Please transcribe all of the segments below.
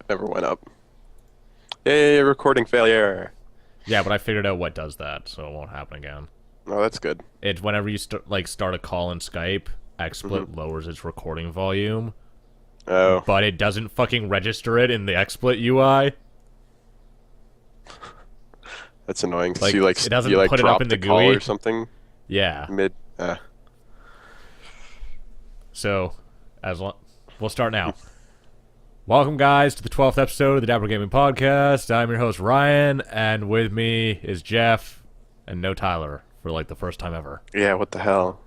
never went up. Yay, recording failure. Yeah, but I figured out what does that, so it won't happen again. Oh, that's good. It's whenever you start a call in Skype, Hmm. XSplit lowers its recording volume, Oh, but it doesn't fucking register it in the XSplit UI. that's annoying. So Like, you like it you doesn't like put it up drop in the the call or GUI. something Yeah. mid. So, we'll start now. Welcome, guys, to the 12th episode of the Dapper Gaming Podcast. I'm your host, Ryan, and with me is Geoff, and no Tyler, for like the first time ever. Yeah, what the hell?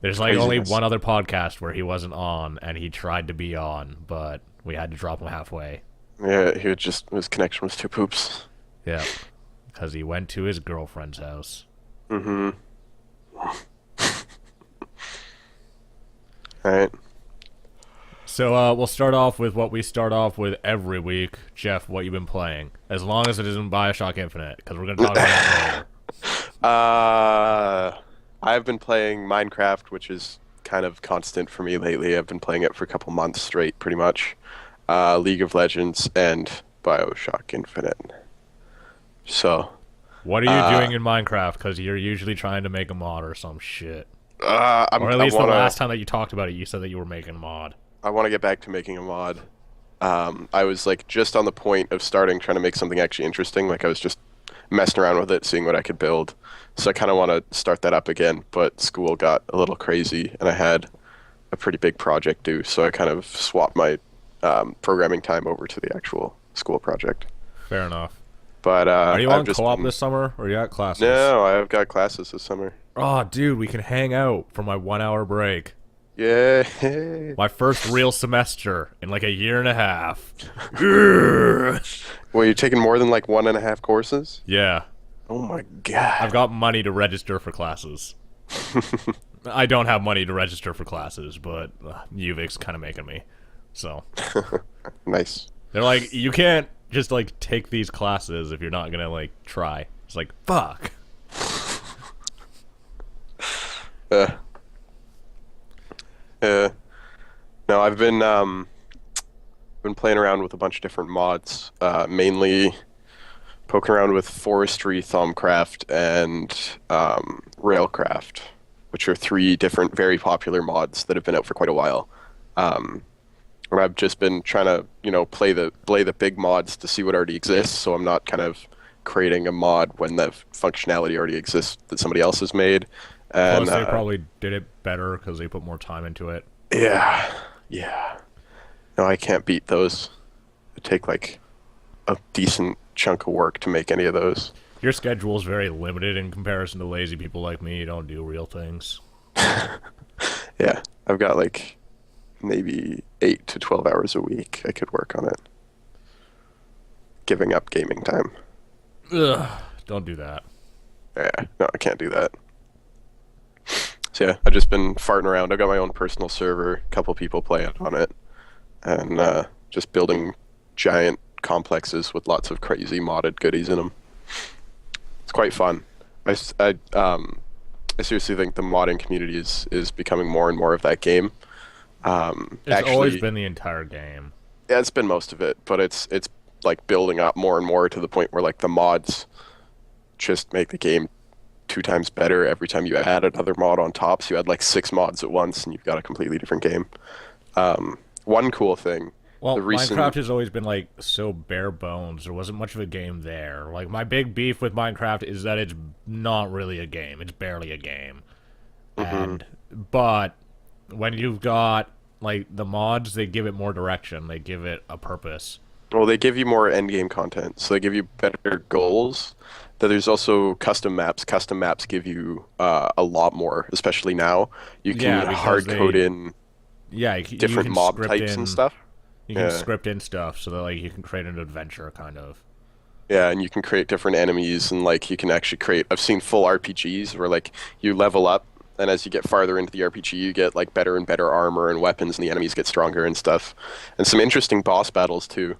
There's like only Craziness. one other podcast where he wasn't on, and he tried to be on, but we had to drop him halfway. Yeah, he would just his connection was too poops. Yeah, because he went to his girlfriend's house. Mm-hmm. All right. So we'll start off with what we start off with every week. Geoff, what you been playing? As long as it isn't Bioshock Infinite, because we're going to talk about that later. I've been playing Minecraft, which is kind of constant for me lately. I've been playing it for a couple months straight, pretty much. League of Legends and Bioshock Infinite. So, What are you uh, doing in Minecraft? Because you're usually trying to make a mod or some shit. Or at I least the wanna last time that you talked about it, you said that you were making a mod. I wanna get back to making a mod. I was like just on the point of starting trying to make something actually interesting. Like I was just messing around with it, seeing what I could build. So I kind of want to start that up again, but school got a little crazy and I had a pretty big project due, so I kind of swapped my programming time over to the actual school project. Fair enough. But Are you I've on just co-op been this summer, or are you at classes? no, I've got classes this summer. Oh, dude, we can hang out for my 1 hour break. Yay! My first real semester in like a year and a half. Ugh. Well, you're taking more than like 1.5 courses? Yeah, Oh my I've God. got money to register for classes. I don't have money to register for classes, but UVic's kind of making me. So Nice. they're like, you can't just like take these classes if you're not gonna like try. It's like, fuck. Uh, uh, no, I've been playing around with a bunch of different mods, mainly poking around with forestry, thumbcraft, and railcraft, which are three different very popular mods that have been out for quite a while. Um, and I've just been trying to, play the big mods to see what already exists, so I'm not kind of creating a mod when the functionality already exists that somebody else has made. And Plus, they probably did it better because they put more time into it. yeah, yeah. No, I can't beat those. It take like a decent chunk of work to make any of those. Your schedule is very limited in comparison to lazy people like me. You don't do real things. Yeah, I've got like maybe 8 to 12 hours a week I could work on it. Giving up gaming time. Ugh, don't do that. Yeah, no, I can't do that. So yeah, I've just been farting around. I've got my own personal server, a couple people playing on it, and just building giant complexes with lots of crazy modded goodies in them. It's quite fun. I seriously think the modding community is becoming more and more of that game. It's always Actually, been the entire game. yeah, it's been most of it, but it's like building up more and more to the point where like the mods just make the game 2 times better every time you add another mod on top. So you add like 6 mods at once, and you've got a completely different game. One cool thing, the Well, Minecraft recent has always been like so bare bones. There wasn't much of a game there. Like my big beef with Minecraft is that it's not really a game. It's barely a game. Mhm. And but when you've got like the mods, they give it more direction. They give it a purpose. Well, they give you more end game content, so they give you better goals. Then there's also custom maps. Custom maps give you a lot more, especially now. You can Yeah, because hard code they in yeah, you different can mob script types and in stuff. you can Yeah. script in stuff so that like you can create an adventure kind of. Yeah, and you can create different enemies and like you can actually create I've seen full RPGs where like you level up and as you get farther into the RPG you get like better and better armor and weapons and the enemies get stronger and stuff. And some interesting boss battles too.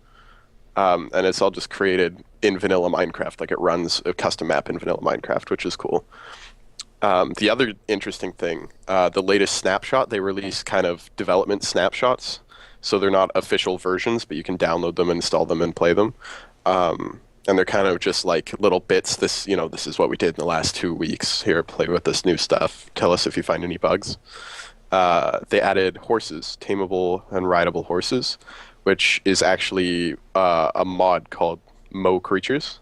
And it's all just created in vanilla Minecraft, like it runs a custom map in vanilla Minecraft, which is cool. The other interesting thing, the latest snapshot, they released kind of development snapshots so they're not official versions, but you can download them, install them, and play them. And they're kind of just like little bits. This is what we did in the last 2 weeks. Here, play with this new stuff. Tell us if you find any bugs. They added horses, tameable and rideable horses, which is actually a mod called Mo Creatures.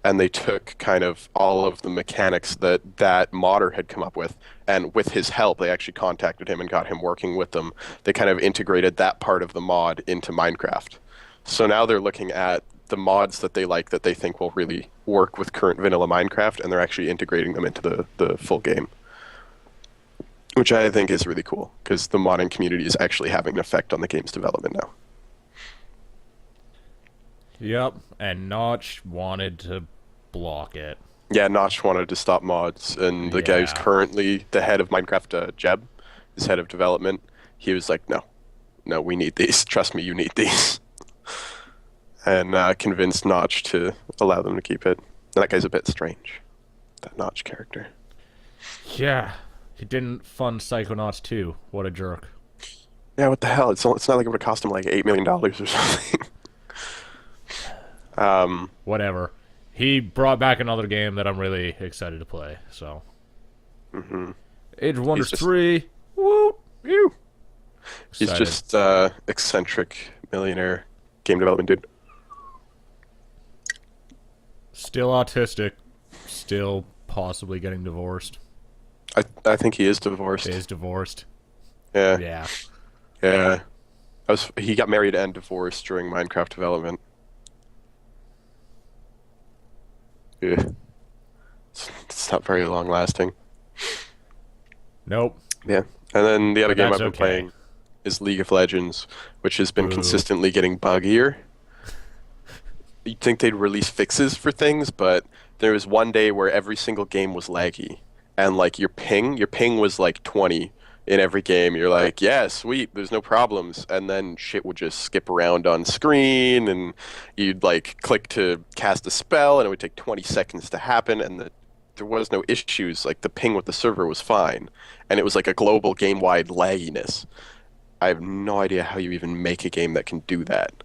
And they took kind of all of the mechanics that modder had come up with, and with his help, they actually contacted him and got him working with them. They kind of integrated that part of the mod into Minecraft. So now they're looking at the mods that they like that they think will really work with current vanilla Minecraft, and they're actually integrating them into the full game, which I think is really cool because the modding community is actually having an effect on the game's development now. Yep, and Notch wanted to block it. Yeah, Notch wanted to stop mods, and the guy who's Yeah. currently the head of Minecraft, Jeb, is head of development. He was like, no, no, we need these. Trust me, you need these. And convinced Notch to allow them to keep it. And that guy's a bit strange, that Notch character. Yeah. He didn't fund Psychonauts 2. What a jerk. Yeah, what the hell? It's not like it would cost him like $8 million or something. Whatever. He brought back another game that I'm really excited to play, so. Age of Wonders just- 3. Woo! Ew. He's Excited. just eccentric millionaire game development dude. Still autistic. Still possibly getting divorced. I think he is divorced. Is divorced. Yeah, Yeah. yeah. He got married and divorced during Minecraft development. Yeah. It's not very long lasting. Nope. Yeah. And then the other But game that's I've been okay. playing is League of Legends, which has been Boo. consistently getting buggier. You'd think they'd release fixes for things, but there was one day where every single game was laggy. And like your ping was like 20 in every game. You're like, yeah, sweet, there's no problems. And then shit would just skip around on screen, and you'd like click to cast a spell, and it would take 20 seconds to happen, and there was no issues. Like the ping with the server was fine, and it was like a global game-wide lagginess. I have no idea how you even make a game that can do that.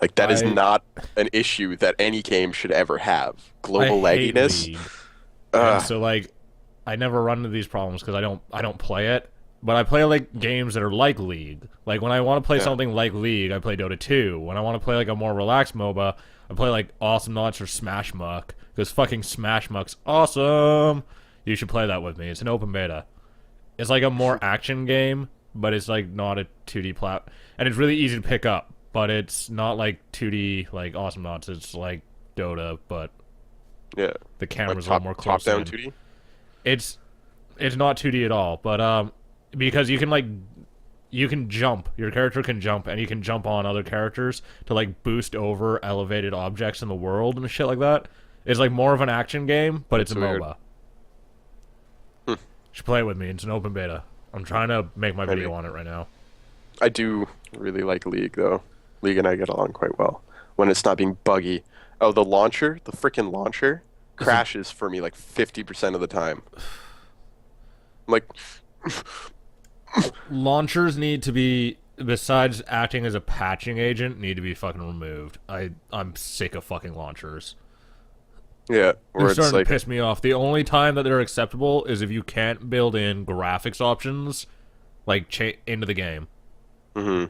Like that is I not an issue that any game should ever have. I Global hate lagginess. League. And Ugh. so like I never run into these problems because I don't play it. But I play like games that are like League. Like when I want to play Yeah. something like League, I play Dota 2. When I want to play like a more relaxed MOBA, I play like Awesome Nuts or Smash Muck. Because fucking Smash Muck's awesome. You should play that with me. It's an open beta. It's like a more action game, but it's like not a 2D plat, and it's really easy to pick up. But it's not like 2D like Awesome Nuts. It's like Dota, but Yeah. the Like camera's a little more top close down in. 2D. It's not 2D at all, but because you can jump. Your character can jump, and you can jump on other characters to like boost over elevated objects in the world and shit like that. It's like more of an action game, but it's a That's weird. MOBA. You should play it with me. It's an open beta. I'm trying to make my video Maybe. on it right now. I do really like League though. League and I get along quite well when it's not being buggy. Oh, the freaking launcher crashes for me like 50% of the time. I'm like, Launchers need to be, besides acting as a patching agent, need to be fucking removed. I'm sick of fucking launchers. yeah, where They're it's starting like, to piss me off. The only time that they're acceptable is if you can't build in graphics options, like into the game. mhm.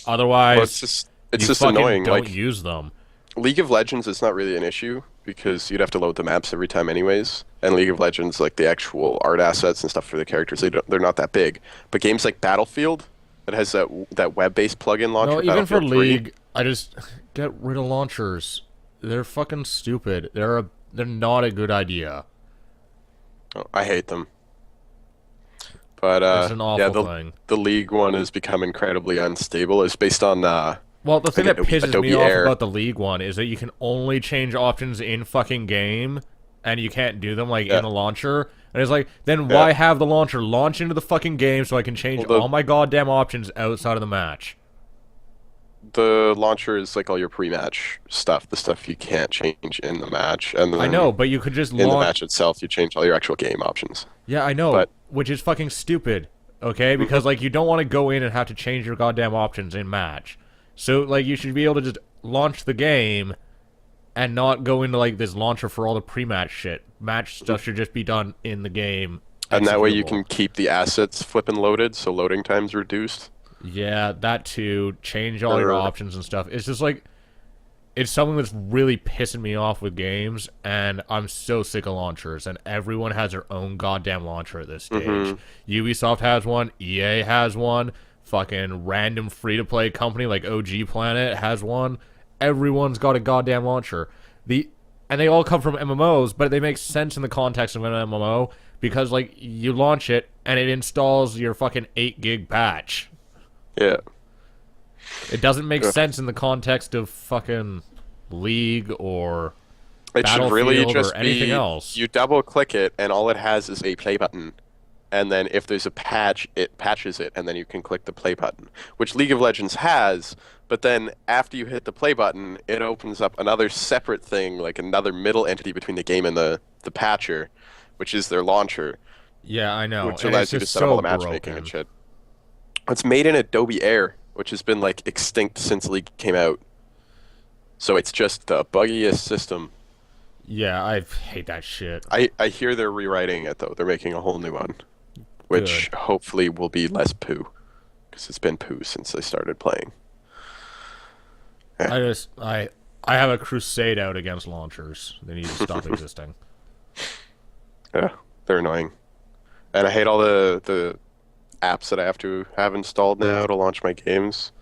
Otherwise, Well, it's you just fucking annoying. don't Like use them. League of Legends is not really an issue because you'd have to load the maps every time anyways. And League of Legends, like the actual art assets and stuff for the characters, they're not that big. But games like Battlefield, that has that web-based plugin launcher, No, even for Battlefield 3, League, I just get rid of launchers. They're fucking stupid. They're not a good idea. oh, I hate them. But It's an awful yeah, thing. the League one has become incredibly unstable. It's based on Well, the thing like that pisses Adobe me off Air. about the League one is that you can only change options in fucking game, and you can't do them like Yeah. in the launcher. And it's like, then Yeah. why have the launcher launch into the fucking game so I can change Well, all my goddamn options outside of the match? the launcher is like all your pre-match stuff, the stuff you can't change in the match, and then I know, but you could just in the launch. match itself, you change all your actual game options. Yeah, I know, but- which is fucking stupid. Okay, Hmm. because like you don't want to go in and have to change your goddamn options in match. So like you should be able to just launch the game and not go into like this launcher for all the pre-match shit. Match stuff should just be done in the game, And that way you executable. can keep the assets flipping loaded, so loading time's reduced. Yeah, that too. Change all your Uh, options and stuff. It's just like it's something that's really pissing me off with games, and I'm so sick of launchers. And everyone has their own goddamn launcher at this stage. hmm Ubisoft has one. EA has one. Fucking random free-to-play company like OG Planet has one. Everyone's got a goddamn launcher. And they all come from MMOs, but they make sense in the context of an MMO because like you launch it and it installs your fucking 8 gig patch. Yeah. It doesn't make Ugh. sense in the context of fucking League or It should really Battlefield or just anything be else. you double click it and all it has is a play button. And then if there's a patch, it patches it, and then you can click the play button, which League of Legends has. But then after you hit the play button, it opens up another separate thing, like another middle entity between the game and the patcher, which is their launcher, Yeah, I know, which and it's allows you to just set up all so the matchmaking and broken. shit. It's made in Adobe Air, which has been like extinct since League came out. So it's just the buggiest system. Yeah, I hate that shit. I hear they're rewriting it though. They're making a whole new one, Good. which hopefully will be less poo, because it's been poo since I started playing. Yeah. I have a crusade out against launchers. They need to stop existing. Yeah, they're annoying. And I hate all the apps that I have to have installed now to launch my games.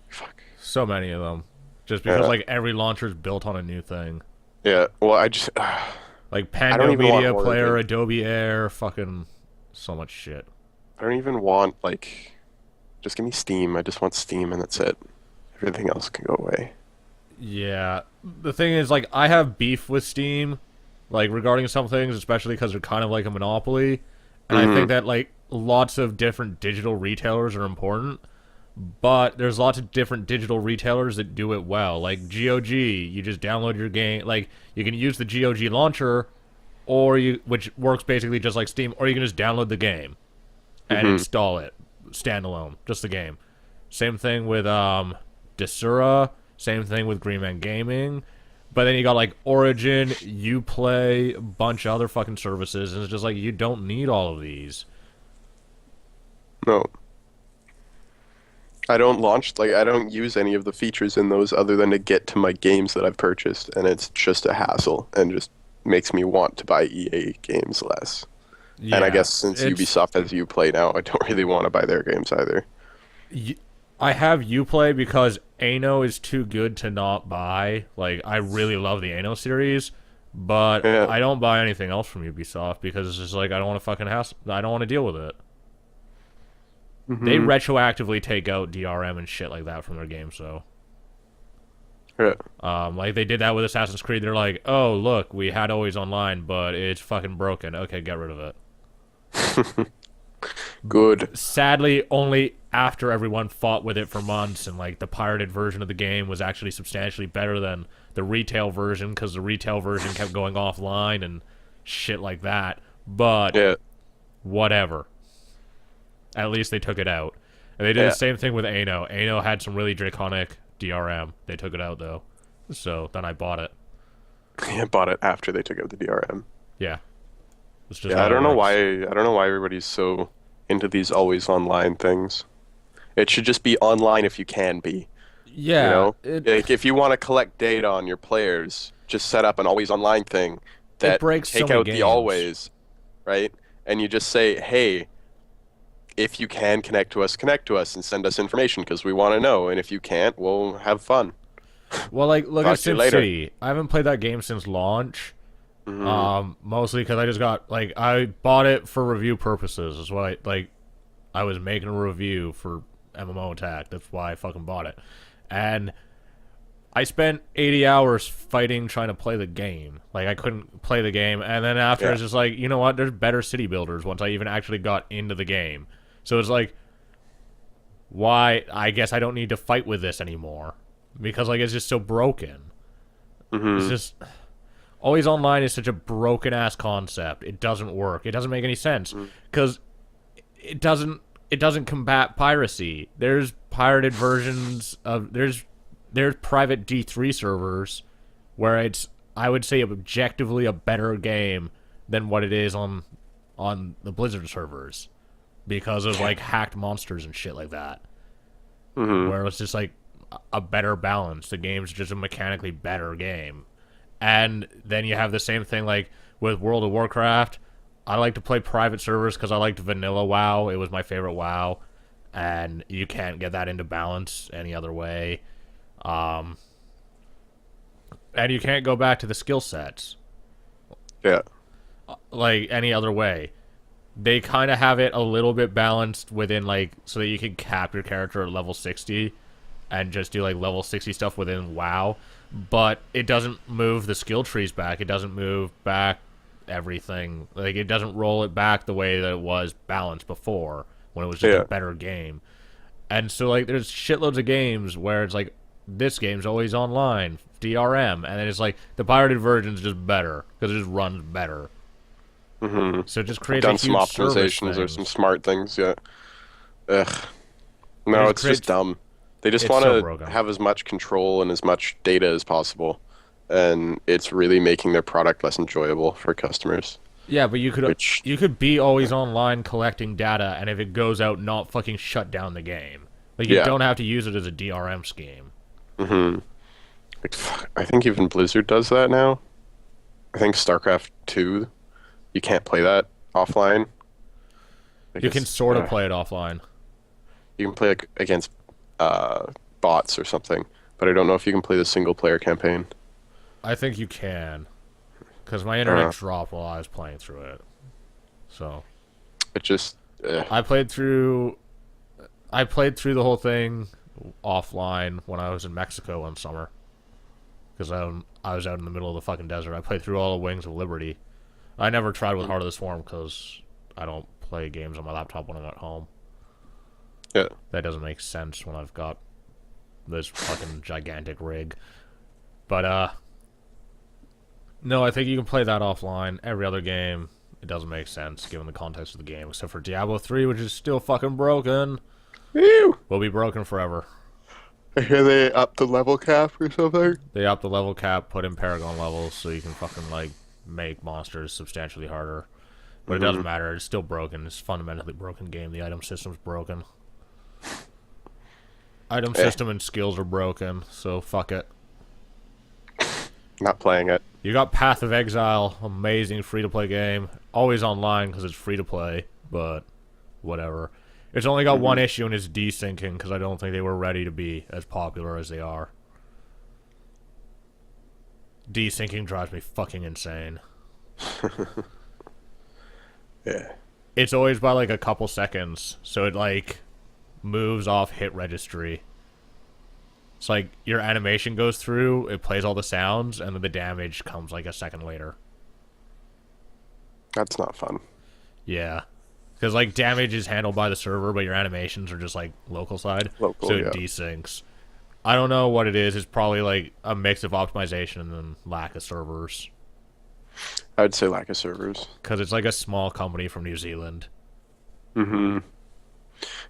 Fuck. So many of them. Just because Yeah. like every launcher's built on a new thing. Yeah. Well, I just Like I don't Pando even want Media Player, Origin. Adobe Air, fucking so much shit. I don't even want like just give me Steam. I just want Steam and that's it. Everything else can go away. Yeah. The thing is, like, I have beef with Steam, like, regarding some things, especially because they're kind of like a monopoly. And I think Hmm. that, like, lots of different digital retailers are important. But there's lots of different digital retailers that do it well. Like, GOG, you just download your game. Like, you can use the GOG launcher, which works basically just like Steam, or you can just download the game and Hmm. install it standalone, just the game. Same thing with Desura. Same thing with Green Man Gaming. But then you got like Origin, Uplay, a bunch of other fucking services, and it's just like you don't need all of these. No. I don't use any of the features in those other than to get to my games that I've purchased, and it's just a hassle and just makes me want to buy EA games less. And I Yeah, guess since it's Ubisoft has Uplay now, I don't really want to buy their games either. I have Uplay because Ano is too good to not buy. Like I really love the Ano series, but Yeah. I don't buy anything else from Ubisoft because it's just like I don't want to fucking hassle. I don't want to deal with it. They Hmm. retroactively take out DRM and shit like that from their games, so. Yeah. Like they did that with Assassin's Creed. They're like, "Oh, look, we had always online, but it's fucking broken. Okay, get rid of it." Good. Sadly, only after everyone fought with it for months, and like the pirated version of the game was actually substantially better than the retail version because the retail version kept going offline and shit like that. But Yeah. whatever. At least they took it out. And they did the Yeah. same thing with Ano. Ano had some really draconic DRM. They took it out though. So then I bought it. I bought it after they took out the DRM. Yeah. It's just Yeah, how I it don't know works. why I don't know why everybody's so into these always online things. It should just be online if you can be, you Yeah, know? Like if you want to collect data on your players, just set up an always online thing it that breaks so take many out the games. always, right? And you just say, "Hey, if you can connect to us and send us information because we want to know. And if you can't, we'll have fun." Well, like look at Talk to you later. SimCity. I haven't played that game since launch. Hmm. Mostly because I just got like I bought it for review purposes. Is why I was making a review for MMO Attack. That's why I fucking bought it, and I spent 80 hours fighting trying to play the game. Like I couldn't play the game, and then after Yeah. it's just like you know what? There's better city builders once I even actually got into the game. So it's like, why? I guess I don't need to fight with this anymore because like it's just so broken. It's Hmm. just always online is such a broken ass concept. It doesn't work. It doesn't make any sense because it doesn't combat piracy. There's pirated versions of there's private D3 servers where it's, I would say, objectively a better game than what it is on the Blizzard servers because of like hacked monsters and shit like that. Hmm. Where it's just like a better balance. The game's just a mechanically better game. And then you have the same thing like with World of Warcraft. I like to play private servers because I liked vanilla WoW. It was my favorite WoW, and you can't get that into balance any other way. Um, and you can't go back to the skill sets Yeah. like any other way. They kind of have it a little bit balanced within like so that you can cap your character at level 60 and just do like level 60 stuff within WoW, but it doesn't move the skill trees back. It doesn't move back everything. Like it doesn't roll it back the way that it was balanced before when it was just Yeah. a better game. And so like there's shitloads of games where it's like this game's always online, DRM, and then it's like the pirated version's just better because it just runs better. Hmm. So it just I've creates a done some huge service optimizations or some thing. smart things. Yeah. Ugh. It No, just it's just creates. dumb. They just It's want so to broken. have as much control and as much data as possible, and it's really making their product less enjoyable for customers. Yeah, but Which, you could be always online collecting data, and if it goes out, not fucking shut down the game. Like you yeah. don't have to use it as a DRM scheme. Hmm. Like, I think even Blizzard does that now. I think StarCraft 2, you can't play that offline. Like You can it's, sort of play it offline. you can play like against bots or something, but I don't know if you can play the single player campaign. I think you can, because my internet Uh, dropped while I was playing through it. So it just, I played through. I played through the whole thing offline when I was in Mexico one summer, because I was out in the middle of the fucking desert. I played through all the Wings of Liberty. I never tried with Heart of the Swarm because I don't play games on my laptop when I'm at home. yeah. That doesn't make sense when I've got this fucking gigantic rig. But no, I think you can play that offline. Every other game, it doesn't make sense given the context of the game, except for Diablo 3, which is still fucking broken. Ew. Will be broken forever. I hear they upped the level cap or something. They upped the level cap, put in Paragon levels, so you can fucking like make monsters substantially harder. But it doesn't Hmm. matter. It's still broken. It's a fundamentally broken game. The item system's broken. Item Eh, system and skills are broken, so fuck it. not playing it. You got Path of Exile, amazing free-to-play game. Always online because it's free-to-play, but whatever. It's only got one Hmm. issue and it's desyncing because I don't think they were ready to be as popular as they are. Desyncing drives me fucking insane. Yeah. It's always by like a couple seconds, so it like moves off hit registry. It's like your animation goes through, it plays all the sounds, and then the damage comes like a second later. That's not fun. Yeah. Because like damage is handled by the server, but your animations are just like local side, so Local, it yeah. desyncs. I don't know what it is. It's probably like a mix of optimization and then lack of servers. I'd say lack of servers. Because it's like a small company from New Zealand. Hmm.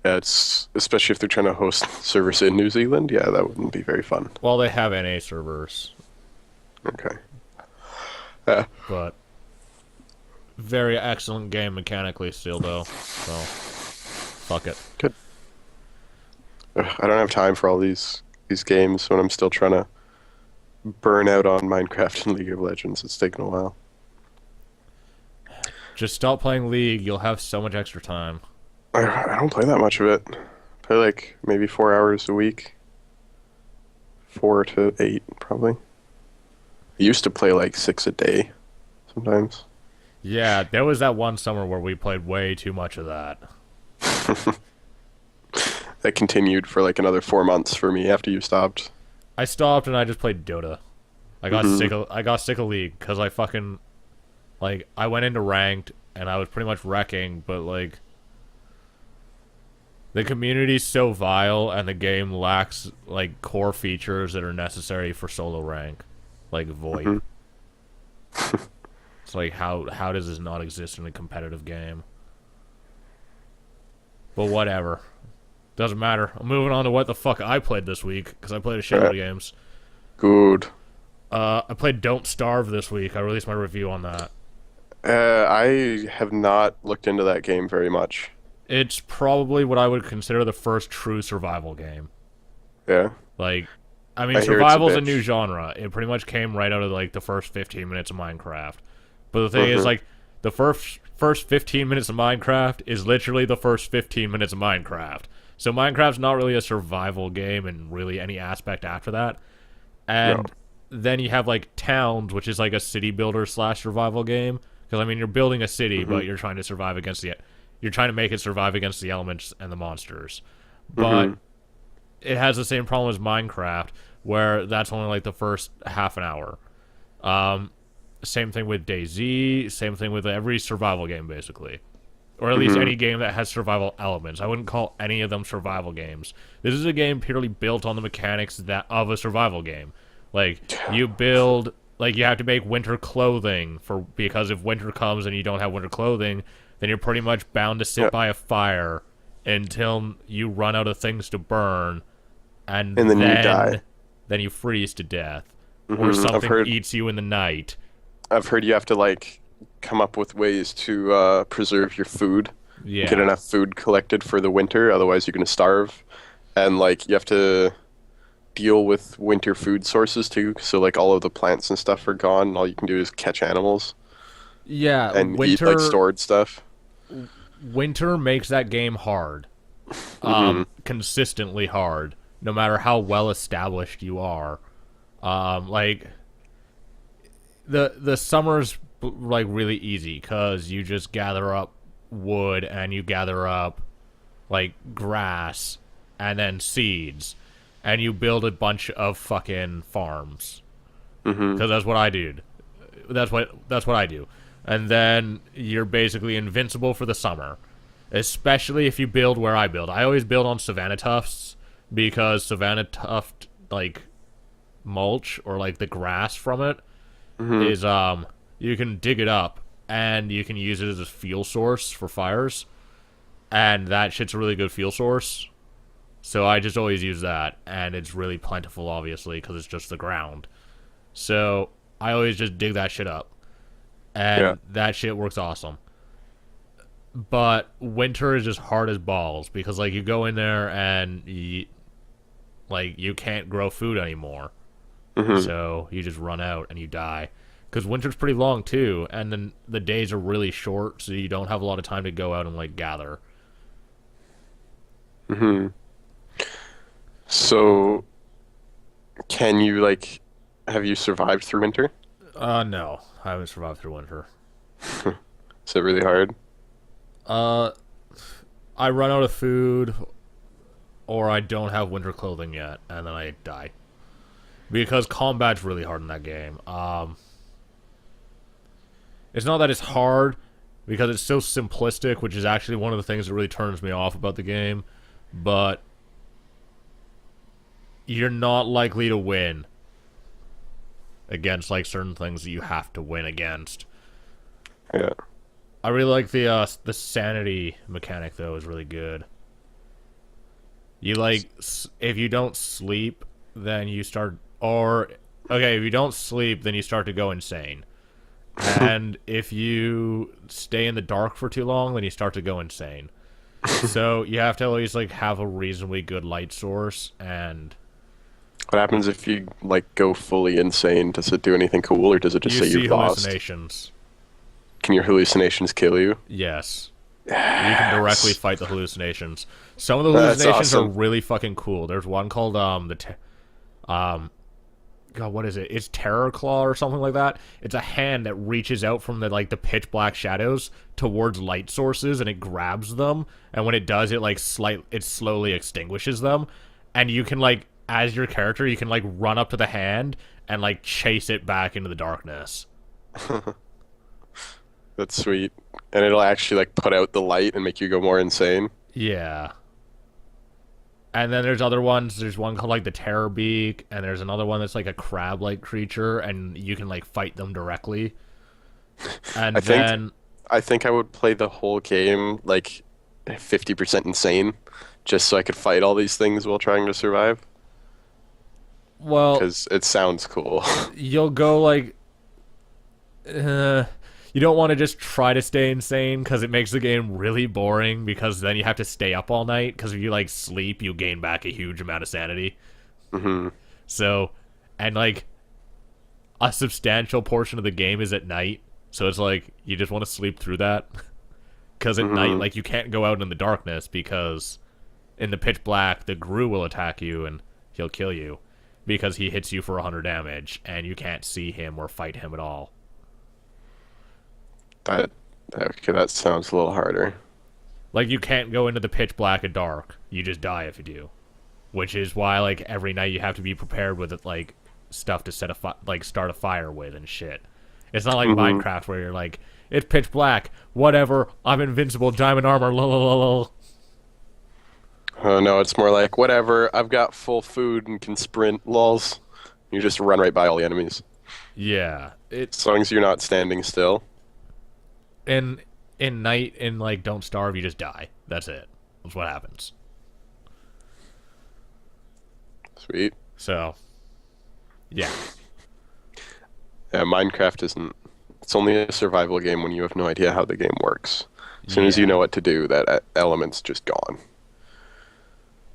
Yeah, it's especially if they're trying to host servers in New Zealand. Yeah, that wouldn't be very fun. Well, they have NA servers, Okay. Yeah. but very excellent game mechanically still though. So fuck it. Good. Ugh, I don't have time for all these games when I'm still trying to burn out on Minecraft and League of Legends. It's taken a while. Just stop playing League. You'll have so much extra time. I don't play that much of it. I play like maybe 4 hours a week. 4 to 8, probably. I used to play like 6 a day sometimes. Yeah, there was that one summer where we played way too much of that. That continued for like another 4 months for me after you stopped. I stopped and I just played Dota. I got sick of League because I fucking like I went into ranked and I was pretty much wrecking, but like the community's so vile and the game lacks like core features that are necessary for solo rank, like VoIP. It's like how does this not exist in a competitive game? But whatever. Doesn't matter. I'm moving on to what the fuck I played this week, because I played a shitload Uh, of games. Good. I played Don't Starve this week. I released my review on that. I have not looked into that game very much. It's probably what I would consider the first true survival game. Yeah. Like, I mean, I hear it's a survival's a new bitch. genre. It pretty much came right out of like the first 15 minutes of Minecraft. But the thing is, Mm-hmm. like, the first 15 minutes of Minecraft is literally the first 15 minutes of Minecraft. So Minecraft's not really a survival game in really any aspect after that. No. And then you have like Towns, which is like a city builder slash survival game. Because I mean, you're building a city, Mm-hmm. but you're trying to survive against the, you're trying to make it survive against the elements and the monsters. But Mm-hmm. it has the same problem as Minecraft, where that's only like the first half an hour. Um, Same thing with DayZ. Same thing with every survival game, basically, or at least Mm-hmm. any game that has survival elements. I wouldn't call any of them survival games. This is a game purely built on the mechanics that of a survival game. Like you build, like you have to make winter clothing for because if winter comes and you don't have winter clothing, then you're pretty much bound to sit Yeah. by a fire until you run out of things to burn, and And then you die. then you freeze to death, or Mm-hmm. something eats you in the night. I've heard you have to like come up with ways to preserve your food, get Yeah. enough food collected for the winter, otherwise you're gonna starve. And like you have to deal with winter food sources too, so like all of the plants and stuff are gone, and all you can do is catch animals Yeah, and eat like stored stuff. winter makes that game hard. Mm-hmm. Consistently hard, no matter how well established you are. Like the summer's like really easy because you just gather up wood and you gather up like grass and then seeds and you build a bunch of fucking farms Mm-hmm. because that's what I do. That's what I do. And then you're basically invincible for the summer, especially if you build where I build. I always build on savanna tufts because savanna tuft like mulch or like the grass from it Mm-hmm. is you can dig it up and you can use it as a fuel source for fires, and that shit's a really good fuel source. So I just always use that, and it's really plentiful, obviously, because it's just the ground. So I always just dig that shit up, Yeah. and that shit works awesome. But winter is just hard as balls because like you go in there and you can't grow food anymore, Mm-hmm. so you just run out and you die. Because winter's pretty long too, and then the days are really short, so you don't have a lot of time to go out and like gather. Mm-hmm. So can you like have you survived through winter? No, I haven't survived through winter. Is it really hard? Uh, I run out of food, or I don't have winter clothing yet, and then I die. Because combat's really hard in that game. It's not that it's hard, because it's so simplistic, which is actually one of the things that really turns me off about the game. But you're not likely to win against like certain things that you have to win against. Yeah. I really like the sanity mechanic though is really good. You like if you don't sleep, then you start or okay, if you don't sleep, then you start to go insane. And if you stay in the dark for too long, then you start to go insane. So you have to always like have a reasonably good light source and What happens if you like go fully insane? Does it do anything cool, or does it just you say see you've lost? hallucinations. Can your hallucinations kill you? Yes. You can directly fight the hallucinations. Some of the That's hallucinations are awesome. really fucking cool. There's one called God, what is it? It's Terror Claw or something like that. It's a hand that reaches out from the like the pitch black shadows towards light sources and it grabs them. And when it does, it like it slowly extinguishes them. And you can like as your character, you can like run up to the hand and like chase it back into the darkness. That's sweet. And it'll actually like put out the light and make you go more insane. Yeah. And then there's other ones. There's one called like the Terror Beak, and there's another one that's like a crab-like creature, and you can like fight them directly. And I think then I think I would play the whole game like 50% insane just so I could fight all these things while trying to survive? Well, Because it sounds cool. you'll go like uh, you don't want to just try to stay insane because it makes the game really boring because then you have to stay up all night because if you like sleep you gain back a huge amount of sanity. hmm So, and like a substantial portion of the game is at night, so it's like you just want to sleep through that because at night hmm like you can't go out in the darkness because in the pitch black the Gru will attack you and he'll kill you because he hits you for 100 damage and you can't see him or fight him at all. That okay, that sounds a little harder. Like you can't go into the pitch black and dark. You just die if you do. Which is why like every night you have to be prepared with like stuff to start a fire with and shit. It's not like hmm Minecraft where you're like it's pitch black, whatever. I'm invincible, diamond armor. Lol. Oh no, it's more like whatever. I've got full food and can sprint. Lols. You just run right by all the enemies. Yeah, As long as you're not standing still. in in night in like Don't Starve you just die. That's it. That's what happens. Sweet. So yeah, Yeah, Minecraft isn't. It's only a survival game when you have no idea how the game works. As soon as you yeah, know what to do, that element's just gone.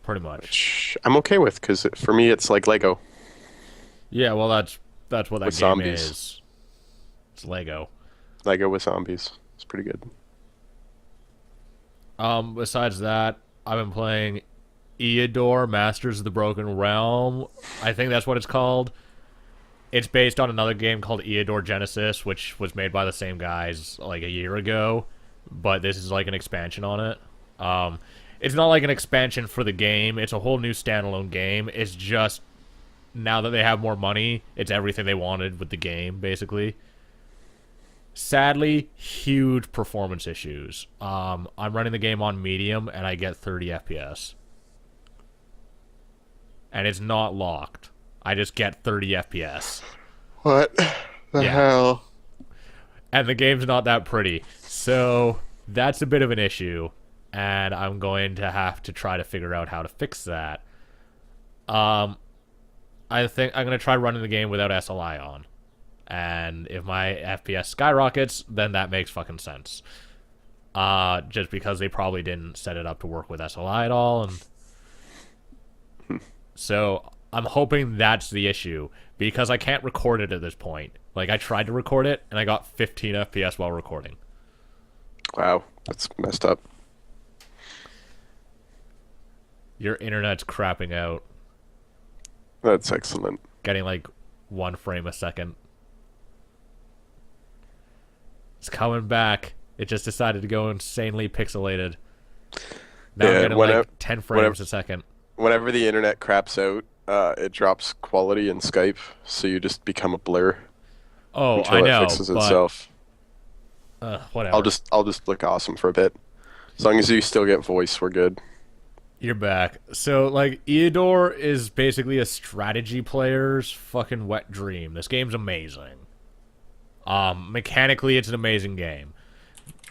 pretty much. Which I'm okay with because for me it's like Lego Yeah, well that's what with that game zombies. is. It's Lego. Lego with zombies. It's pretty good. Besides that, I've been playing Eodor Masters of the Broken Realm. I think that's what it's called. It's based on another game called Eodor Genesis, which was made by the same guys like a year ago, but this is like an expansion on it. It's not like an expansion for the game. It's a whole new standalone game. It's just now that they have more money, it's everything they wanted with the game, basically. Sadly, huge performance issues. I'm running the game on medium and I get 30 FPS. And it's not locked. I just get 30 FPS. What the Yeah. hell? And the game's not that pretty. So that's a bit of an issue. And I'm going to have to try to figure out how to fix that. Um, I think I'm going to try running the game without SLI on. And if my FPS skyrockets, then that makes fucking sense. Just because they probably didn't set it up to work with SLI at all. And so I'm hoping that's the issue. Because I can't record it at this point. Like, I tried to record it, and I got 15 FPS while recording. Wow, that's messed up. Your internet's crapping out. That's excellent. Getting, like, 1 frame a second. It's coming back. It just decided to go insanely pixelated. Now I'm Yeah, getting, like, 10 frames a second. whenever the internet craps out, it drops quality in Skype, so you just become a blur Oh, I until it know, fixes but itself. whatever. I'll just look awesome for a bit. As long as you still get voice, we're good. You're back. So, like, Eodor is basically a strategy player's fucking wet dream. This game's amazing. Mechanically, it's an amazing game.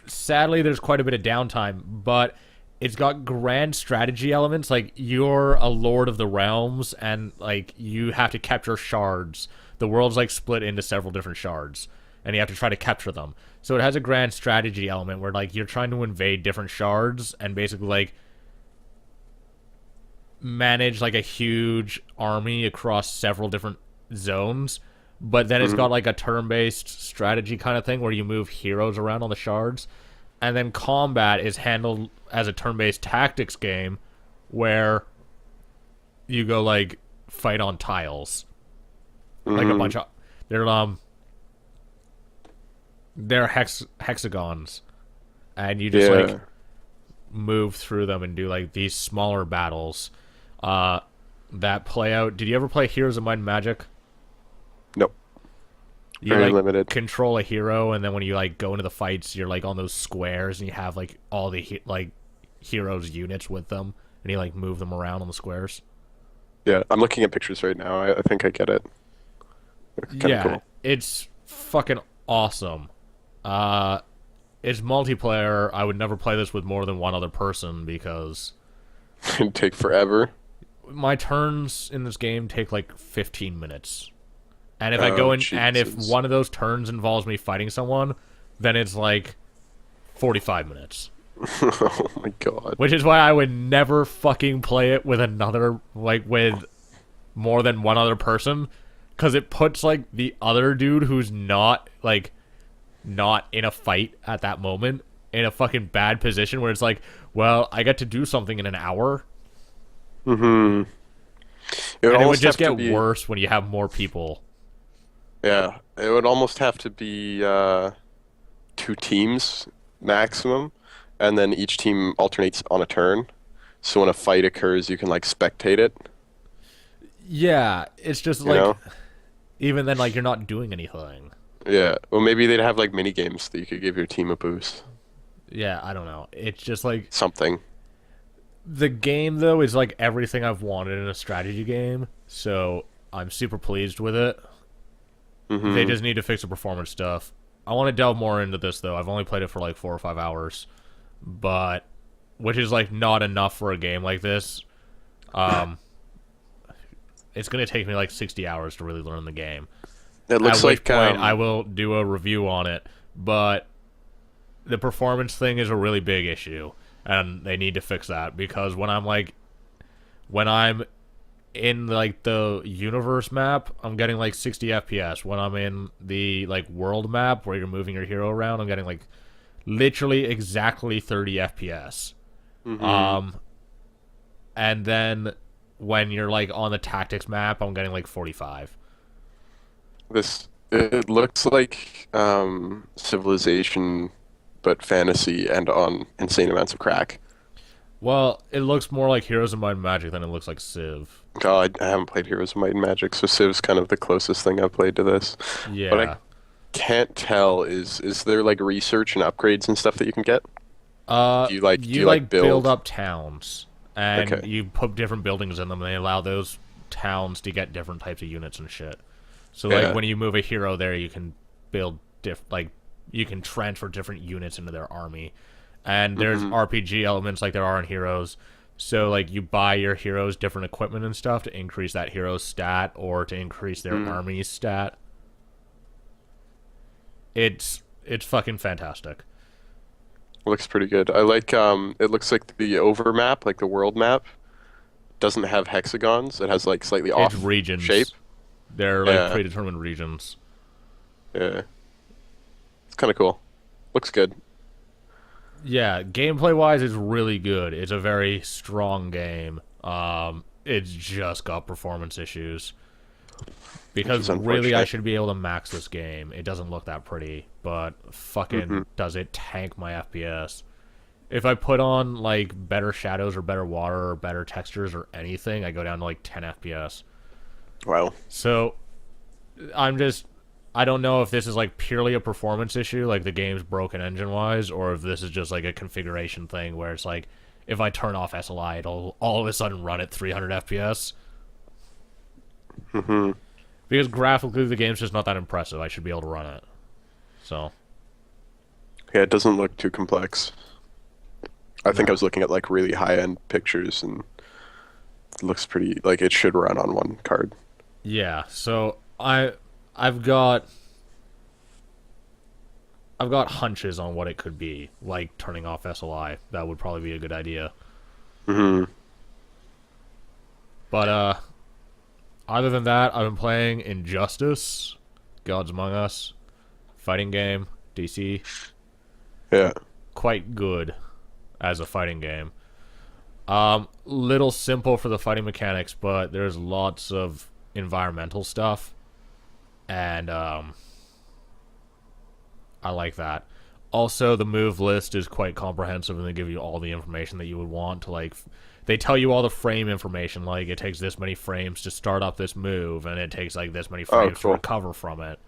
Sadly, there's quite a bit of downtime, but it's got grand strategy elements. Like, you're a lord of the realms, and, like, you have to capture shards. The world's, like, split into several different shards, and you have to try to capture them. So it has a grand strategy element where, like, you're trying to invade different shards and basically, like, manage like a huge army across several different zones, but then it's hmm got like a turn-based strategy kind of thing where you move heroes around on the shards, and then combat is handled as a turn-based tactics game where you go like fight on tiles, like a hmm bunch of they're hexagons, and you just like Yeah. move through them and do like these smaller battles uh that play out. Did you ever play Heroes of Might and Magic? Nope. You Very like limited. control a hero, and then when you like go into the fights, you're like on those squares, and you have like all the like heroes units with them, and you like move them around on the squares. Yeah, I'm looking at pictures right now. I think I get it. Kind of Yeah, cool. it's fucking awesome. Uh, it's multiplayer. I would never play this with more than one other person because It'd take forever. my turns in this game take like 15 minutes. And if I go Oh, in, and if Jesus. one of those turns involves me fighting someone, then it's like 45 minutes. Oh my God. Which is why I would never fucking play it with another, like, with more than one other person. Because it puts, like, the other dude who's not, like, not in a fight at that moment in a fucking bad position where it's like, well, I get to do something in an hour. Mm-hmm. It would And it would almost just have to get be, worse when you have more people. yeah, it would almost have to be two teams maximum, and then each team alternates on a turn. So when a fight occurs, you can like spectate it, Yeah, it's just you like, know? even then, like, you're not doing anything. Yeah. Well, maybe they'd have like mini games that you could give your team a boost. Yeah, I don't know. It's just like, Something. the game, though, is like everything I've wanted in a strategy game, so I'm super pleased with it. They Mm-hmm. just need to fix the performance stuff. I want to delve more into this, though. I've only played it for like 4 or 5 hours, but which is like not enough for a game like this. Um, it's gonna take me like 60 hours to really learn the game. It At looks which like point I will do a review on it, but the performance thing is a really big issue, and they need to fix that because when I'm in like the universe map, I'm getting like 60 FPS. When I'm in the like world map where you're moving your hero around, I'm getting like literally exactly 30 FPS. mm-hmm. Um, and then when you're like on the tactics map, I'm getting like 45. This it looks like Civilization, but fantasy and on insane amounts of crack. Well, it looks more like Heroes of Might and Magic than it looks like Civ. God, I haven't played Heroes of Might and Magic, so Civ's kind of the closest thing I've played to this. But I Yeah. can't tell is there like research and upgrades and stuff that you can get? Do You you like like build build? up towns, and Okay. you put different buildings in them, and they allow those towns to get different types of units and shit. So like Yeah. when you move a hero there, you can build you can transfer different units into their army, and there's Hmm. RPG elements like there are in Heroes. So like you buy your heroes different equipment and stuff to increase that hero's stat or to increase their Hmm. army's stat. It's fucking fantastic. Looks pretty good. I like it looks like the over map, like the world map, doesn't have hexagons. It has like slightly It's off shape. regions. They're like Yeah. predetermined regions. Yeah. It's kind of cool. Looks good. Yeah, gameplay wise, it's really good. It's a very strong game. It's just got performance issues Which because is really I unfortunate. should be able to max this game. It doesn't look that pretty, but Hmm. fucking does it tank my FPS. If I put on like better shadows or better water or better textures or anything, I go down to like 10 FPS. Wow. So I'm just I don't know if this is like purely a performance issue, like the game's broken engine wise, or if this is just like a configuration thing where it's like if I turn off SLI, it'll all of a sudden run at 300 FPS. Hmm. Because graphically, the game's just not that impressive. I should be able to run it. So Yeah, it doesn't look too complex. I think I no, was looking at like really high-end pictures and it looks pretty like it should run on one card. yeah. So I've got I've got hunches on what it could be, like turning off SLI. That would probably be a good idea. Hmm. But other than that, I've been playing Injustice, Gods Among Us, fighting game, DC. Yeah. Quite good as a fighting game. Little simple for the fighting mechanics, but there's lots of environmental stuff, and I like that. Also, the move list is quite comprehensive, and they give you all the information that you would want to like. They tell you all the frame information, like it takes this many frames to start up this move, and it takes like this many Oh, frames to cool. recover from it.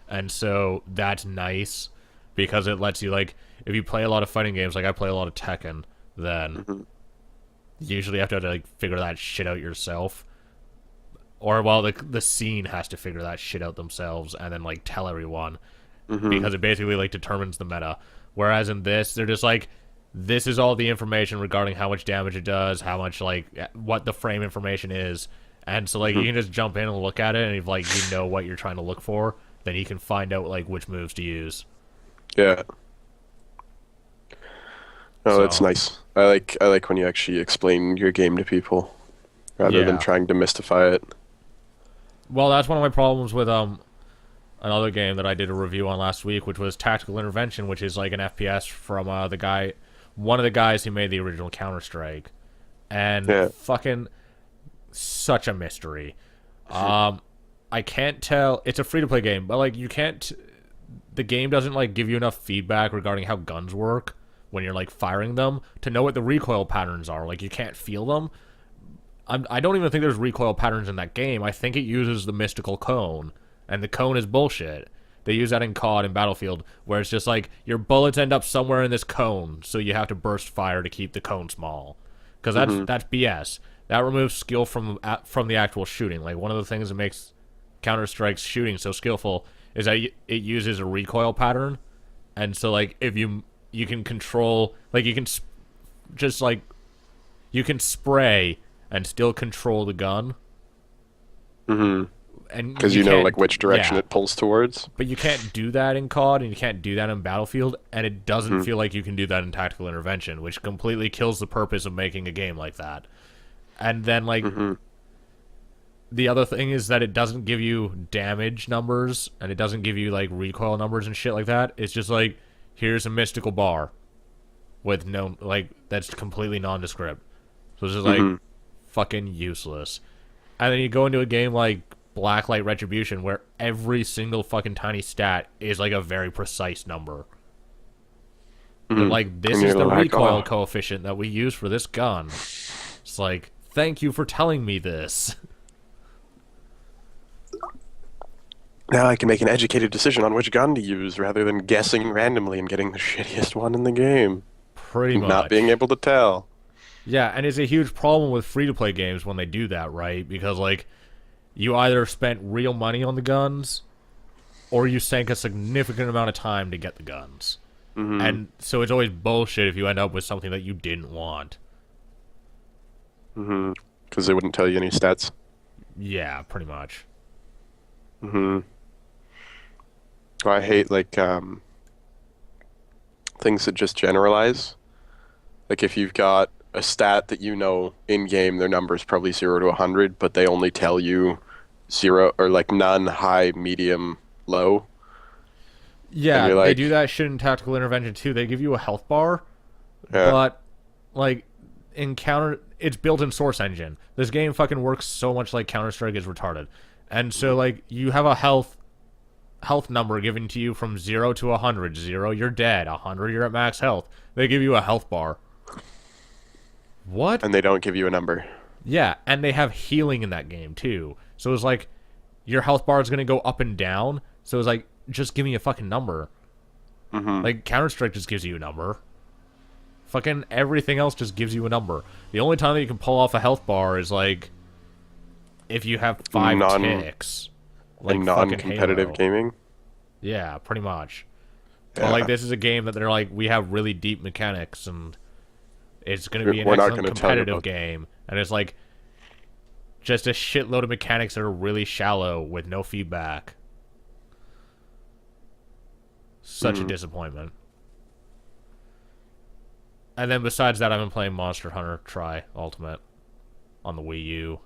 And so that's nice because it lets you like if you play a lot of fighting games, like I play a lot of Tekken, then Hmm. you usually have to like figure that shit out yourself. Or well, the scene has to figure that shit out themselves and then like tell everyone Hmm. because it basically like determines the meta. Whereas in this, they're just like, this is all the information regarding how much damage it does, how much like what the frame information is, and so like you Mhm. can just jump in and look at it, and if like you know what you're trying to look for, then you can find out like which moves to use. Yeah. Oh, that's So nice. I like when you actually explain your game to people rather than yeah, trying to mystify it. well that's one of my problems with another game that I did a review on last week, which was Tactical Intervention, which is like an FPS from one of the guys who made the original Counter Strike, and Yeah. fucking such a mystery. Um, I can't tell. It's a free to play game, but like you can't. The game doesn't like give you enough feedback regarding how guns work when you're like firing them to know what the recoil patterns are. Like you can't feel them. I don't even think there's recoil patterns in that game. I think it uses the mystical cone, and the cone is bullshit. They use that in COD and Battlefield, where it's just like your bullets end up somewhere in this cone, so you have to burst fire to keep the cone small. Because Hmm. that's BS. That removes skill from the actual shooting. Like one of the things that makes Counter Strike's shooting so skillful is that it uses a recoil pattern, and so like if you can control like you can just like you can spray and still control the gun, Hmm. and Because you you know can't. like which direction Yeah, it pulls towards. but you can't do that in COD, and you can't do that in Battlefield, and it doesn't Hmm. feel like you can do that in Tactical Intervention, which completely kills the purpose of making a game like that. And then like Hmm. the other thing is that it doesn't give you damage numbers, and it doesn't give you like recoil numbers and shit like that. It's just like, here's a mystical bar with no like that's completely nondescript. So it's just like Hmm. fucking useless. And then you go into a game like Blacklight Retribution where every single fucking tiny stat is like a very precise number. They're Hmm. like, this And is you're the like, recoil oh, coefficient that we use for this gun. It's like, thank you for telling me this. now I can make an educated decision on which gun to use rather than guessing randomly and getting the shittiest one in the game Pretty and not being much. able to tell. Yeah, and it's a huge problem with free to play games when they do that, right? Because, like, you either spent real money on the guns or you sank a significant amount of time to get the guns. Hmm. And so it's always bullshit if you end up with something that you didn't want. Hmm. Because they wouldn't tell you any stats. Yeah, pretty much. Hmm. I hate like things that just generalize. Like if you've got a stat that you know in game, their number is probably 0 to 100, but they only tell you zero or like none, high, medium, low, and Yeah, you're they do like, that shit in Tactical Intervention too. They give you a health bar, yeah, but, like, in Counter, it's built in Source Engine. This game fucking works so much like Counter Strike is retarded. And so, like, you have a health number given to you from 0 to 100. 0, you're dead. 100, you're at max health. They give you a health bar. What? and they don't give you a number. Yeah, and they have healing in that game too. So it's like your health bar is gonna go up and down. So it's like, just give me a fucking number. Hmm. Like Counter Strike just gives you a number. Fucking everything else just gives you a number. The only time that you can pull off a health bar is like if you have five Non ticks, like and fucking non-competitive Halo. gaming. Yeah, pretty much. But like Yeah, this is a game that they're like, we have really deep mechanics and it's gonna be an we're not excellent going to tell you competitive about. game. And it's like just a shitload of mechanics that are really shallow with no feedback. Such a Mm. disappointment. And then besides that, I've been playing Monster Hunter Tri Ultimate on the Wii U.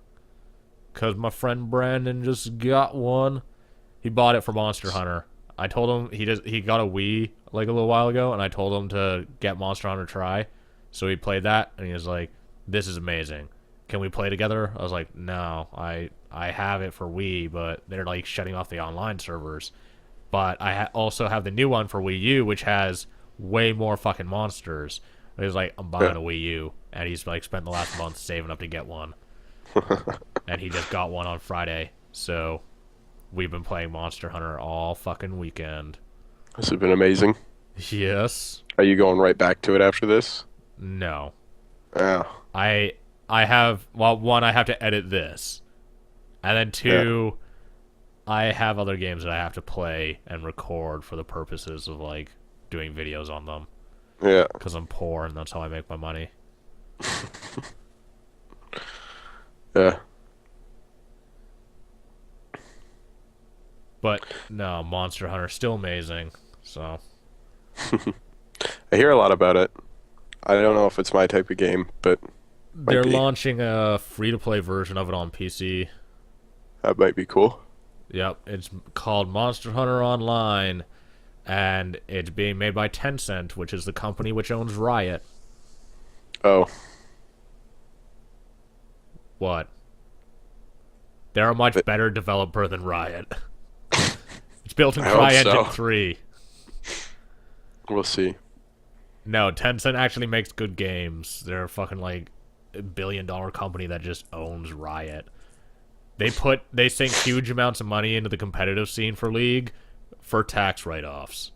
Because my friend Brandon just got one. He bought it for Monster Hunter. I told him he got a Wii like a little while ago, and I told him to get Monster Hunter Tri. So he played that, and he was like, "This is amazing. Can we play together?" I was like, "No, I have it for Wii, but they're like shutting off the online servers. But I also have the new one for Wii U, which has way more fucking monsters." He was like, "I'm buying Yeah. a Wii U," and he's like spent the last month saving up to get one, and he just got one on Friday. So we've been playing Monster Hunter all fucking weekend. This has been amazing. Yes. Are you going right back to it after this? No. Yeah, I I have, well, one, I have to edit this, and then yeah. two, I have other games that I have to play and record for the purposes of like doing videos on them Yeah. because I'm poor and that's how I make my money. Yeah. But no, Monster Hunter still amazing. So I hear a lot about it. I don't know if it's my type of game, but might they're be. launching a free-to-play version of it on PC. That might be cool. Yep, it's called Monster Hunter Online, and it's being made by Tencent, which is the company which owns Riot. Oh, What? They're a much but better developer than Riot. It's built in I hope CryEngine so. 3. We'll see. No, Tencent actually makes good games. They're a fucking like $1 billion company that just owns Riot. They sink huge amounts of money into the competitive scene for League for tax write-offs.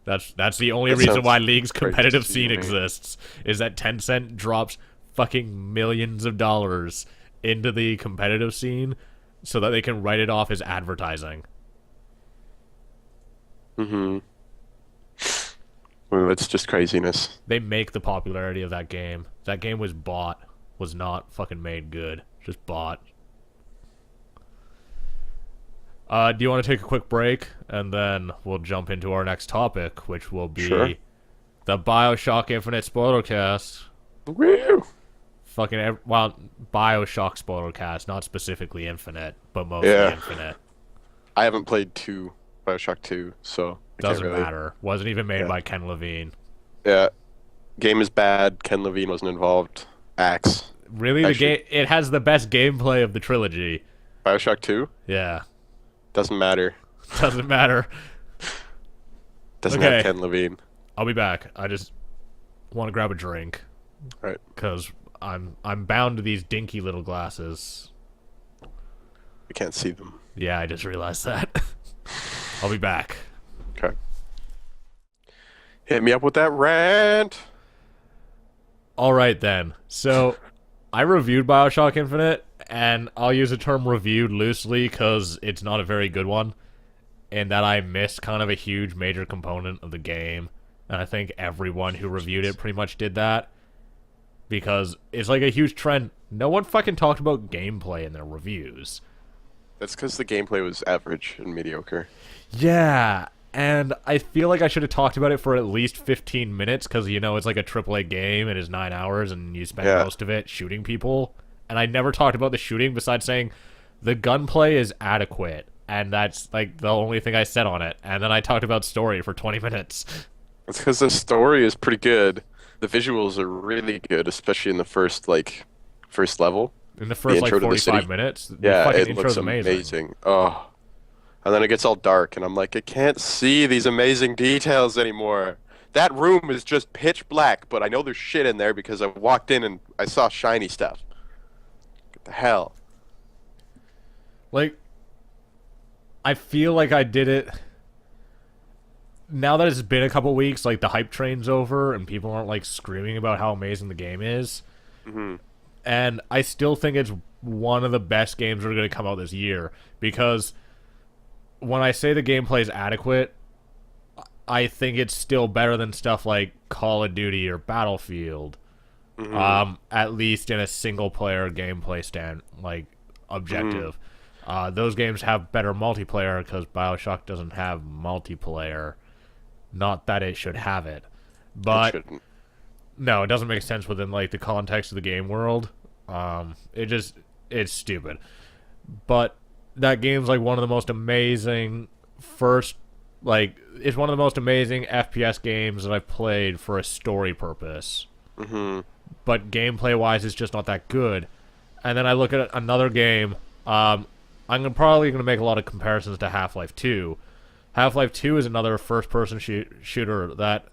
That's the only That reason sounds why League's competitive crazy scene to me. exists is that Tencent drops fucking millions of dollars into the competitive scene so that they can write it off as advertising. Mm-hmm. Well, it's just craziness. They make the popularity of that game. That game was bought, was not fucking made good. Just bought. Do you want to take a quick break and then we'll jump into our next topic, which will be Sure. the Bioshock Infinite spoilercast. Woo! Well, Bioshock spoilercast, not specifically Infinite, but mostly Yeah. Infinite. I haven't played Bioshock 2, so I can't Doesn't really. matter. Wasn't even made Yeah. by Ken Levine. Yeah. Game is bad. Ken Levine wasn't involved. Axe. Really, the Actually, game it has the best gameplay of the trilogy. Bioshock 2 Yeah, doesn't matter. doesn't matter. Doesn't Okay. have Ken Levine. I'll be back. I just want to grab a drink All right. because I'm bound to these dinky little glasses. We can't see them. Yeah, I just realized that. I'll be back. Okay. Hit me up with that rant. All right then. So, I reviewed BioShock Infinite, and I'll use the term reviewed loosely because it's not a very good one, and that I missed kind of a huge major component of the game, and I think everyone who reviewed it pretty much did that because it's like a huge trend. No one fucking talked about gameplay in their reviews. That's because the gameplay was average and mediocre. Yeah, and I feel like I should have talked about it for at least 15 minutes because, you know, it's like a AAA game and it's 9 hours and you spend Yeah. most of it shooting people. And I never talked about the shooting besides saying the gunplay is adequate. And that's, like, the only thing I said on it. And then I talked about story for 20 minutes. It's because the story is pretty good. The visuals are really good, especially in the first level. In the first, like, intro to the 45 city. minutes, the Yeah, fucking it intro's looks amazing. amazing. Oh. And then it gets all dark, and I'm like, I can't see these amazing details anymore. That room is just pitch black, but I know there's shit in there because I walked in and I saw shiny stuff. What the hell? Like, I feel like I did it. Now that it's been a couple weeks, like, the hype train's over and people aren't, like, screaming about how amazing the game is. Hmm. And I still think it's one of the best games that are going to come out this year because when I say the gameplay is adequate, I think it's still better than stuff like Call of Duty or Battlefield. At least in a single player gameplay objective. Those games have better multiplayer because BioShock doesn't have multiplayer. Not that it should have it, It but shouldn't. no, it doesn't make sense within like the context of the game world. It's stupid. But that game's like one of the most amazing it's one of the most amazing FPS games that I've played for a story purpose. Hmm. But gameplay wise, it's just not that good. And then I look at another game. Probably gonna make a lot of comparisons to Half-Life 2. Half-Life 2 is another first-person shooter that,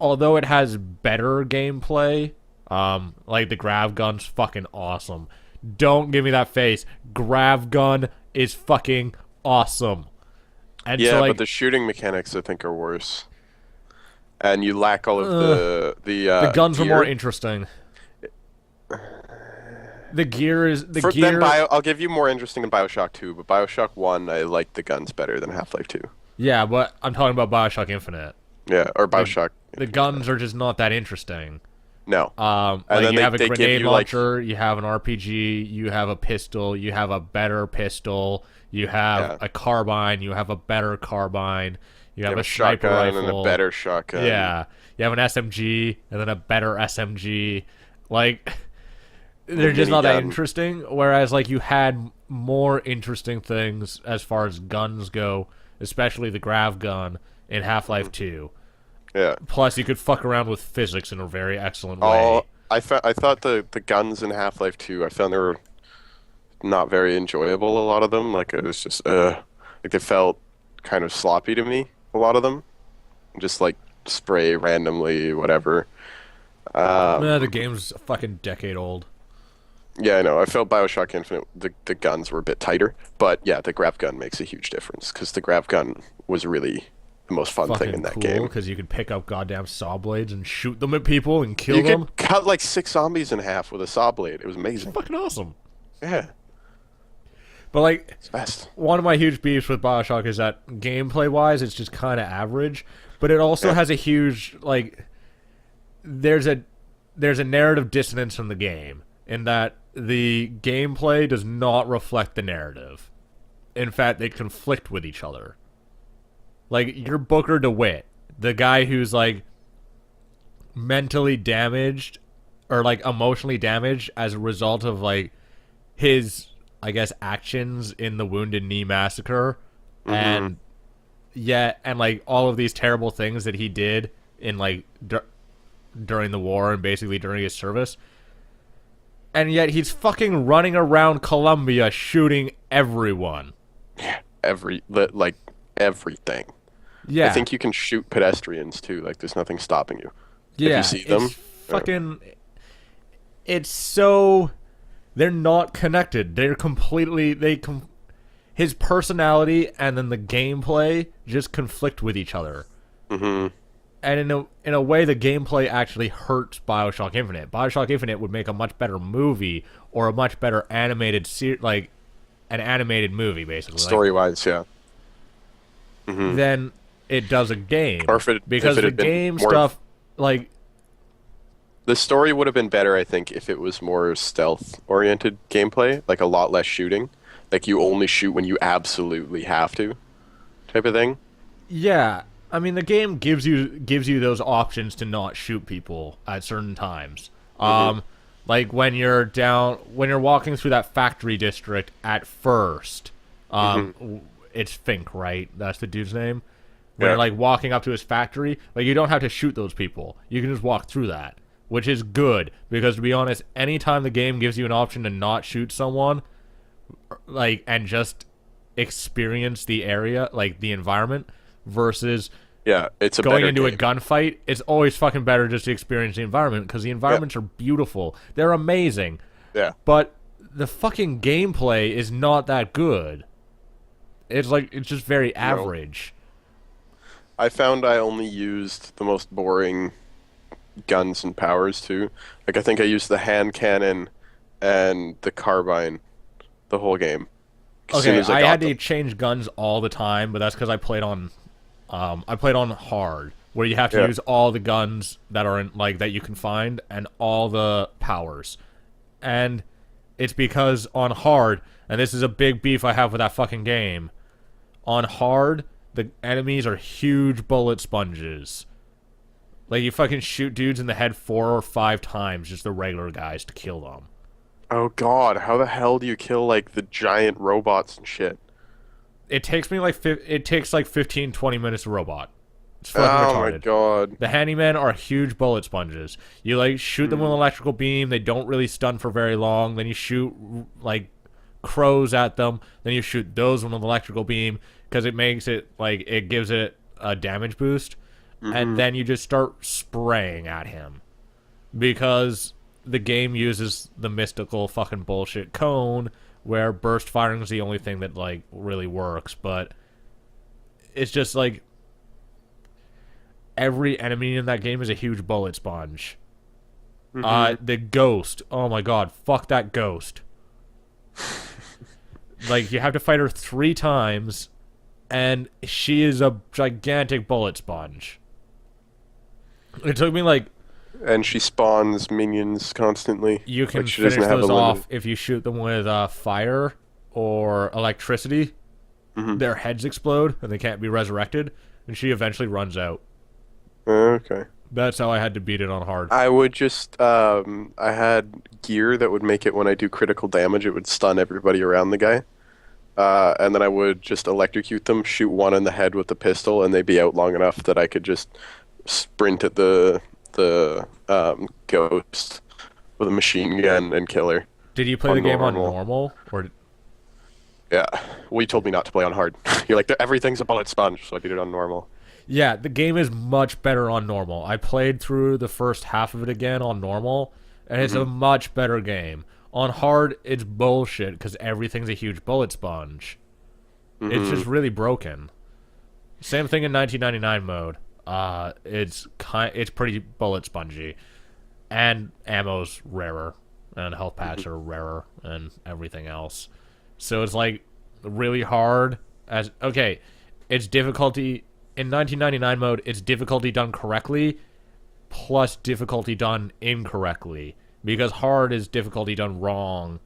although it has better gameplay, like the grav gun's fucking awesome. Don't give me that face. Grav gun is fucking awesome. And Yeah, so, like, but the shooting mechanics I think are worse, and you lack all of the guns were gear. more interesting. The gear is the For gear. I'll give you more interesting than Bioshock 2, but Bioshock 1 I liked the guns better than Half-Life 2. Yeah, but I'm talking about Bioshock Infinite. Yeah, or The Bioshock the Infinite. guns are just not that interesting. No. And Like then you have a they give grenade you like launcher, you have an RPG, you have a pistol, you have a better pistol, you have yeah, a carbine, you have a better carbine, you you have have a a sniper shotgun and a rifle. better shotgun. Yeah, you have an SMG and then a better SMG. Like The they're just not that minigun. interesting. Whereas like you had more interesting things as far as guns go, especially the grav gun in Half Hmm. Life Two. Yeah. Plus, you could fuck around with physics in a very excellent way. I thought the guns in Half-Life 2, I found they were not very enjoyable, a lot of them. Like it was just like they felt kind of sloppy to me, a lot of them. Just like spray randomly, whatever. The Um game's a fucking decade old. yeah, I know. I felt BioShock Infinite the guns were a bit tighter, but yeah, the grav gun makes a huge difference because the grav gun was really the most fun thing in Fucking that cool game. because you could pick up goddamn saw blades and shoot them at people and kill You them. could cut like 6 zombies in half with a saw blade. It was It's amazing. fucking awesome. Yeah, But like, it's best. one of my huge beefs with Bioshock is that gameplay wise, it's just kind of average. But it also Yeah. has a huge like. There's a there's a narrative dissonance in the game in that the gameplay does not reflect the narrative. In fact, they conflict with each other. Like you're Booker DeWitt, the guy who's like mentally damaged or like emotionally damaged as a result of like his I guess actions in the Wounded Knee massacre Hmm. and yeah and like all of these terrible things that he did in like during the war and basically during his service, and yet he's fucking running around Colombia shooting everyone. Like everything. I Yeah. think you can shoot pedestrians too. Like there's nothing stopping you if you Yeah, see it's them. Yeah. fucking it's so they're not connected. They're completely his personality and then the gameplay just conflict with each other. Hmm. And in a way, the gameplay actually hurts Bioshock Infinite. Bioshock Infinite would make a much better movie or a much better animated like an animated movie, basically, like Story-wise, yeah. Hmm. than it does a game Or if because it the had been game more, stuff like the story would have been better, I think, if it was more stealth-oriented gameplay, like a lot less shooting. Like you only shoot when you absolutely have to, type of thing. yeah, I mean the game gives you those options to not shoot people at certain times. Hmm. Like when you're walking through that factory district at first, Hmm. it's Fink, right? That's the dude's name. When Yeah. you're like walking up to his factory, like you don't have to shoot those people. You can just walk through that, which is good because to be honest, anytime the game gives you an option to not shoot someone, like and just experience the area, like the environment, versus Yeah, it's a going better into a game. gunfight, it's always fucking better just to experience the environment because the Yeah, environments are beautiful. They're amazing, yeah. but the fucking gameplay is not that good. It's like it's just very No. average. I found I only used the most boring guns and powers too. Like I think I used the hand cannon and the carbine the whole game. As soon Okay, as I I had got to them. change guns all the time, but that's because I played on hard, where you have to Yeah. use all the guns that are in like that you can find and all the powers. And it's because on hard, and this is a big beef I have with that fucking game. On hard, the enemies are huge bullet sponges. Like you fucking shoot dudes in the head 4 or 5 times, just the regular guys to kill them. Oh God, how the hell do you kill like the giant robots and shit? It takes like 15, 20 minutes a robot. It's fucking Oh my retarded. God. The handymen are huge bullet sponges. You like shoot them with an Hmm. electrical beam. They don't really stun for very long. Then you shoot like crows at them. Then you shoot those with an electrical beam because it makes it like it gives it a damage boost. And Hmm. then you just start spraying at him because the game uses the mystical fucking bullshit cone where burst firing is the only thing that like really works. But it's just like every enemy in that game is a huge bullet sponge. Hmm. The ghost. Oh my god, fuck that ghost. Like you have to fight her 3 times, and she is a gigantic bullet sponge. It took me like And she spawns minions constantly. you Like can she doesn't finish have a those limit. off if you shoot them with fire or electricity. Hmm. Their heads explode and they can't be resurrected, and she eventually runs out. Okay. That's how I had to beat it on hard. I would just I had gear that would make it when I do critical damage, it would stun everybody around the guy. And then I would just electrocute them, shoot one in the head with the pistol, and they'd be out long enough that I could just sprint at the ghost with a machine gun and kill her Did you play the on game on normal. normal or? Yeah. Well, you told me not to play on hard. You're like, everything's a bullet sponge, so I did it on normal. Yeah, the game is much better on normal. I played through the first half of it again on normal, and it's a much better game. On hard, it's bullshit because everything's a huge bullet sponge. It's just really broken. Same thing in 1999 mode. It's pretty bullet spongy, and ammo's rarer, and health packs are rarer, and everything else. So it's like really hard. It's difficulty in 1999 mode. It's difficulty done correctly, plus difficulty done incorrectly. Because hard is difficulty done wrong,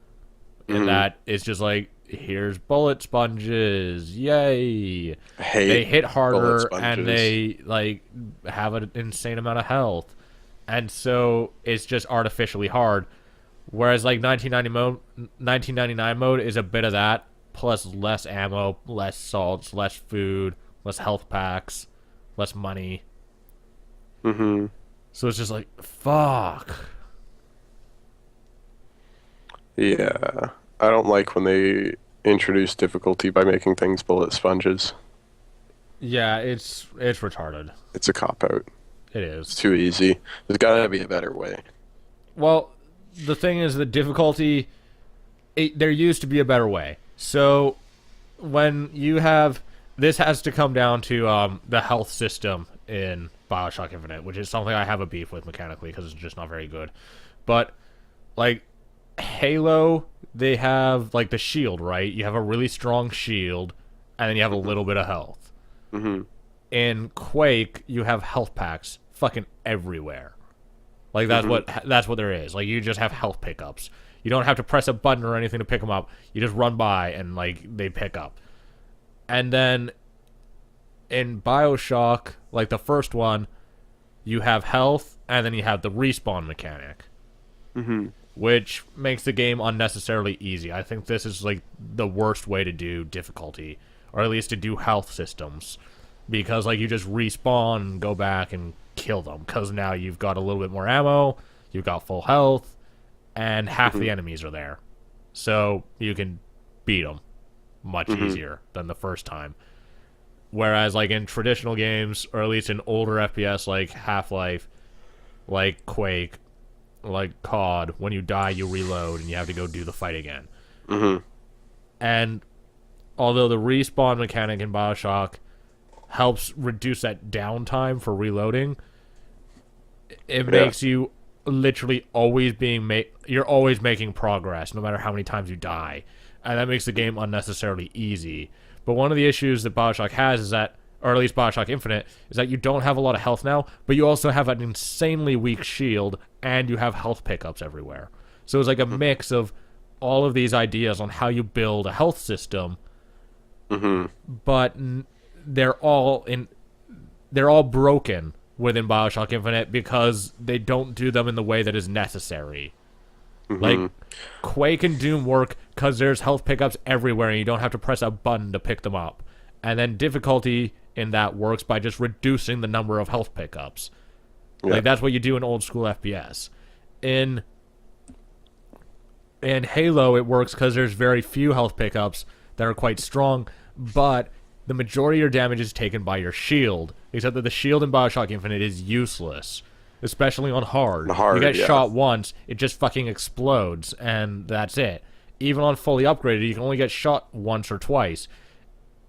in that it's just like, here's bullet sponges, yay! I hate They hit bullet harder and sponges. they like have an insane amount of health, and so it's just artificially hard. Whereas like 1999 mode is a bit of that, plus less ammo, less salts, less food, less health packs, less money. Hmm. So it's just like, fuck. Yeah. I don't like when they introduce difficulty by making things bullet sponges. Yeah, it's retarded. It's a cop out. It It's is. too easy. There's gotta be a better way. Well, the thing is, the difficulty. There used to be a better way. So when you have this, has to come down to the health system in Bioshock Infinite, which is something I have a beef with mechanically because it's just not very good. But like Halo, they have like the shield, right? You have a really strong shield, and then you have a little bit of health. Hmm. In Quake, you have health packs fucking everywhere. Like that's what there is. Like you just have health pickups. You don't have to press a button or anything to pick them up. You just run by and like they pick up. And then in BioShock, like the first one, you have health and then you have the respawn mechanic, Hmm. which makes the game unnecessarily easy. I think this is like the worst way to do difficulty, or at least to do health systems, because like you just respawn and go back and kill them, because now you've got a little bit more ammo, you've got full health, and half the enemies are there, so you can beat them much easier than the first time. Whereas like in traditional games, or at least in older FPS like Half-Life, like Quake, like COD, when you die you reload and you have to go do the fight again. Hmm. And although the respawn mechanic in BioShock helps reduce that downtime for reloading, it makes you literally always you're always making progress no matter how many times you die. And that makes the game unnecessarily easy. But one of the issues that BioShock has is that, or at least Bioshock Infinite, is that you don't have a lot of health now, but you also have an insanely weak shield, and you have health pickups everywhere. So it's like a mix of all of these ideas on how you build a health system, Hmm. but they're all broken within Bioshock Infinite because they don't do them in the way that is necessary. Like Quake and Doom work because there's health pickups everywhere and you don't have to press a button to pick them up. And then difficulty in that works by just reducing the number of health pickups. Yeah. Like that's what you do in old school FPS. In Halo, it works because there's very few health pickups that are quite strong, but the majority of your damage is taken by your shield, except that the shield in Bioshock Infinite is useless, especially on hard. Hard, You get yeah. shot once, it just fucking explodes, and that's it. Even on fully upgraded, you can only get shot once or twice.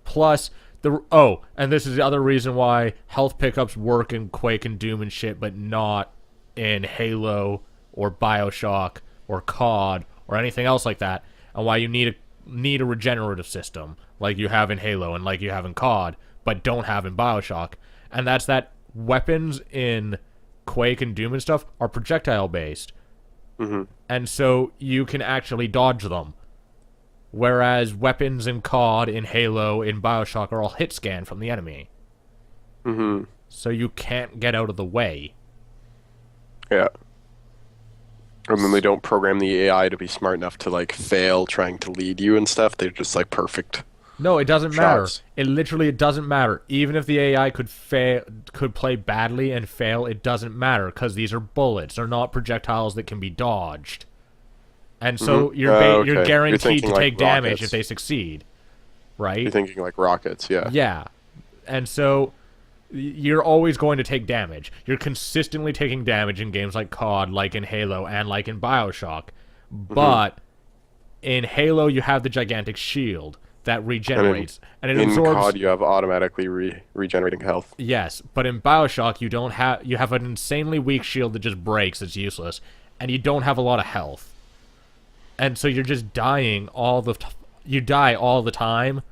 Plus, and this is the other reason why health pickups work in Quake and Doom and shit, but not in Halo or Bioshock or COD or anything else like that, and why you need a regenerative system, like you have in Halo and like you have in COD, but don't have in Bioshock. And that's that weapons in Quake and Doom and stuff are projectile based. Mm-hmm. And so you can actually dodge them. Whereas weapons in COD, in Halo, in Bioshock are all hit scan from the enemy. Mm-hmm. So you can't get out of the way. Yeah. And then they don't program the AI to be smart enough to like fail trying to lead you and stuff. They're just like perfect No, it doesn't matter. shots. It doesn't matter. Even if the AI could play badly and fail, it doesn't matter because these are bullets. They're not projectiles that can be dodged. And so Mm-hmm. you're Okay. guaranteed thinking to like take damage rockets. if they succeed, You're right? thinking like rockets, yeah. Yeah. And so you're always going to take damage. You're consistently taking damage in games like COD, like in Halo, and like in Bioshock. Mm-hmm. But in Halo, you have the gigantic shield that And regenerates, and it in absorbs. COD, you have automatically regenerating health. Yes, but in Bioshock, you don't have. You have an insanely weak shield that just breaks. It's useless, and you don't have a lot of health. And so you're just dying you die all the time,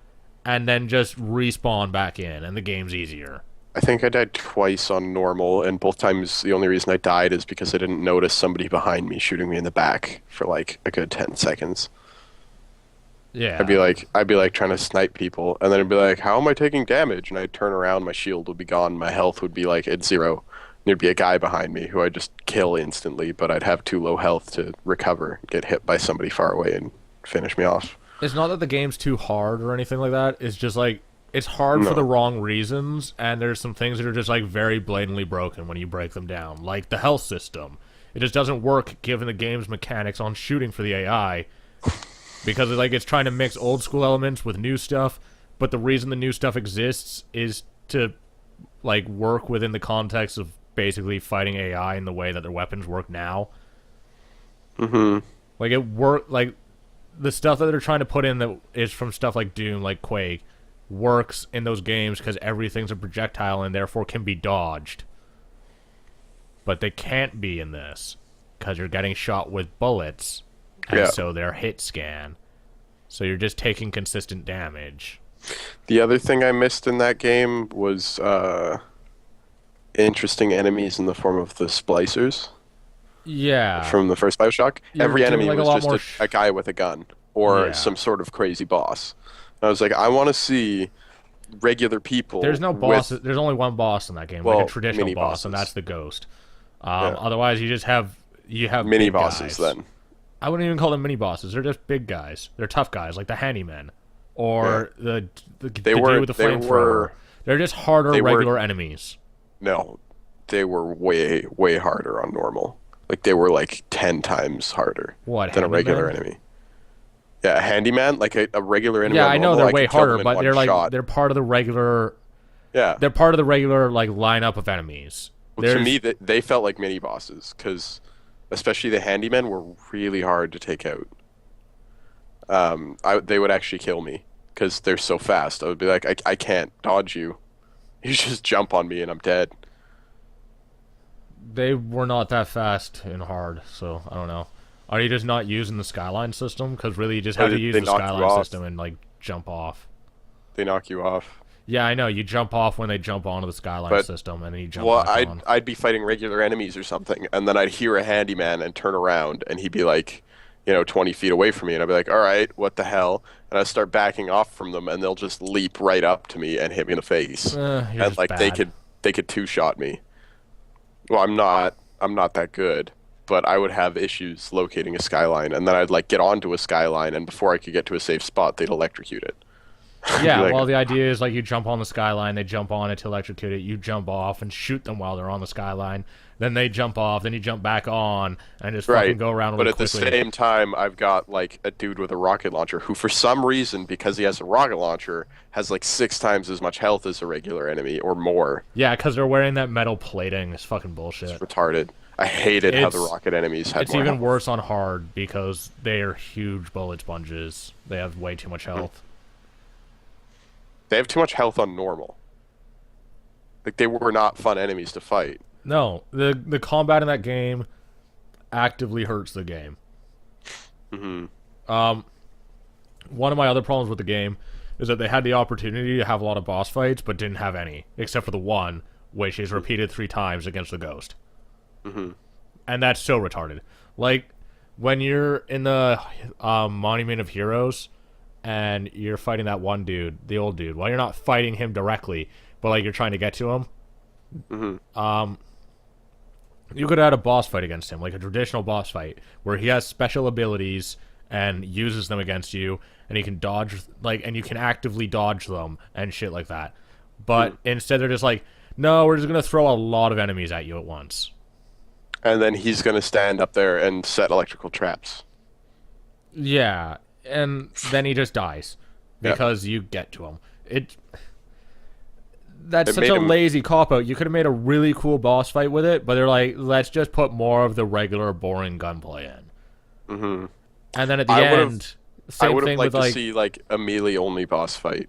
and then just respawn back in, and the game's easier. I think I died twice on normal, and both times the only reason I died is because I didn't notice somebody behind me shooting me in the back for like a good 10 seconds. Yeah. I'd be like trying to snipe people, and then I'd be like, how am I taking damage? And I'd turn around, my shield would be gone, my health would be like at zero. There'd be a guy behind me who I'd just kill instantly, but I'd have too low health to recover, get hit by somebody far away, and finish me off. It's not that the game's too hard or anything like that. It's just like it's hard for No. the wrong reasons, and there's some things that are just like very blatantly broken when you break them down, like the health system. It just doesn't work given the game's mechanics on shooting for the AI, because it's trying to mix old school elements with new stuff. But the reason the new stuff exists is to like work within the context of basically fighting AI in the way that their weapons work now. Mm-hmm. Like the stuff that they're trying to put in that is from stuff like Doom, like Quake, works in those games because everything's a projectile and therefore can be dodged. But they can't be in this because you're getting shot with bullets, and Yeah. so they're hit scan. So you're just taking consistent damage. The other thing I missed in that game was interesting enemies in the form of the splicers Yeah. from the first Bioshock. You're Every doing, enemy like, a was lot just more a guy with a gun or Yeah. some sort of crazy boss. And I was like, I want to see regular people. There's no boss. There's only one boss in that game, like Well, a traditional mini boss, and bosses. that's the ghost. Yeah. Otherwise, you just have mini big bosses guys. then. I wouldn't even call them mini bosses. They're just big guys. They're tough guys, like the handymen, or the dude were- with the they flamethrower. were- They're just harder they were- regular enemies. No, they were way, way harder on normal. Like they were like 10 times harder What, than a regular handymen? enemy. Yeah, a handyman, like a regular enemy. Yeah, on I know normal, they're I way could kill them harder, in but one they're like shot. they're part of the regular. Yeah. They're part of the regular like lineup of enemies. Well, to me, they felt like mini bosses because, especially the handymen, were really hard to take out. They would actually kill me because they're so fast. I would be like, I can't dodge you. You just jump on me and I'm dead. they were not that fast and hard, so I don't know. Are you just not using the skyline system? Because really, you just have to use They the knock you skyline off. system and like jump off. They knock you off. Yeah, I know. You jump off when they jump onto the skyline But- system, and then you jump Well, back on. I'd be fighting regular enemies or something, and then I'd hear a handyman and turn around, and he'd be like, 20 feet away from me, and I'd be like, all right, what the hell? And I'd start backing off from them, and they'll just leap right up to me and hit me in the face. You're And just like bad. they could two-shot me. Well, I'm not that good, but I would have issues locating a skyline, and then I'd like get onto a skyline, and before I could get to a safe spot, they'd electrocute it. Yeah, like- well, the idea is like you jump on the skyline, they jump on it to electrocute it, you jump off and shoot them while they're on the skyline, then they jump off, then you jump back on, and just fucking go around But really at the quickly. same time, I've got like a dude with a rocket launcher who, for some reason, because he has a rocket launcher, has like 6 times as much health as a regular enemy or more. Yeah, because they're wearing that metal plating. It's fucking bullshit. It's retarded. I hated how the It's- rocket enemies had It's more even health. worse on hard because they are huge bullet sponges. They have way too much health. They have too much health on normal. Like they were not fun enemies to fight. No, the combat in that game actively hurts the game. Hmm. One of my other problems with the game is that they had the opportunity to have a lot of boss fights, but didn't have any, except for the one, which is repeated 3 times against the ghost. Hmm. And that's so retarded. Like, when you're in the Monument of Heroes, and you're fighting that one dude, the old dude, while you're not fighting him directly, but, like, you're trying to get to him, you could add a boss fight against him, like a traditional boss fight, where he has special abilities and uses them against you, and he can dodge, like, and you can actively dodge them and shit like that. But instead, they're just like, no, we're just gonna throw a lot of enemies at you at once. And then he's gonna stand up there and set electrical traps. Yeah, and then he just dies Yeah. because you get to him. That's It such made a him. lazy cop out. You could have made a really cool boss fight with it, but they're like, let's just put more of the regular boring gunplay in. Hmm. And then at the I would end, have. I same would have thing with liked to like, see like a melee only boss fight.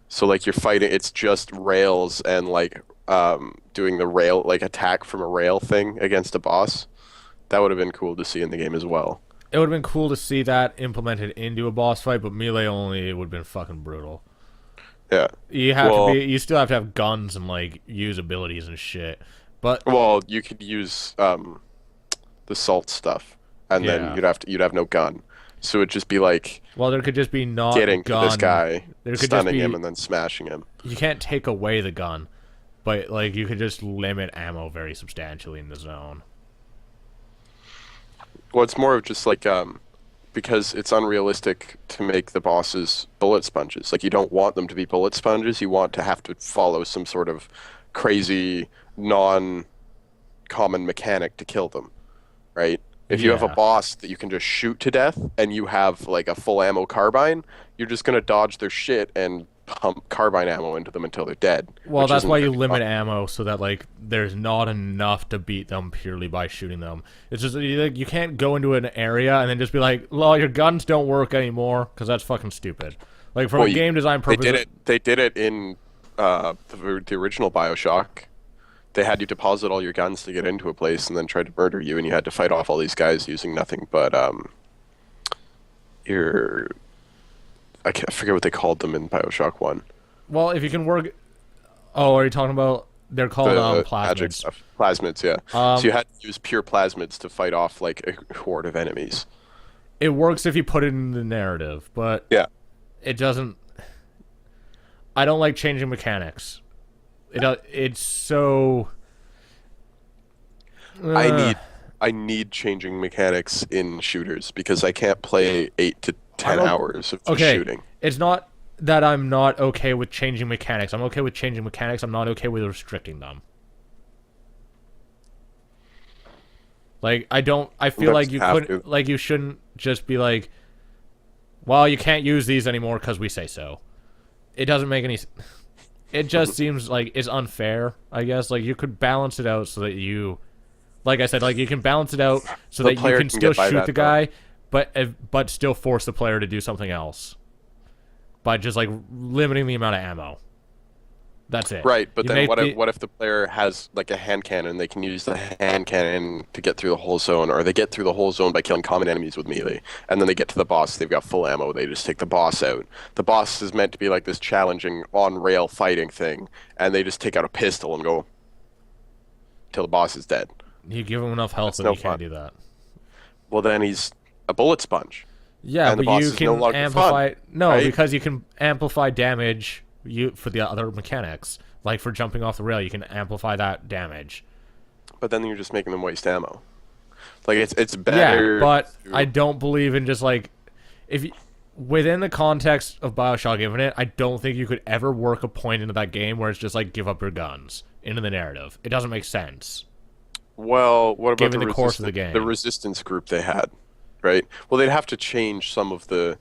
So like you're fighting, it's just rails and like doing the rail like attack from a rail thing against a boss. That would have been cool to see in the game as well. it would have been cool to see that implemented into a boss fight, but melee only, it would have been fucking brutal. Yeah. You Well, you still have to have guns and like use abilities and shit. But well, you could use the salt stuff, and then yeah, you'd have no gun. So it'd just be like well, there could just be not getting to this gun. guy, There could just stunning him, be, and then smashing him. you can't take away the gun, but like you could just limit ammo very substantially in the zone. Well, it's more of just like because it's unrealistic to make the bosses bullet sponges. Like you don't want them to be bullet sponges. You want to have to follow some sort of crazy non-common mechanic to kill them, right? If you have a Yeah. boss that you can just shoot to death and you have like a full ammo carbine, you're just gonna dodge their shit and pump carbine ammo into them until they're dead, Well, which that's isn't why you very limit fun. ammo so that like there's not enough to beat them purely by shooting them. It's just like, you can't go into an area and then just be like, "Well, your guns don't work anymore," because that's fucking stupid. Like from Well, a game design they purpose, did it. They did it in the original Bioshock. They had you deposit all your guns to get into a place and then try to murder you, and you had to fight off all these guys using nothing but your I forget what they called them in Bioshock One. well, if you can work. Oh, are you talking about? They're called The magic plasmids. stuff, plasmids, yeah. So Um, you had to use pure plasmids to fight off like a horde of enemies. it works if you put it in the narrative, but Yeah, it doesn't. I don't like changing mechanics. It's so. I uh, need I need changing mechanics in shooters because I can't play 8 to 10 I'm hours of just okay. shooting. It's not that I'm not okay with changing mechanics. I'm okay with changing mechanics. I'm not okay with restricting them. Like I don't. I feel like Sometimes you you have couldn't. to. Like you shouldn't just be like, well, you can't use these anymore because we say so. It doesn't make any. It just seems like it's unfair. I guess like you could balance it out so that you, like I said, like you can balance it out so The that you player can can still get by shoot that, the though. guy, but still force the player to do something else by just like limiting the amount of ammo. That's it. Right, but You then make the what if the player has like a hand cannon? They can use the hand cannon to get through the whole zone, or they get through the whole zone by killing common enemies with melee, and then they get to the boss. They've got full ammo. They just take the boss out. The boss is meant to be like this challenging on rail fighting thing, and they just take out a pistol and go till the boss is dead. you give him enough health That's that no you can't fun. do that. Well, then he's a bullet sponge, Yeah, and the but boss you is no can longer amplify. fun, No, right? because you can amplify damage you for the other mechanics. Like for jumping off the rail, you can amplify that damage. But then you're just making them waste ammo. Like it's Yeah, better. but to- I don't believe in just like if you, within the context of Bioshock Infinite, I don't think you could ever work a point into that game where it's just like give up your guns into the narrative. It doesn't make sense. Well, what about Given the course of the game. the resistance group they had, right? Well, they'd have to change some of the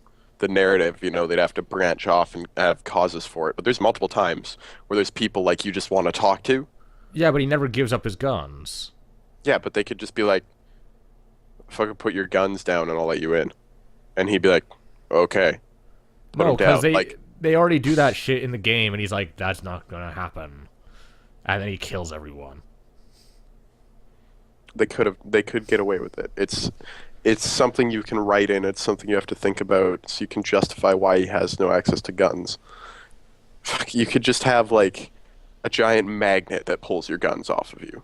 narrative, they'd have to branch off and have causes for it. But there's multiple times where there's people like you just want to talk to. Yeah, but he never gives up his guns. Yeah, but they could just be like, fucking put your guns down and I'll let you in. And he'd be like, okay. Put No, him because down. Like, they already do that shit in the game, and he's like, "That's not gonna happen," and then he kills everyone. they could get away with it. it's something you can write in. It's something you have to think about, so you can justify why he has no access to guns. Fuck, you could just have like a giant magnet that pulls your guns off of you.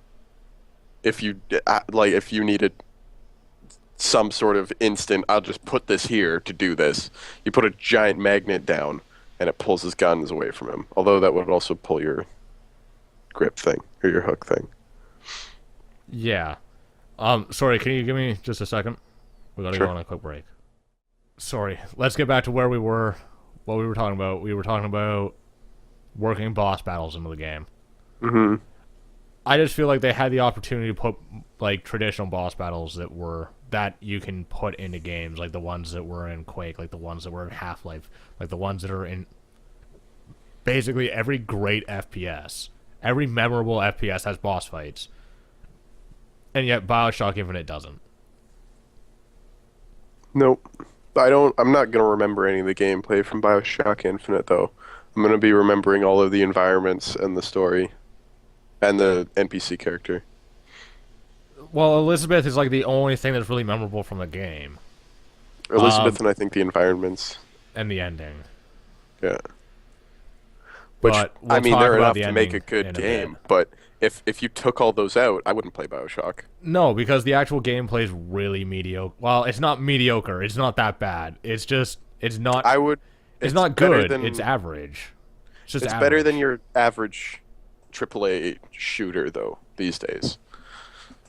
If you needed some sort of instant, I'll just put this here to do this. You put a giant magnet down, and it pulls his guns away from him. Although that would also pull your grip thing or your hook thing. Yeah. Sorry, can you give me just a second? We gotta go Sure. on a quick break. Sorry. Let's get back to where we were. What we were talking about. We were talking about working boss battles into the game. Hmm. I just feel like they had the opportunity to put like traditional boss battles that you can put into games, like the ones that were in Quake, like the ones that were in Half-Life, like the ones that are in basically every great FPS. Every memorable FPS has boss fights. And yet Bioshock Infinite doesn't. Nope. I'm not gonna remember any of the gameplay from Bioshock Infinite though. I'm gonna be remembering all of the environments and the story and the NPC character. Well, Elizabeth is like the only thing that's really memorable from the game. Elizabeth and I think the environments. And the ending. Yeah. Which But I we'll mean, talk they're about enough the to make ending a good in a bit. game, but if you took all those out, I wouldn't play Bioshock. No, because the actual gameplay is really mediocre. Well, it's not mediocre. It's not that bad. It's just it's not I would. it's It's not better good. than It's average. It's just it's average. better than your average AAA shooter though these days.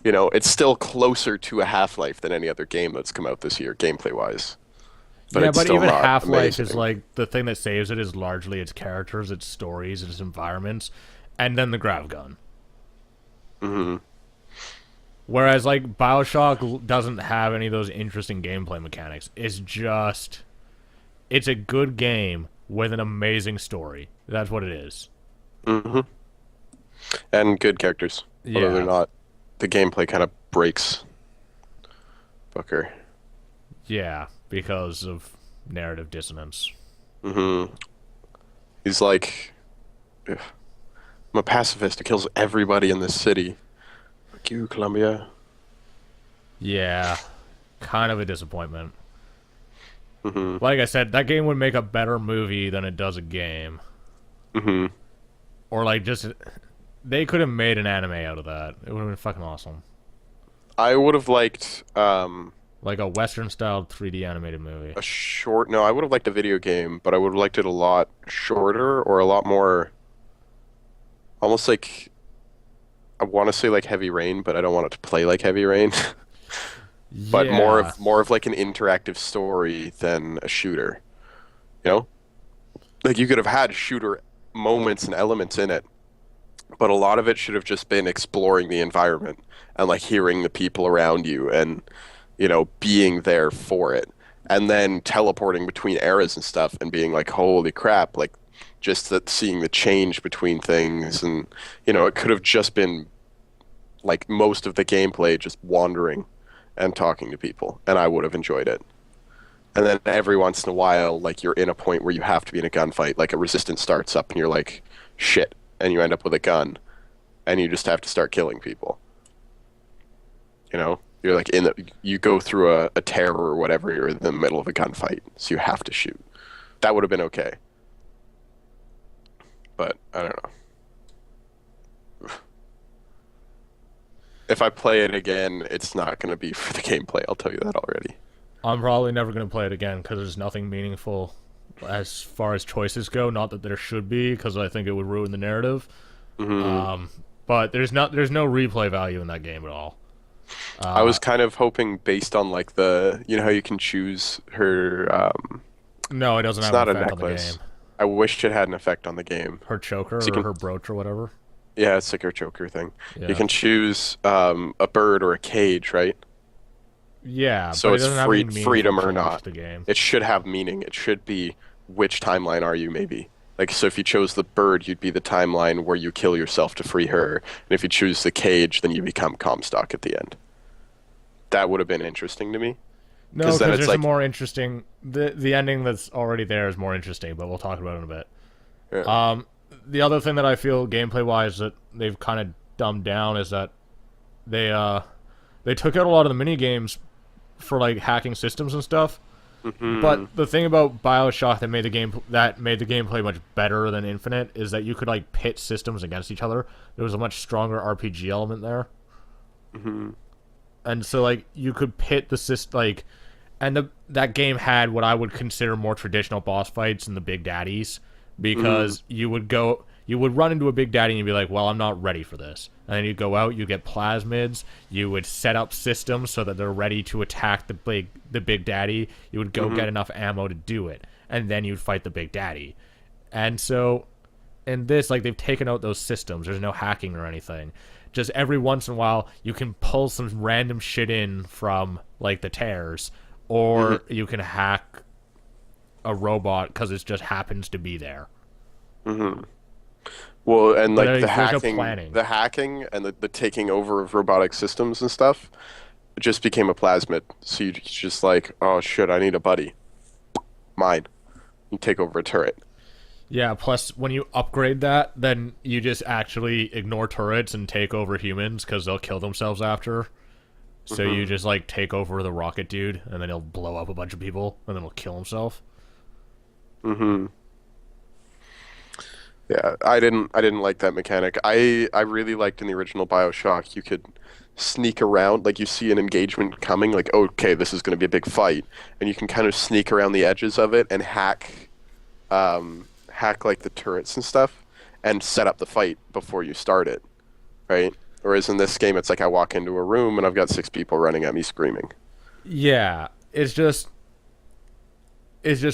You know, it's still closer to a Half-Life than any other game that's come out this year, gameplay wise. But yeah, it's but still even not Half-Life is amazing. like the thing that saves it is largely its characters, its stories, its environments, and then the grav gun. Hmm. Whereas like BioShock doesn't have any of those interesting gameplay mechanics. It's a good game with an amazing story. That's what it is. Hmm. And good characters, although they're Yeah. not. The gameplay kind of breaks Booker. Yeah, because of narrative dissonance. Hmm. He's like, "Ugh, I'm a pacifist who kills everybody in this city. Fuck you, Columbia." Yeah, kind of a disappointment. Hmm. Like I said, that game would make a better movie than it does a game. Hmm. Or like just they could have made an anime out of that. It would have been fucking awesome. I would have liked Like a Western styled 3D animated movie. a short. No, I would have liked a video game, but I would have liked it a lot shorter or a lot more. Almost like I want to say like Heavy Rain, but I don't want it to play like Heavy Rain. But Yeah. more of like an interactive story than a shooter. You know, like you could have had shooter moments and elements in it, but a lot of it should have just been exploring the environment and like hearing the people around you and being there for it, and then teleporting between eras and stuff and being like, holy crap, like just that seeing the change between things. And it could have just been like most of the gameplay just wandering and talking to people, and I would have enjoyed it. And then every once in a while, like you're in a point where you have to be in a gunfight, like a resistance starts up and you're like, shit, and you end up with a gun and you just have to start killing people. You're like you go through a terror or whatever, you're in the middle of a gunfight, so you have to shoot. That would have been okay. But I don't know. If I play it again, it's not going to be for the gameplay, I'll tell you that already. I'm probably never going to play it again because there's nothing meaningful as far as choices go. Not that there should be, because I think it would ruin the narrative. Hmm. But there's no replay value in that game at all. I was kind of hoping based on like how you can choose her, No, it doesn't it's have an not a effect on the game. necklace. I wished it had an effect on the game. Her choker So you or can, her brooch or whatever. yeah, it's like her choker thing. You Yeah. can choose a bird or a cage, right? Yeah, So but it it's doesn't have any meaningful freedom or change not. to the game. It should have meaning. It should be which timeline are you, maybe. Like, so if you chose the bird, you'd be the timeline where you kill yourself to free her. And if you choose the cage, then you become Comstock at the end. That would have been interesting to me. No, Because then because it's there's a like, more interesting. The ending that's already there is more interesting, but we'll talk about it in a bit. yeah. The other thing that I feel gameplay wise that they've kind of dumbed down is that they took out a lot of the mini games for like hacking systems and stuff. Hmm. But the thing about Bioshock that made the gameplay much better than Infinite is that you could like pit systems against each other. There was a much stronger RPG element there, Hmm. and so like you could pit the system like, and that game had what I would consider more traditional boss fights in the Big Daddies, Hmm. because you would run into a Big Daddy and you'd be like, well, I'm not ready for this. And then you go out, you get plasmids, you would set up systems so that they're ready to attack the Big Daddy. You would go Hmm. get enough ammo to do it, and then you'd fight the Big Daddy. And so in this, like, they've taken out those systems. There's no hacking or anything. Just every once in a while, you can pull some random shit in from like the tears, Hmm. or you can hack a robot because it just happens to be there. Hmm. Well, and But like there's no planning. the hacking and the taking over of robotic systems and stuff just became a plasmid. So you just like, oh shit, I need a buddy. Mine. You take over a turret. Yeah, plus when you upgrade that, then you just actually ignore turrets and take over humans because they'll kill themselves after. So you Hmm. just like take over the rocket dude, and then he'll blow up a bunch of people, and then he'll kill himself. Hmm. Yeah, I didn't like that mechanic. I really liked in the original BioShock you could sneak around, like you see an engagement coming, like okay, this is going to be a big fight, and you can kind of sneak around the edges of it and hack like the turrets and stuff and set up the fight before you start it, right? Whereas in this game it's like I walk into a room and I've got six people running at me screaming. Yeah, it's just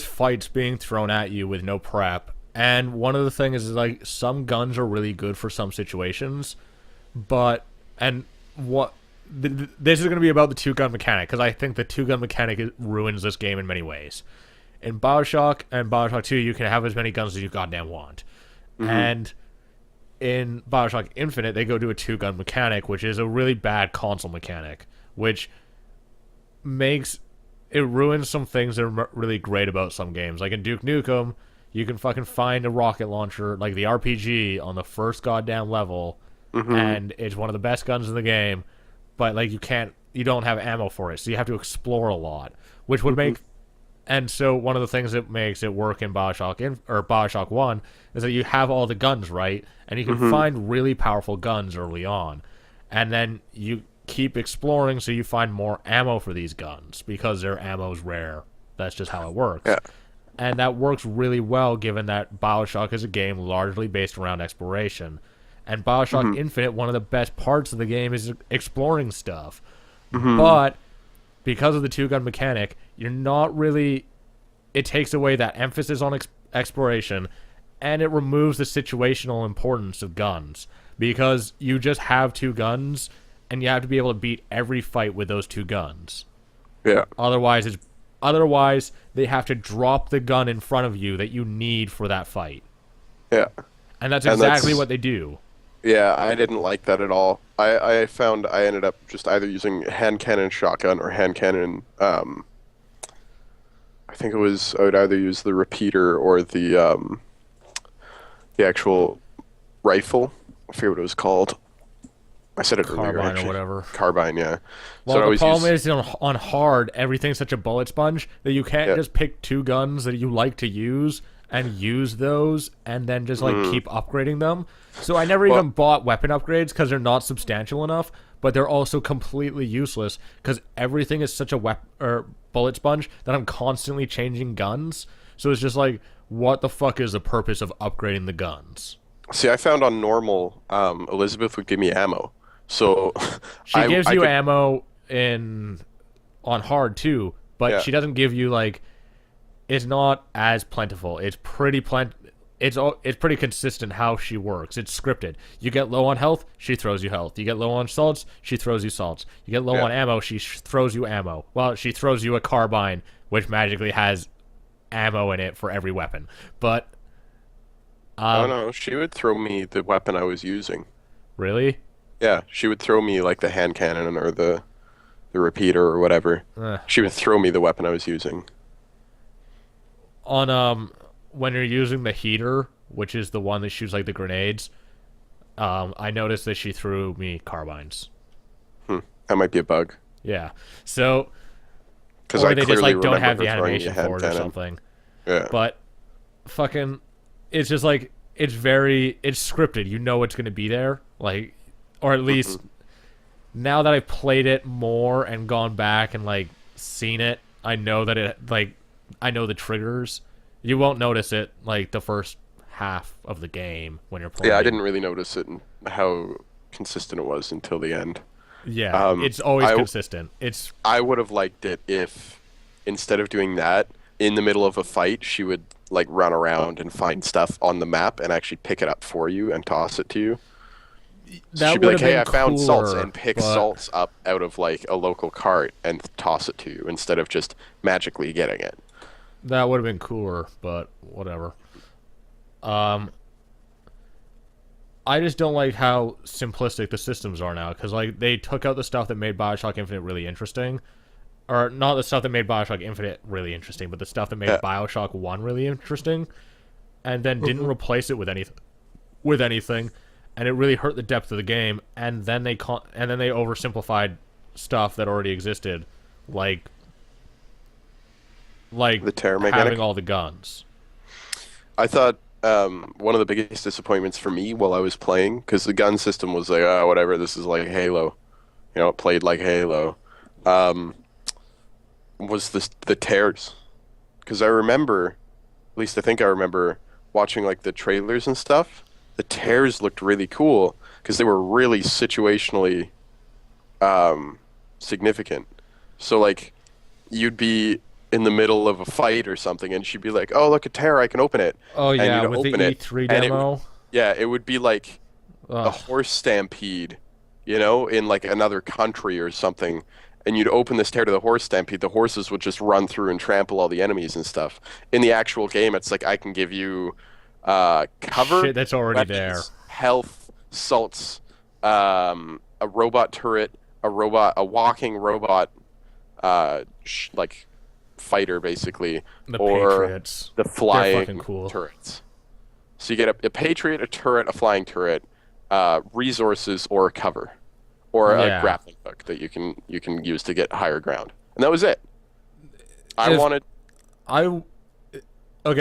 fights being thrown at you with no prep. And one of the things is like some guns are really good for some situations, but and what this is going to be about the two gun mechanic, because I think the two gun mechanic ruins this game in many ways. In Bioshock and Bioshock 2, you can have as many guns as you goddamn want. Hmm. And in Bioshock Infinite, they go to a two gun mechanic, which is a really bad console mechanic, which makes it ruins some things that are really great about some games. Like in Duke Nukem, you can fucking find a rocket launcher, like the RPG, on the first goddamn level, Hmm. and it's one of the best guns in the game. But like you don't have ammo for it, so you have to explore a lot, which would Hmm. make. And so one of the things that makes it work in Bioshock One is that you have all the guns, right, and you can Hmm. find really powerful guns early on, and then you keep exploring so you find more ammo for these guns because their ammo's rare. That's just how it works. Yeah. And that works really well given that Bioshock is a game largely based around exploration. And Bioshock Hmm. Infinite, one of the best parts of the game is exploring stuff. Hmm. But because of the two gun mechanic, you're not really. It takes away that emphasis on exploration, and it removes the situational importance of guns because you just have two guns, and you have to be able to beat every fight with those two guns. Yeah. Otherwise they have to drop the gun in front of you that you need for that fight, Yeah. and that's And exactly that's what they do. Yeah, I didn't like that at all. I found I ended up just either using hand cannon shotgun or hand cannon. I think it was I would either use the repeater or the actual rifle. I forget what it was called. I said it earlier Carbine or actually. whatever. Carbine, yeah. So Well, I the always problem use is on hard, everything's such a bullet sponge that you can't yeah. just pick two guns that you like to use and use those and then just like Mm. keep upgrading them. So I never Well, even bought weapon upgrades because they're not substantial enough, but they're also completely useless because everything is such a bullet sponge that I'm constantly changing guns. So it's just like, what the fuck is the purpose of upgrading the guns? see, I found on normal, Elizabeth would give me ammo. So She gives I you could ammo in on hard too, but yeah. she doesn't give you like it's not as plentiful. It's pretty consistent how she works. It's scripted. You get low on health, she throws you health. You get low on salts, she throws you salts. You get low Yeah. on ammo, she throws you ammo. Well, she throws you a carbine, which magically has ammo in it for every weapon. But Oh um, no, she would throw me the weapon I was using. really, Yeah, she would throw me like the hand cannon or the repeater or whatever. uh, She would throw me the weapon I was using. on when you're using the heater, which is the one that shoots like the grenades, I noticed that she threw me carbines. Hmm. That might be a bug. Yeah. So because or I they just clearly like don't remember have the her throwing the animation hand for it or cannon. something. Yeah. But fucking, it's just like it's scripted. You know it's gonna be there, like, or at Hmm. least now that I've played it more and gone back and like seen it, I know that I know the triggers. You won't notice it like the first half of the game when you're Yeah, I playing. didn't really notice it and how consistent it was until the end. Yeah, Um, it's always I consistent. It's I would have liked it if instead of doing that in the middle of a fight, she would like run around and find stuff on the map and actually pick it up for you and toss it to you. So that she'd be would like, have "Hey, been I found salts," cooler, and pick but salts up out of like a local cart and toss it to you instead of just magically getting it. that would have been cooler. But whatever. Um, I just don't like how simplistic the systems are now because like they took out the stuff that made Bioshock Infinite really interesting, or not the stuff that made Bioshock Infinite really interesting, but the stuff that Yeah. made Bioshock One really interesting, and then didn't Hmm. replace it with anything, and it really hurt the depth of the game. And then they oversimplified stuff that already existed, like The terror having mechanic. all the guns. I thought one of the biggest disappointments for me while I was playing, because the gun system was like, oh, whatever, this is like Halo. You know, it played like Halo. Um, was the tears. Because I remember, at least I think I remember, watching like the trailers and stuff. The tears looked really cool because they were really situationally um, significant. So like you'd be in the middle of a fight or something, and she'd be like, "Oh, look, a tear! I can open it," Oh and yeah, you'd with the open it, E3 and it would, demo. yeah, it would be like a Ugh, horse stampede, you know, in like another country or something. And you'd open this tear to the horse stampede, the horses would just run through and trample all the enemies and stuff. In the actual game, it's like I can give you cover, shit, that's already there. weapons, health, salts, a robot turret, a walking robot, like fighter basically, The or Patriots, the they're fucking flying cool. turrets. So you get a patriot, a turret, a flying turret, resources, or a cover, or a Yeah. grappling hook that you can use to get higher ground. And that was it. I If wanted I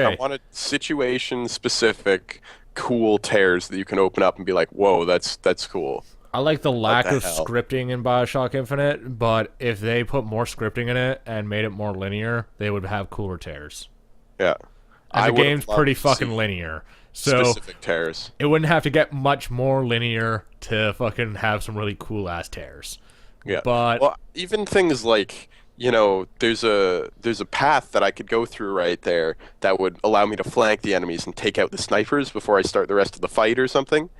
I okay, wanted situation specific cool tears that you can open up and be like, "Whoa, that's cool." I like the What lack the of hell? scripting in Bioshock Infinite, but if they put more scripting in it and made it more linear, they would have cooler tears. Yeah. And I the would have game's loved pretty to fucking see linear. So specific tears. it wouldn't have to get much more linear to fucking have some really cool ass tears. Yeah. But Well, even things like, you know, there's a path that I could go through right there that would allow me to flank the enemies and take out the snipers before I start the rest of the fight or something.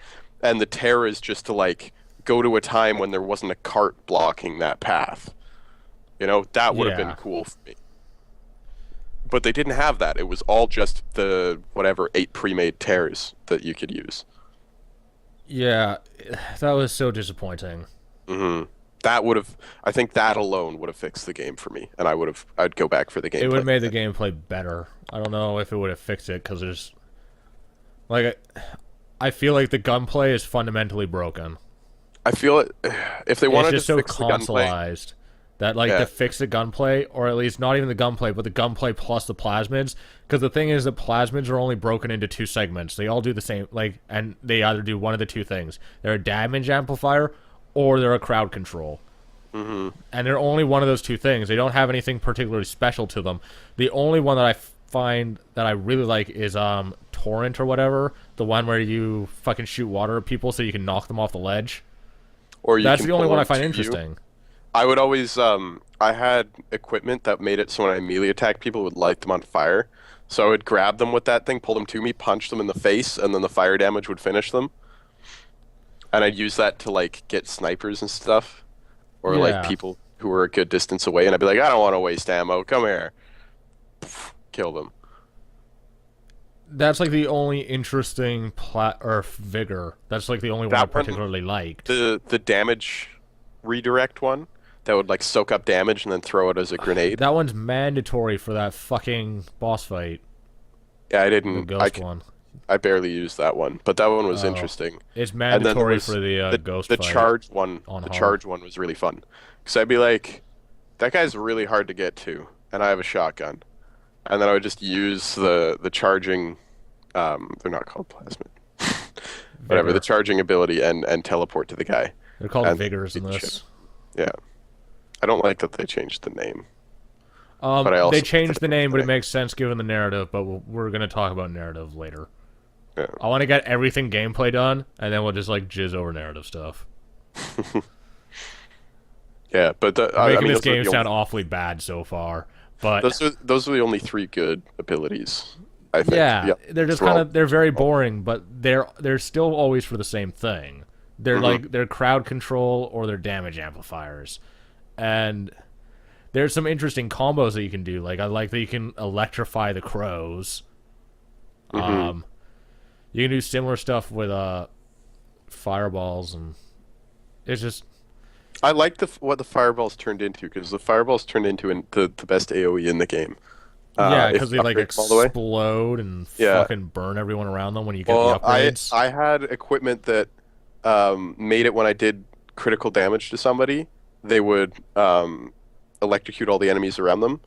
And the terror is just to like go to a time when there wasn't a cart blocking that path. You know, that would have been yeah. cool for me. But they didn't have that. It was all just the whatever 8 pre-made tears that you could use. Yeah, that was so disappointing. Hmm. That would have, I think that alone would have fixed the game for me, and I'd go back for the It would have gameplay. made the gameplay better. I don't know if it would have fixed it because there's like I feel like the gunplay is fundamentally broken. I feel it, if they It's wanted to just so fix the gunplay, consoleized that like to yeah, fix the gunplay, or at least not even the gunplay, but the gunplay plus the plasmids. Because the thing is that plasmids are only broken into two segments. They all do the same, like, and they either do one of the two things. They're a damage amplifier, or they're a crowd control. hmm, And they're only one of those two things. They don't have anything particularly special to them. The only one that I find that I really like is Torrent or whatever, the one where you fucking shoot water at people so you can knock them off the ledge. or you That's can the only pull one I them find to you. interesting. I would always, I had equipment that made it so when I melee attacked people, it would light them on fire. So I would grab them with that thing, pull them to me, punch them in the face, and then the fire damage would finish them. And I'd use that to like get snipers and stuff, or like Yeah. people who were a good distance away, and I'd be like, I don't want to waste ammo. Come here, kill them. That's like the only interesting or vigor. That's like the only one I That one, particularly liked. the damage redirect one, that would like soak up damage and then throw it as a grenade. That one's mandatory for that fucking boss fight, Yeah, I the didn't. ghost one. I barely used that one, but that one was Oh, interesting. it's And then there mandatory was for the the ghost the fight charge one. on The hard. charge one was really fun because I'd be like, that guy's really hard to get to, and I have a shotgun. And then I would just use the charging, they're not called plasmid, whatever, the Vigor. charging ability and teleport to the guy. They're called And vigors in beat the shit. this. Yeah. I don't like that they changed the name, but I They also like that changed the it was name, but it the makes sense given the narrative. But we're gonna talk about narrative later. name. I want to get everything gameplay done, and then we'll just like jizz over narrative stuff. Yeah. Yeah, but We're making this those are game the sound only, awfully bad so far, but those are the only three good abilities, I think. yeah, Yeah. they're just They're kind all- of they're very boring, but they're still always for the same thing. They're Mhm. like they're crowd control or they're damage amplifiers, and there's some interesting combos that you can do. Like I like that you can electrify the crows. Mhm. You can do similar stuff with fireballs, and it's just I like what the fireballs turned into because the fireballs turned into the best AoE in the game. yeah, If because you they like upgrade them all the way. explode and Yeah. fucking burn everyone around them when you get the Well, upgrades. I had equipment that made it when I did critical damage to somebody, they would electrocute all the enemies around them.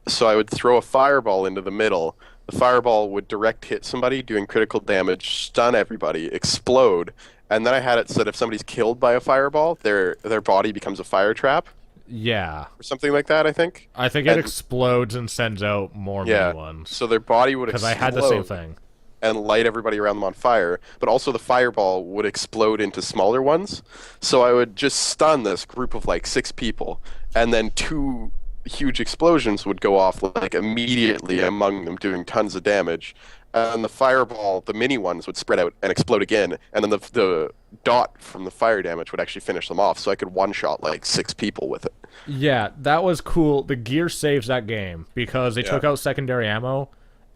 So I would throw a fireball into the middle. The fireball would direct hit somebody, doing critical damage, stun everybody, explode, and then I had it so that if somebody's killed by a fireball, their body becomes a fire trap Yeah, or something like that, I think. I think it And explodes and sends out more yeah, mini ones. so their body would Because I had the same explode thing. and light everybody around them on fire, but also the fireball would explode into smaller ones. So I would just stun this group of like six people, and then two huge explosions would go off like immediately among them, doing tons of damage. And the fireball, the mini ones, would spread out and explode again, and then the dot from the fire damage would actually finish them off. So I could one shot like six people with it. Yeah, that was cool. The gear saves that game because they Yeah. took out secondary ammo,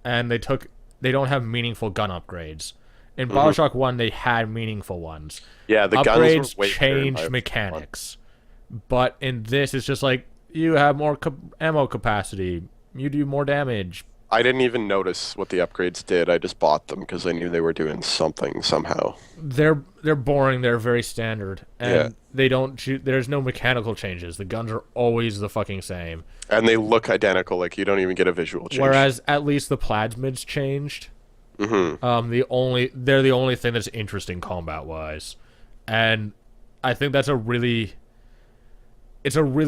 and they don't have meaningful gun upgrades. In Bioshock 1, they had meaningful ones. Yeah, the guns Upgrades were way better in change Bioshock 1. mechanics, but in this, it's just like you have more ammo capacity, you do more damage. I didn't even notice what the upgrades did. I just bought them because I knew they were doing something somehow. They're boring. They're very standard, and Yeah. they don't. There's no mechanical changes. The guns are always the fucking same. And they look identical, like you don't even get a visual change. Whereas at least the plasmids changed. Hmm. They're the only thing that's interesting combat wise, and I think it's a really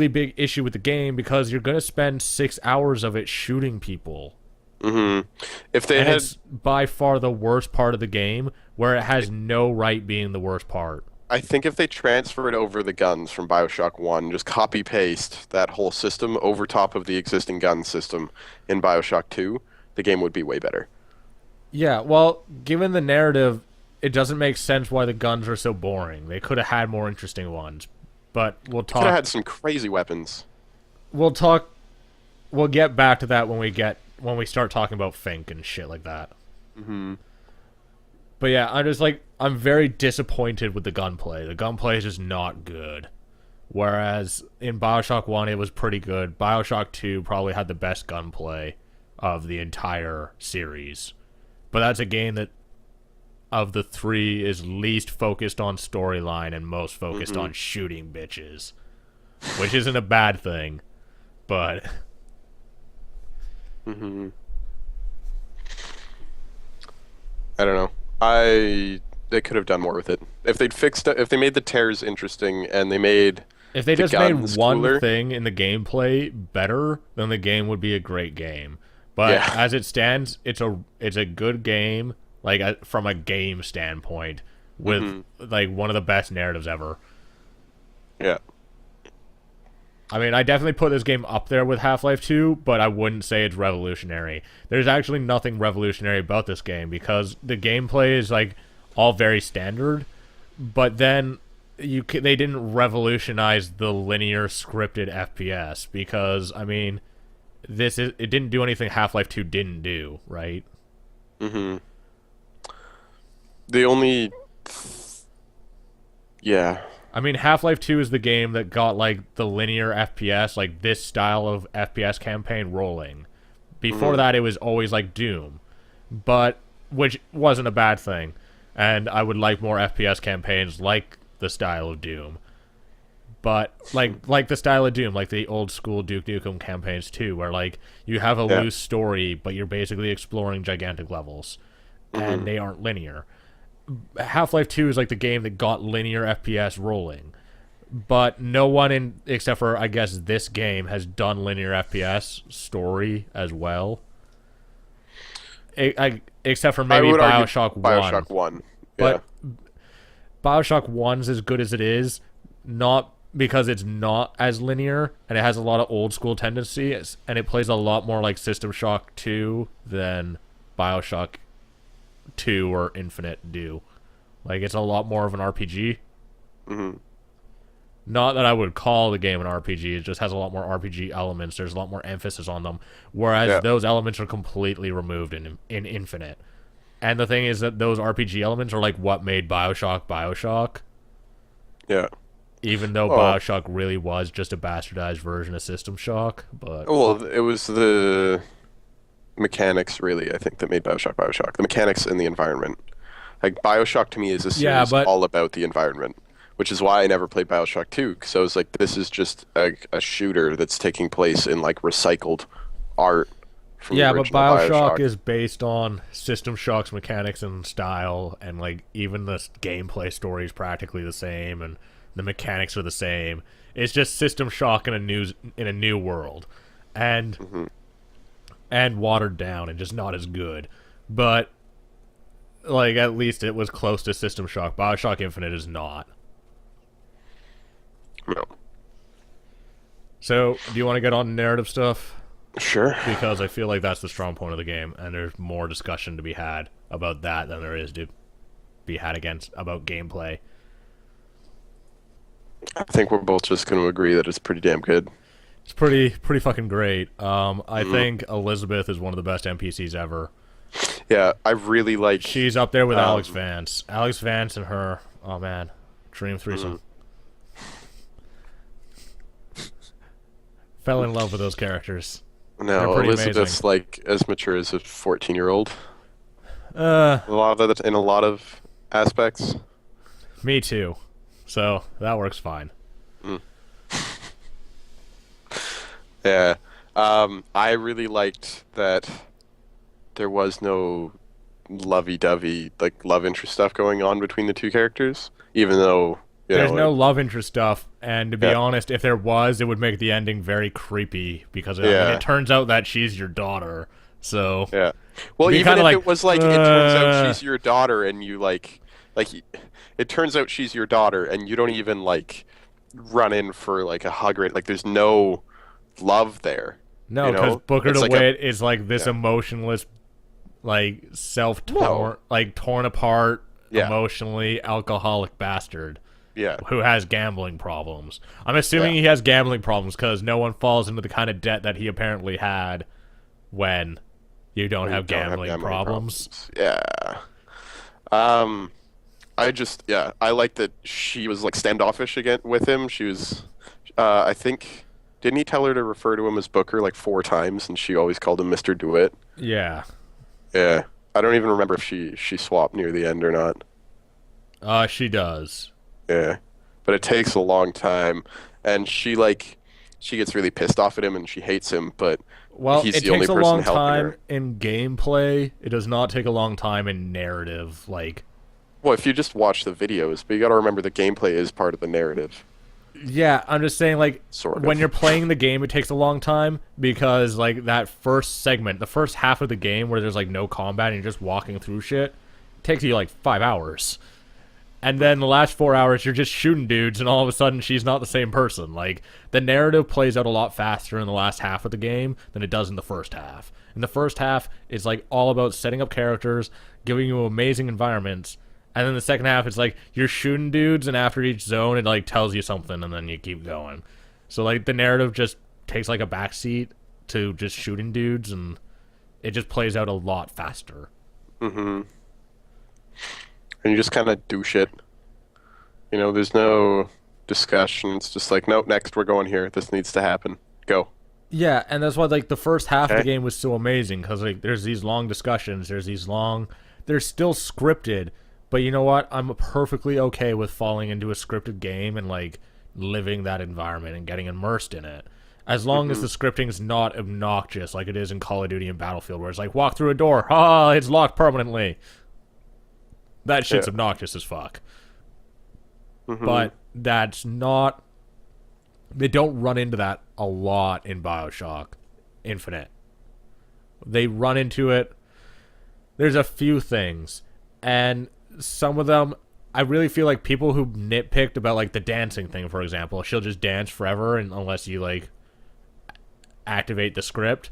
big issue with the game because you're gonna spend 6 hours of it shooting people, Hmm. If they and had, it's by far the worst part of the game, where it has no right being the worst part. I think if they transferred over the guns from Bioshock 1, just copy paste that whole system over top of the existing gun system in Bioshock 2, the game would be way better. Yeah, well, given the narrative, it doesn't make sense why the guns are so boring. They could have had more interesting ones, but Could have had some crazy weapons. we'll talk we'll get back to that when we start talking about Fink and shit like that. Hmm. But yeah, I'm very disappointed with the gunplay. The gunplay is just not good. Whereas in Bioshock 1 it was pretty good. Bioshock 2 probably had the best gunplay of the entire series. But that's a game that of the three is least focused on storyline and most focused on shooting bitches. Which isn't a bad thing. But Hmm. I don't know. They could have done more with it. If if they made the tears interesting and they made if they the just made guns one cooler. thing in the gameplay better, then the game would be a great game. But Yeah. as it stands, it's a good game, like from a game standpoint, with like one of the best narratives ever. Yeah. I mean, I definitely put this game up there with Half-Life 2, but I wouldn't say it's revolutionary. There's actually nothing revolutionary about this game because the gameplay is like all very standard, but then they didn't revolutionize the linear scripted FPS because I mean, it didn't do anything Half-Life 2 didn't do, right? Hmm. The only yeah. I mean, Half-Life 2 is the game that got like the linear FPS, like this style of FPS campaign rolling. Before that, it was always like Doom, but which wasn't a bad thing. And I would like more FPS campaigns like the style of Doom. But like the style of Doom, like the old school Duke Nukem campaigns too, where like you have a Yeah. loose story, but you're basically exploring gigantic levels, and Hmm. they aren't linear. Half-Life 2 is like the game that got linear FPS rolling, but no one in except for I guess this game has done linear FPS story as well. Except for I maybe would argue Bioshock 1. Bioshock 1. Yeah. But Bioshock 1's as good as it is, not because it's not as linear and it has a lot of old school tendencies and it plays a lot more like System Shock 2 than Bioshock 2 or Infinite do. Like, it's a lot more of an RPG. Hmm. Not that I would call the game an RPG, it just has a lot more RPG elements. There's a lot more emphasis on them. Whereas Yeah. those elements are completely removed in Infinite. And the thing is that those RPG elements are like what made Bioshock Bioshock. Yeah. Even though Oh, Bioshock really was just a bastardized version of System Shock, but well, it was the mechanics really, I think, that made Bioshock Bioshock. The mechanics and the environment. Like Bioshock to me is a yeah, series but all about the environment, which is why I never played Bioshock 2, because I was like, this is just a shooter that's taking place in like recycled art from the yeah, but original Bioshock Bioshock. is based on System Shock's mechanics and style, and like even the gameplay story is practically the same, and the mechanics are the same. It's just System Shock in a new world, and Hmm. and watered down and just not as good. But like at least it was close to System Shock. Bioshock Infinite is not. No. So, do you want to get on narrative stuff? Sure. Because I feel like that's the strong point of the game, and there's more discussion to be had about that than there is to be had against about gameplay. I think we're both just going to agree that it's pretty damn good. It's pretty fucking great. I Mhm. think Elizabeth is one of the best NPCs ever. Yeah, I really like. She's up there with Alex Um, Vance. Alex Vance and her. Oh man, dream threesome. Fell in love with those characters. They're No, pretty Elizabeth's amazing. like as mature as a 14-year-old. Uh, A lot of that in a lot of aspects. Me too. So that works fine. Mm. Yeah. I really liked that there was no lovey-dovey, like love interest stuff going on between the two characters, even though, There's no love interest stuff, and to be yeah, honest, if there was, it would make the ending very creepy because I mean, yeah, it turns out that she's your daughter. So yeah. Well, be even kind of if like, it was like it turns out she's your daughter and you like it turns out she's your daughter and you don't even like run in for like a hug or like there's no love there, no, you because know? Booker It's like a DeWitt is like this yeah. emotionless, like self-torn, No. like torn apart, Yeah. emotionally alcoholic bastard Yeah. who has gambling problems. I'm assuming Yeah. he has gambling problems because no one falls into the kind of debt that he apparently had when you don't When have you don't have gambling problems. Yeah. Um, I just yeah, I like that she was like standoffish again with him. She was, I think, didn't he tell her to refer to him as Booker like 4 times, and she always called him Mr. DeWitt? Yeah. Yeah, I don't even remember if she swapped near the end or not. She does. Yeah, but it takes a long time, and she gets really pissed off at him, and she hates him, but Well, he's it the only takes a person long helping time her. in gameplay. It does not take a long time in narrative. Like, Well, if you just watch the videos, but you got to remember the gameplay is part of the narrative, yeah, I'm just saying, like, sort when of. you're playing the game, it takes a long time because, like, that first segment, the first half of the game where there's, like, no combat and you're just walking through shit, takes you, like, 5 hours. And then the last 4 hours, you're just shooting dudes, and all of a sudden, she's not the same person. Like, the narrative plays out a lot faster in the last half of the game than it does in the first half. In the first half, it's, like, all about setting up characters, giving you amazing environments, and then the second half, it's like you're shooting dudes, and after each zone, it like tells you something, and then you keep going. So like the narrative just takes like a backseat to just shooting dudes, and it just plays out a lot faster. Hmm. And you just kind of do shit. You know, there's no discussion. It's just like, nope, next we're going here. This needs to happen. Go. Yeah, and that's why like the first half of the Okay. game was so amazing because like there's these long discussions, they're still scripted, but you know what? I'm perfectly okay with falling into a scripted game and like living that environment and getting immersed in it. As long as the scripting's not obnoxious like it is in Call of Duty and Battlefield, where it's like, walk through a door, it's locked permanently. That shit's obnoxious as fuck. But that's not... They don't run into that a lot in Bioshock Infinite. They run into it... There's a few things, and some of them, I really feel like people who nitpicked about, like, the dancing thing, for example, she'll just dance forever unless you, like, activate the script.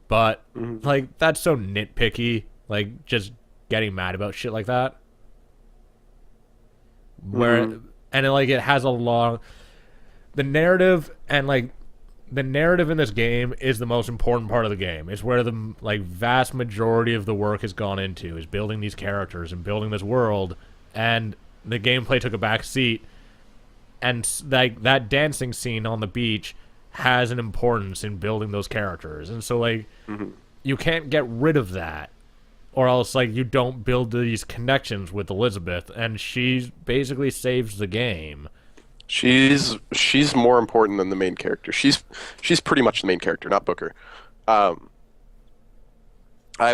But, like, that's so nitpicky, like, just getting mad about shit like that. And it has a long... The narrative and, like, the narrative in this game is the most important part of the game. It's where the, like, vast majority of the work has gone into, is building these characters and building this world, and the gameplay took a back seat. And, like, that dancing scene on the beach has an importance in building those characters. And so, like, you can't get rid of that, or else, like, you don't build these connections with Elizabeth, and she basically saves the game. She's more important than the main character. She's pretty much the main character, not Booker. I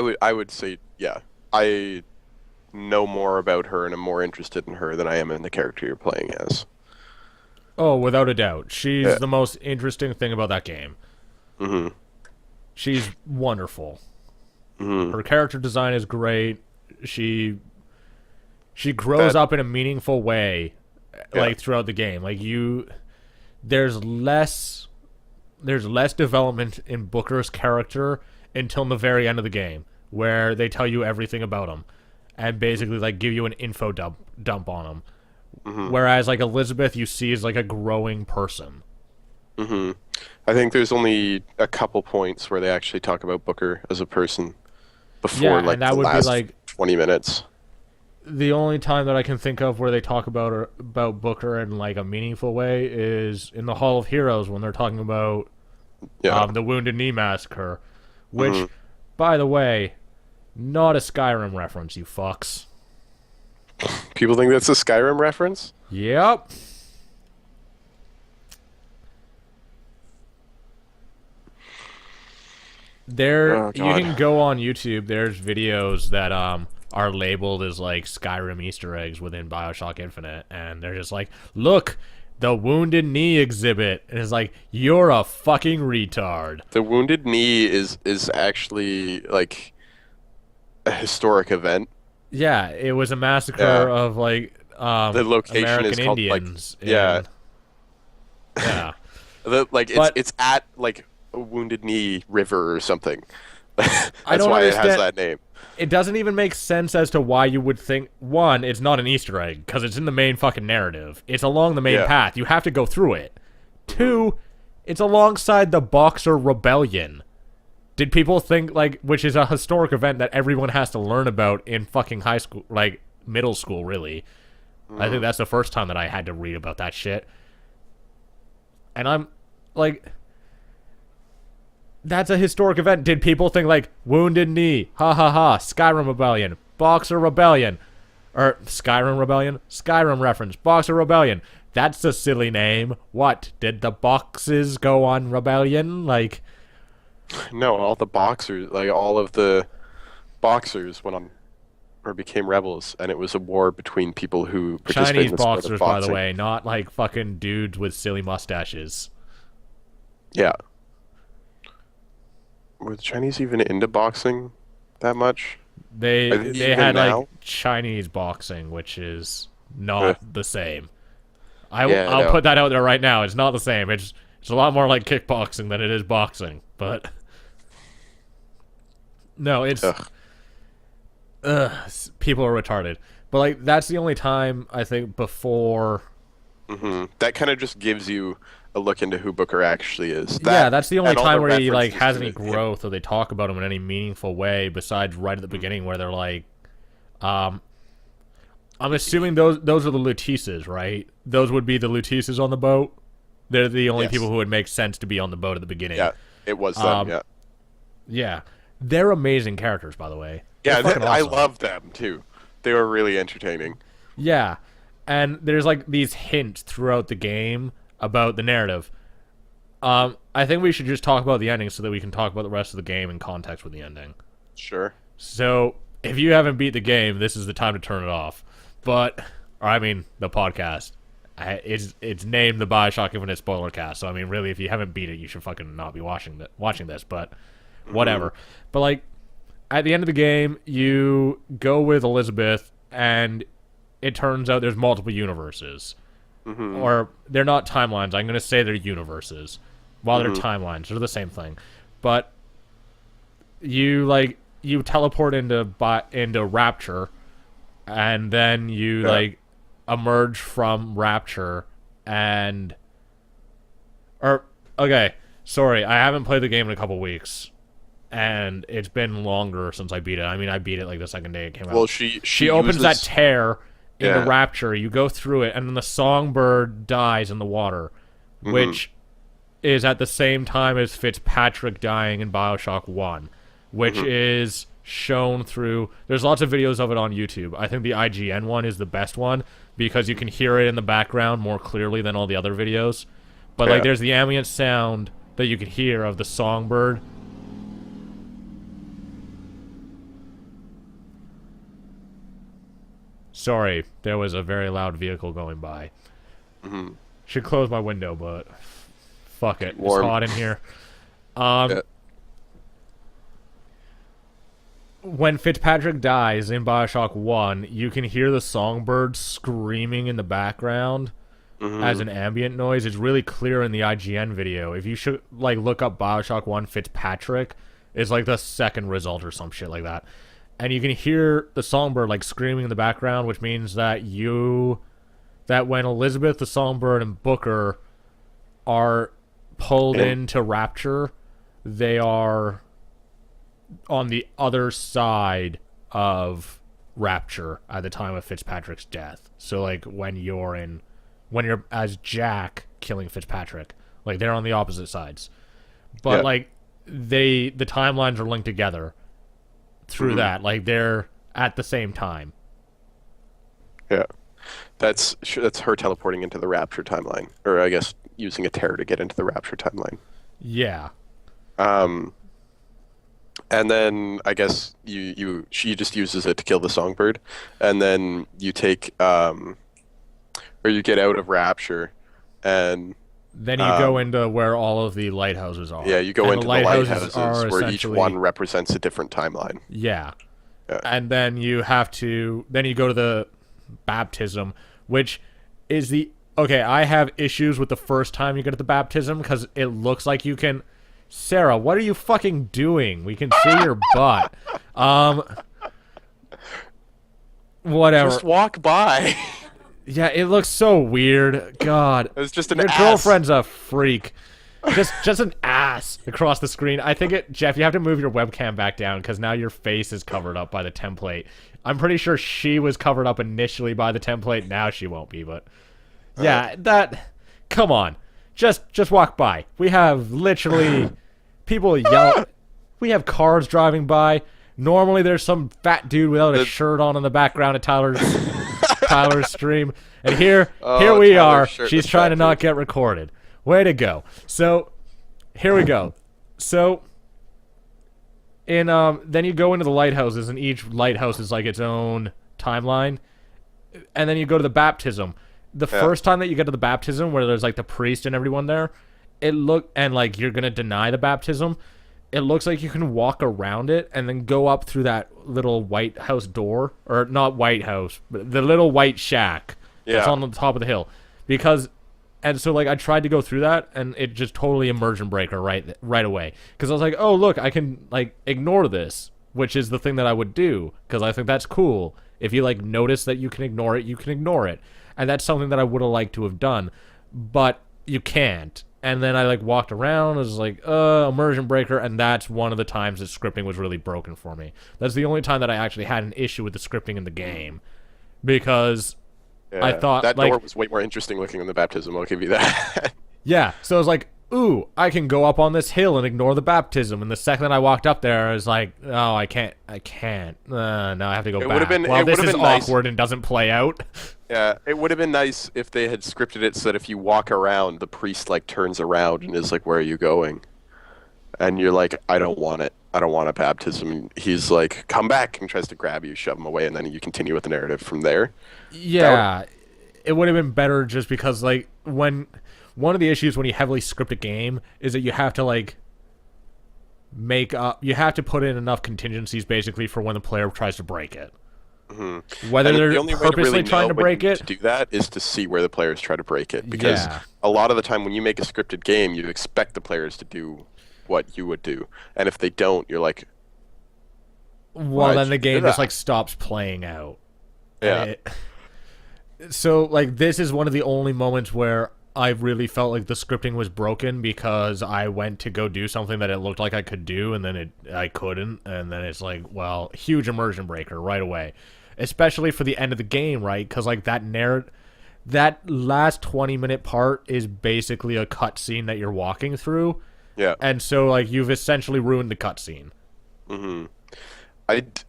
would say, yeah, I know more about her and am more interested in her than I am in the character you're playing as. Oh, without a doubt. She's the most interesting thing about that game. She's wonderful. Her character design is great. She grows up in a meaningful way, like, throughout the game. Like, there's less development in Booker's character until the very end of the game, where they tell you everything about him and basically, like, give you an info dump on him. Whereas, like, Elizabeth, you see as, like, a growing person. I think there's only a couple points where they actually talk about Booker as a person before, like, and that the would last be, like, 20 minutes. The only time that I can think of where they talk about Booker in, like, a meaningful way is in the Hall of Heroes, when they're talking about the Wounded Knee Massacre, which, by the way, not a Skyrim reference, you fucks. People think that's a Skyrim reference? Yep. You can go on YouTube. There's videos that are labeled as, like, Skyrim Easter eggs within Bioshock Infinite, and they're just like, look, the Wounded Knee exhibit, and it's like, you're a fucking retard. The Wounded Knee is actually, like, a historic event. Yeah, it was a massacre of, like, the location American is called, Indians. like, yeah. It's at, like, a Wounded Knee River or something. That's why it has that name. It doesn't even make sense as to why you would think, one, it's not an Easter egg, because it's in the main fucking narrative. It's along the main path. You have to go through it. Two, it's alongside the Boxer Rebellion. Did people think, like, which is a historic event that everyone has to learn about in fucking high school, like, middle school, really. I think that's the first time that I had to read about that shit. And I'm, like... That's a historic event. Did people think, like, Wounded Knee, ha ha ha, Skyrim Rebellion, Boxer Rebellion, or Skyrim Rebellion? Skyrim reference, Boxer Rebellion. That's a silly name. What, did the boxes go on rebellion? Like... No, all the boxers, like, all of the boxers went on, or became rebels, and it was a war between people who participated Chinese in the sport of boxers, boxing. by the way, not, like, fucking dudes with silly mustaches. Yeah. Were the Chinese even into boxing that much? They had now? Like, Chinese boxing, which is not the same. I'll put that out there right now. It's not the same. It's a lot more like kickboxing than it is boxing. But no, it's people are retarded. But, like, that's the only time I think before. That kind of just gives you a look into who Booker actually is. That's the only time where he, like, has any growth or they talk about him in any meaningful way, besides right at the beginning where they're like, I'm assuming those are the Luteces, right? Those would be the Luteces on the boat. They're the only people who would make sense to be on the boat at the beginning. Yeah, it was them, Yeah. They're amazing characters, by the way. Yeah, awesome. I love them, too. They were really entertaining. Yeah. and there's like these hints throughout the game about the narrative. I think we should just talk about the ending so that we can talk about the rest of the game in context with the ending. Sure. So, if you haven't beat the game, this is the time to turn it off. The podcast. It's named the Bioshock Infinite Spoiler Cast. So, I mean, really, if you haven't beat it, you should fucking not be watching this. But whatever. Mm-hmm. But like, at the end of the game, you go with Elizabeth, and it turns out there's multiple universes. Mm-hmm. Or they're not timelines. I'm going to say they're universes. While they're timelines, they're the same thing. But you teleport into Rapture, and then you emerge from Rapture, okay, sorry, I haven't played the game in a couple weeks, and it's been longer since I beat it. I mean, I beat it like the second day it came out. Well, she opens that tear in the Rapture. You go through it, and then the songbird dies in the water, which is at the same time as Fitzpatrick dying in Bioshock 1, which is shown through... There's lots of videos of it on YouTube. I think the IGN one is the best one because you can hear it in the background more clearly than all the other videos. But there's the ambient sound that you can hear of the songbird. Sorry, there was a very loud vehicle going by. Should close my window, but... Fuck it. Warm. It's hot in here. When Fitzpatrick dies in Bioshock 1, you can hear the songbird screaming in the background as an ambient noise. It's really clear in the IGN video. If you should look up Bioshock 1 Fitzpatrick, it's like the second result or some shit like that. And you can hear the songbird screaming in the background, which means that when Elizabeth, the songbird, and Booker are pulled into Rapture, they are on the other side of Rapture at the time of Fitzpatrick's death. So when you're as Jack killing Fitzpatrick, they're on the opposite sides. But the timelines are linked together through that. They're at the same time. Yeah. That's her teleporting into the Rapture timeline, or I guess using a tear to get into the Rapture timeline. Yeah. And then I guess she just uses it to kill the songbird, and then you take or you get out of Rapture, and then you go into where all of the lighthouses are. Yeah, you go into the lighthouses where each essentially... one represents a different timeline. Yeah. And then you go to the baptism, which is the... Okay, I have issues with the first time you go to the baptism because it looks like you can... Sarah, what are you fucking doing? We can see your butt. Whatever. Just walk by. Yeah, it looks so weird. God. It was just an Your ass. girlfriend's a freak. Just an ass across the screen. I think Jeff, you have to move your webcam back down because now your face is covered up by the template. I'm pretty sure she was covered up initially by the template. Now she won't be, but... Yeah, come on. Just walk by. We have literally people yell. We have cars driving by. Normally there's some fat dude without a shirt on in the background of Tyler's stream. And here we are. She's trying to not get recorded. Way to go. So, here we go. So, then you go into the lighthouses, and each lighthouse is its own timeline. And then you go to the baptism. The first time that you get to the baptism, where there's the priest and everyone there, and you're gonna deny the baptism, it looks like you can walk around it and then go up through that little White House door, or not White House, but the little white shack that's on the top of the hill. And so I tried to go through that, and it just totally immersion breaker right away. Because I was like, oh look, I can ignore this, which is the thing that I would do, because I think that's cool. If you notice that you can ignore it, you can ignore it. And that's something that I would have liked to have done, but you can't. And then I walked around, I was immersion breaker, and that's one of the times that scripting was really broken for me. That's the only time that I actually had an issue with the scripting in the game, because I thought that door was way more interesting looking than the baptism. I'll give you that. Yeah, so I was ooh, I can go up on this hill and ignore the baptism. And the second I walked up there, I was like, oh, I can't. Now I have to go It would have back. been Well, it would this have is been nice. awkward and doesn't play out. Yeah, it would have been nice if they had scripted it so that if you walk around, the priest like turns around and is like, "Where are you going?" And you're like, "I don't want it. I don't want a baptism." And he's like, "Come back," and tries to grab you, shove him away, and then you continue with the narrative from there. That would, Yeah, it would have been better just because, like, when one of the issues when you heavily script a game is that you have to, like, you have to put in enough contingencies basically for when the player tries to break it. Whether and the they're only way to purposely really trying know to when you break need to it. do that is to see where the players try to break it. Because Yeah. a lot of the time when you make a scripted game, you expect the players to do what you would do. And if they don't, you're like, Well, "Why'd then the you do game just, that?" like, stops playing out. Yeah. And so, like, this is one of the only moments where I really felt like the scripting was broken because I went to go do something that it looked like I could do, and then I couldn't, and then it's like, well, huge immersion breaker right away, especially for the end of the game, right? Because like that last 20-minute part is basically a cutscene that you're walking through, Yeah. and so like you've essentially ruined the cutscene.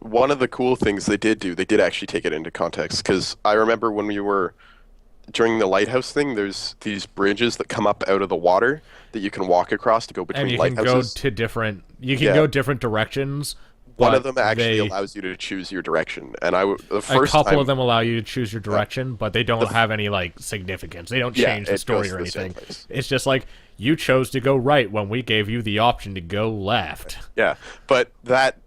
One of the cool things they did actually take it into context because I remember when we were during the lighthouse thing, there's these bridges that come up out of the water that you can walk across to go And between you can go lighthouses. to you can Yeah. go different directions. One but of them actually they, allows you to choose your direction, and the a first couple time, of them allow you to choose your direction, but they don't have any like significance. They don't yeah, change the it story goes or to the same anything. place. It's just like you chose to go right when we gave you the option to go left. Yeah, but that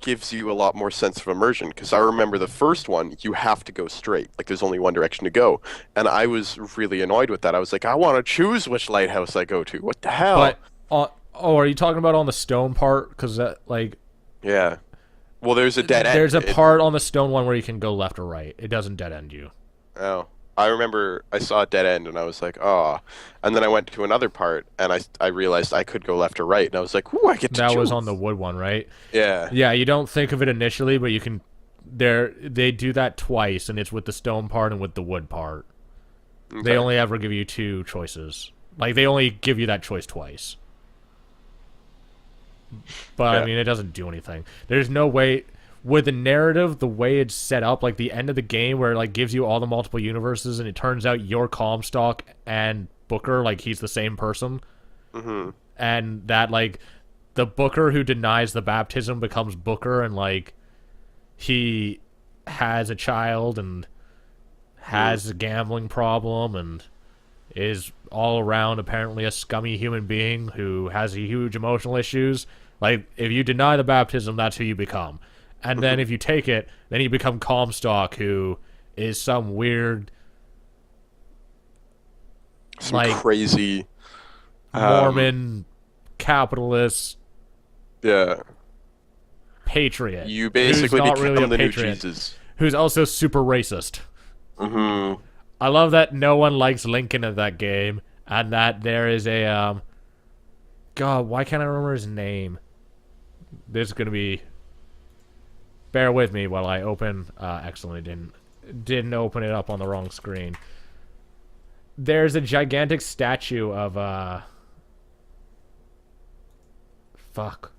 gives you a lot more sense of immersion because I remember the first one, you have to go straight. Like there's only one direction to go. And I was really annoyed with that. I was like, I want to choose which lighthouse I go to. What the hell? But oh, are you talking about on the stone part? Because that like Yeah. Well, there's a dead end. there's a part on the stone one where you can go left or right. It doesn't dead end you. Oh. I remember I saw a dead end and I was like, oh. And then I went to another part and I realized I could go left or right. And I was like, ooh, I get to That choose. was on the wood one, right? Yeah. Yeah, you don't think of it initially, but you can. They do that twice, and it's with the stone part and with the wood part. Okay. They only ever give you two choices. Like they only give you that choice twice. But Yeah. I mean, it doesn't do anything. There's no way with the narrative, the way it's set up, like the end of the game where it like gives you all the multiple universes, and it turns out you're Comstock and Booker, like he's the same person, and that like the Booker who denies the baptism becomes Booker, and like he has a child and has a gambling problem and is all around apparently a scummy human being who has huge emotional issues. Like if you deny the baptism, that's who you become. And then if you take it, then you become Comstock, who is some weird Some like crazy Mormon capitalist yeah. patriot. You basically who's not become really a the new patriot, Jesus. who's also super racist. Mm-hmm. I love that no one likes Lincoln in that game, and that there is a God, why can't I remember his name? There's gonna be. Bear with me while I open. Excellently didn't open it up on the wrong screen. There's a gigantic statue of fuck.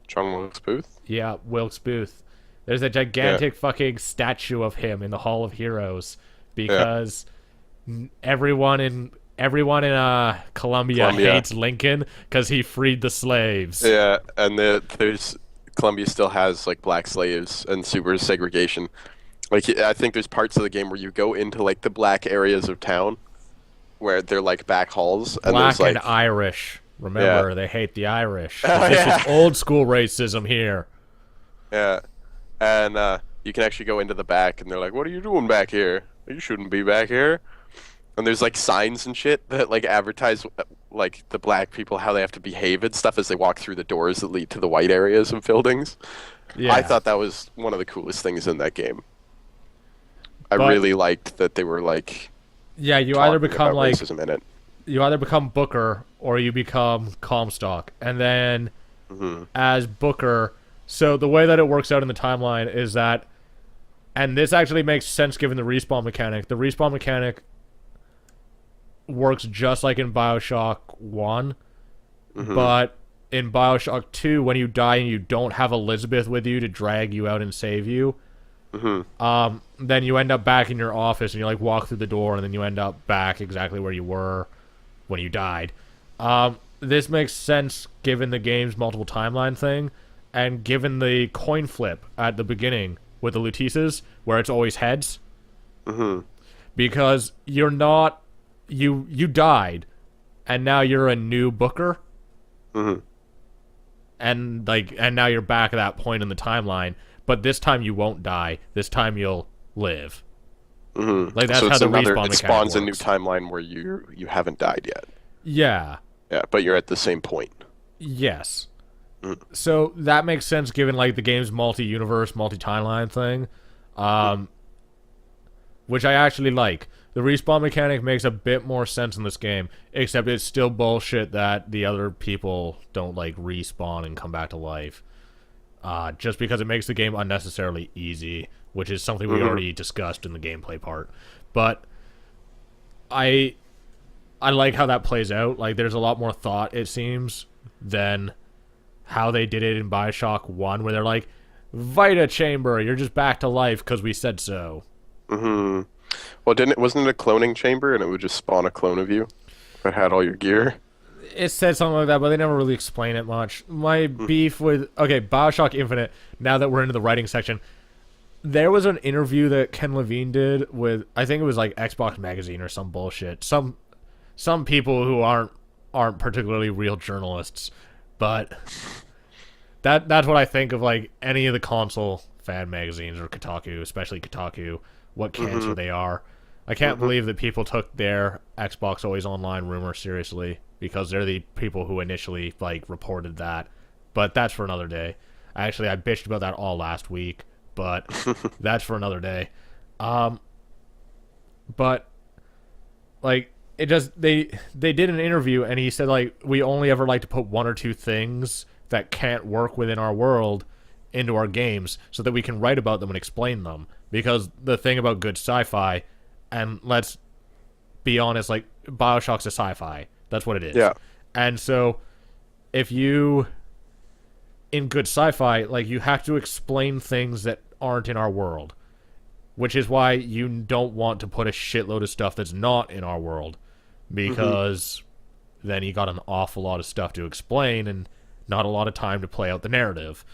John Wilkes Booth? Yeah, Wilkes Booth. There's a gigantic fucking statue of him in the Hall of Heroes because everyone in Columbia hates Lincoln because he freed the slaves. Yeah, and there's Columbia still has like black slaves and super segregation. Like I think there's parts of the game where you go into like the black areas of town where they're like back halls and Black there's like and Irish. Remember, Yeah. they hate the Irish. Oh, This yeah. is old school racism here. yeah, and you can actually go into the back and they're like, "What are you doing back here? You shouldn't be back here." And there's like signs and shit that like advertise like the black people how they have to behave and stuff as they walk through the doors that lead to the white areas of buildings. Yeah. I thought that was one of the coolest things in that game. I But- really liked that they were like Yeah, you either talking become about like racism in it. you either become Booker or you become Comstock. And then as Booker, so the way that it works out in the timeline is that, and this actually makes sense given the respawn mechanic. The respawn mechanic works just like in Bioshock 1, Mm-hmm. but in Bioshock 2, when you die and you don't have Elizabeth with you to drag you out and save you, Mm-hmm. then you end up back in your office and you like walk through the door and then you end up back exactly where you were when you died. This makes sense given the game's multiple timeline thing and given the coin flip at the beginning with the Lutises where it's always heads, Mm-hmm. because you're not you died and now you're a new Booker, Mm-hmm. and now you're back at that point in the timeline, but this time you won't die. This time you'll live. Mm-hmm. Like that's So how it's the another. respawn It mechanic spawns a new works. timeline where you haven't died yet. Yeah. Yeah, but you're at the same point. Yes. Mm-hmm. So that makes sense given like the game's multi-universe, multi-timeline thing, which I actually like. The respawn mechanic makes a bit more sense in this game, except it's still bullshit that the other people don't like respawn and come back to life. Just because it makes the game unnecessarily easy, which is something we Mm-hmm. already discussed in the gameplay part. But I I like how that plays out. Like there's a lot more thought, it seems, than how they did it in Bioshock 1, where they're like, Vita Chamber, you're just back to life because we said so. Mm-hmm. Well, wasn't it a cloning chamber and it would just spawn a clone of you that had all your gear? It said something like that, but they never really explain it much. My beef with okay, Bioshock Infinite. Now that we're into the writing section, there was an interview that Ken Levine did with I think it was like Xbox Magazine or some bullshit. Some people who aren't particularly real journalists, but that's what I think of like any of the console fan magazines or Kotaku, especially Kotaku. What cancer Mm-hmm. they are. I can't Mm-hmm. believe that people took their Xbox Always Online rumor seriously because they're the people who initially like reported that. But that's for another day. Actually, I bitched about that all last week, but that's for another day. But like it just they did an interview and he said like we only ever like to put one or two things that can't work within our world into our games so that we can write about them and explain them, because the thing about good sci-fi, and let's be honest, like Bioshock's a sci-fi, that's what it is. Yeah. And so if you in good sci-fi, like you have to explain things that aren't in our world, which is why you don't want to put a shitload of stuff that's not in our world, Mm-hmm. because then you got an awful lot of stuff to explain and not a lot of time to play out the narrative.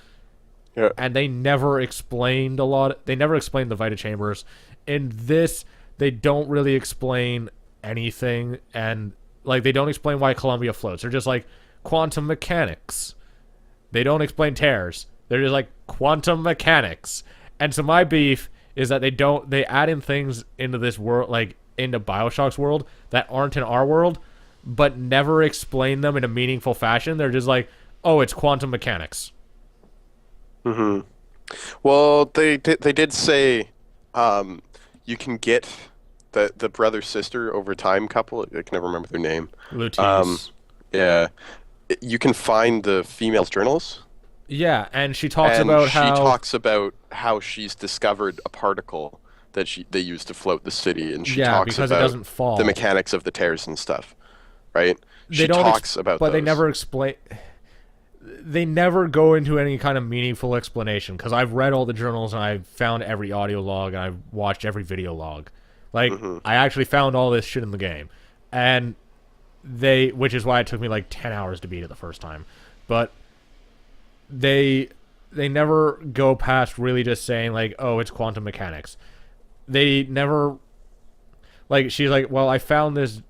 Yeah. And they never explained a lot. They never explained the Vita Chambers. In this, they don't really explain anything, and like they don't explain why Columbia floats. They're just like quantum mechanics. They don't explain tears. They're just like quantum mechanics. And so my beef is that they add in things into this world, like into Bioshock's world, that aren't in our world, but never explain them in a meaningful fashion. They're just like, oh, it's quantum mechanics. Mm-hmm. Well, they did say you can get the brother sister over time couple. I can never remember their name. Um, Lutis. yeah, you can find the female's journals, Yeah, and she talks and about she how talks about how she's discovered a particle that they use to float the city, and she yeah, talks because it about doesn't the fall. mechanics of the tears and stuff, right? They She don't, talks about but they those. never explain. They never go into any kind of meaningful explanation. Because I've read all the journals and I've found every audio log and I've watched every video log. Like Hmm. I actually found all this shit in the game, and which is why it took me like 10 hours to beat it the first time. But they they never go past really just saying like, oh, it's quantum mechanics. They never like she's like, well, I found this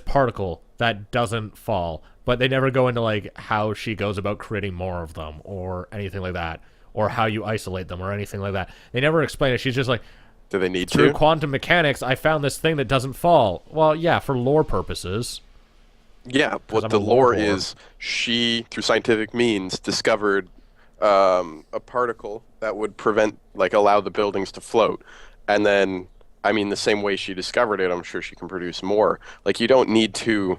particle that doesn't fall, but they never go into like how she goes about creating more of them or anything like that, or how you isolate them or anything like that. They never explain it. She's just like, Do they need through to? quantum mechanics, I found this thing that doesn't fall. Well, yeah, for lore purposes. Yeah, 'Cause what I'm the a lore lore whore. is, she, through scientific means, discovered a particle that would allow the buildings to float. And then, I mean, the same way she discovered it, I'm sure she can produce more. Like, you don't need to,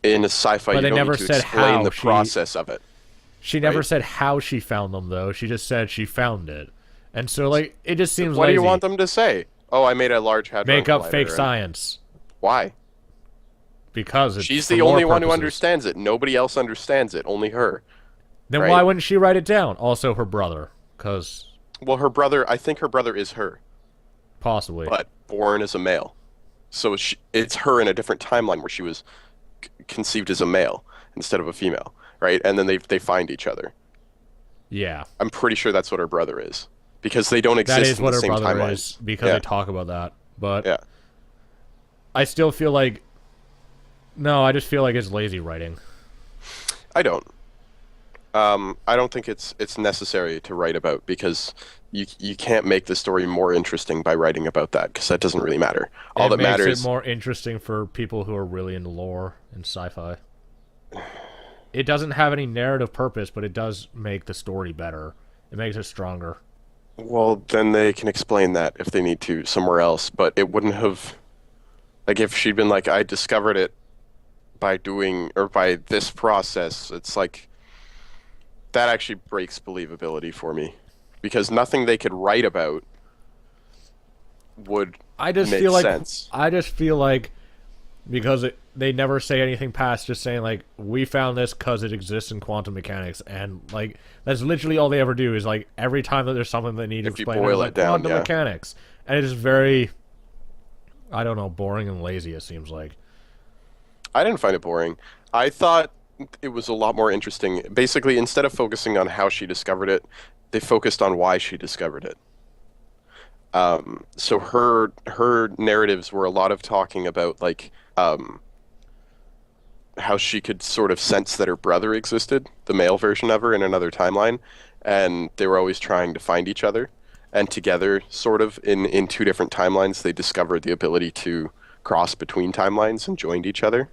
in a sci-fi, But you they don't need never to said explain how the she. process of it, She never right? said how she found them though. She just said she found it, and so like it just seems What do you lazy. want them to say? Oh, I made a large hadron Make up fake collider. And science. why? because it's She's for the lore only one who purposes. understands it. Nobody else understands it, only her, Then why right? wouldn't she write it down? Also, her brother, because Well, her brother, I think her brother is her, possibly. but born as a male. So it's her in a different timeline where she was conceived as a male instead of a female, right? And then they find each other. Yeah, I'm pretty sure that's what her brother is because they don't that exist is in the what her same brother is timelines. because they Yeah, talk about that. But yeah. I still feel like no, I just feel like it's lazy writing. I don't. I don't think it's necessary to write about because you can't make the story more interesting by writing about that because that doesn't really matter. All It that makes it matters, more interesting for people who are really into lore and sci-fi. It doesn't have any narrative purpose, but it does make the story better. It makes it stronger. well, then they can explain that if they need to somewhere else, but it wouldn't have like if she'd been like I discovered it by doing or by this process, it's like that actually breaks believability for me because nothing they could write about would I just make feel like sense. I just feel like because they never say anything past just saying like we found this because it exists in quantum mechanics, and like that's literally all they ever do is like every time that there's something they need to If you explain, it's boil it like down, quantum yeah. mechanics, and it is very I don't know boring and lazy. It seems like I didn't find it boring. I thought it was a lot more interesting. Basically, instead of focusing on how she discovered it, they focused on why she discovered it. So her narratives were a lot of talking about like how she could sort of sense that her brother existed, the male version of her in another timeline, and they were always trying to find each other. And together, sort of in two different timelines, they discovered the ability to cross between timelines and joined each other.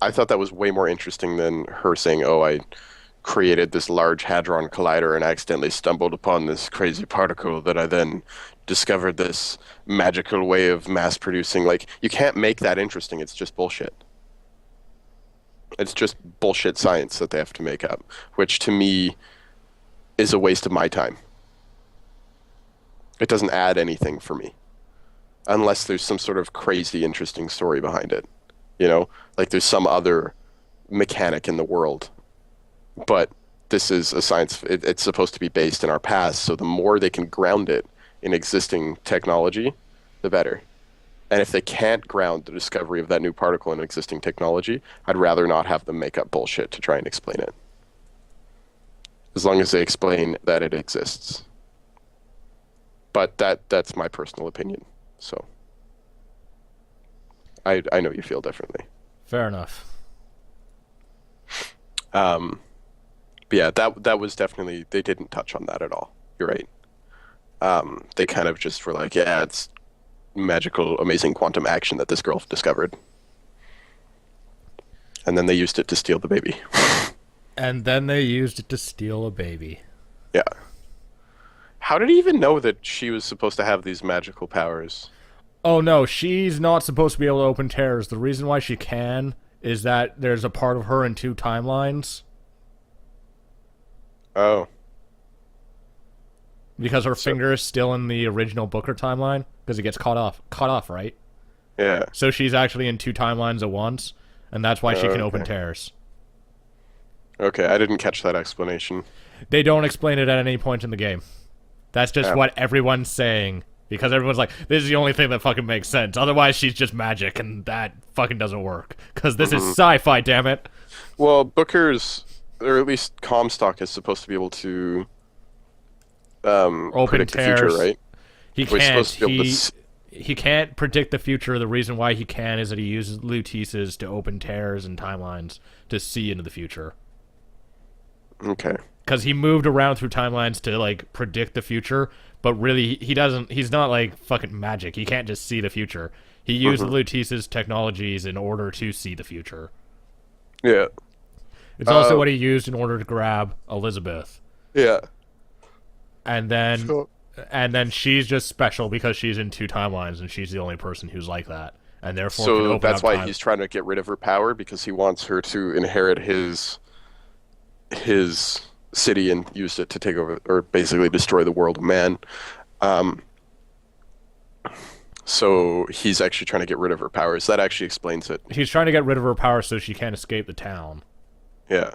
I thought that was way more interesting than her saying, "Oh, I created this large hadron collider and accidentally stumbled upon this crazy particle that I then discovered this magical way of mass producing." Like, you can't make that interesting. It's just bullshit. It's just bullshit science that they have to make up, which to me is a waste of my time. It doesn't add anything for me unless there's some sort of crazy interesting story behind it. You know, like there's some other mechanic in the world. But this is a science, it's supposed to be based in our past. So the more they can ground it in existing technology, the better. And if they can't ground the discovery of that new particle in existing technology, I'd rather not have them make up bullshit to try and explain it. As long as they explain that it exists. But that's my personal opinion. So I know you feel differently. fair enough. Um, but yeah, that was definitely they didn't touch on that at all. You're right. They kind of just were like, yeah, it's magical, amazing quantum action that this girl discovered. And then they used it to steal the baby. And then they used it to steal a baby. Yeah. How did he even know that she was supposed to have these magical powers? Oh no, she's not supposed to be able to open tears. The reason why she can is that there's a part of her in two timelines Oh, because her so finger is still in the original Booker timeline because it gets cut off, right? yeah. So she's actually in two timelines at once, and that's why she can open Okay. tears. Okay, I didn't catch that explanation. They don't explain it at any point in the game. That's just Yeah. what everyone's saying because everyone's like, "This is the only thing that fucking makes sense." Otherwise, she's just magic, and that fucking doesn't work because this is sci-fi. Damn it! Well, Booker's, or at least Comstock, is supposed to be able to Open predict the future, tears. right? He We're can't. supposed to be able to. He can't predict the future. The reason why he can is that he uses lutices to open tears and timelines to see into the future. Okay. Because he moved around through timelines to like predict the future, but really he doesn't. He's not like fucking magic. He can't just see the future. He used the hmm lutices technologies in order to see the future. Yeah. It's also Uh, what he used in order to grab Elizabeth, yeah. and then So, and then she's just special because she's in two timelines and she's the only person who's like that, and therefore can so open that's up why time. he's trying to get rid of her power because he wants her to inherit his city and use it to take over or basically destroy the world of man. Um, So he's actually trying to get rid of her powers. That actually explains it. He's trying to get rid of her power so she can't escape the town. Yeah.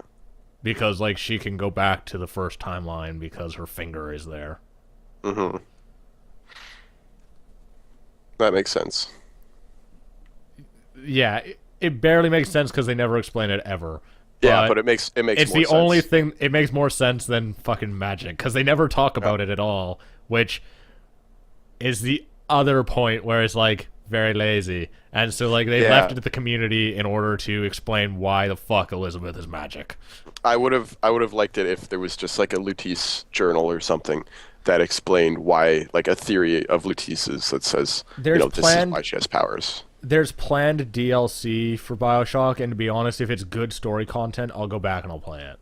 Because, like, she can go back to the first timeline because her finger is there. Hmm. That makes sense. Yeah, it barely makes sense because they never explain it ever. Yeah, But but it makes it's more the only sense. thing, it makes more sense than fucking magic because they never talk Yeah. about it at all, which is the other point where it's, like, very lazy. And so, like, they left Yeah. it to the community in order to explain why the fuck Elizabeth is magic. I would have liked it if there was just like a Lutece journal or something that explained why, like a theory of Lutece's that says, There's this is planned why she has powers. there's planned DLC for Bioshock, and to be honest, if it's good story content, I'll go back and I'll play it.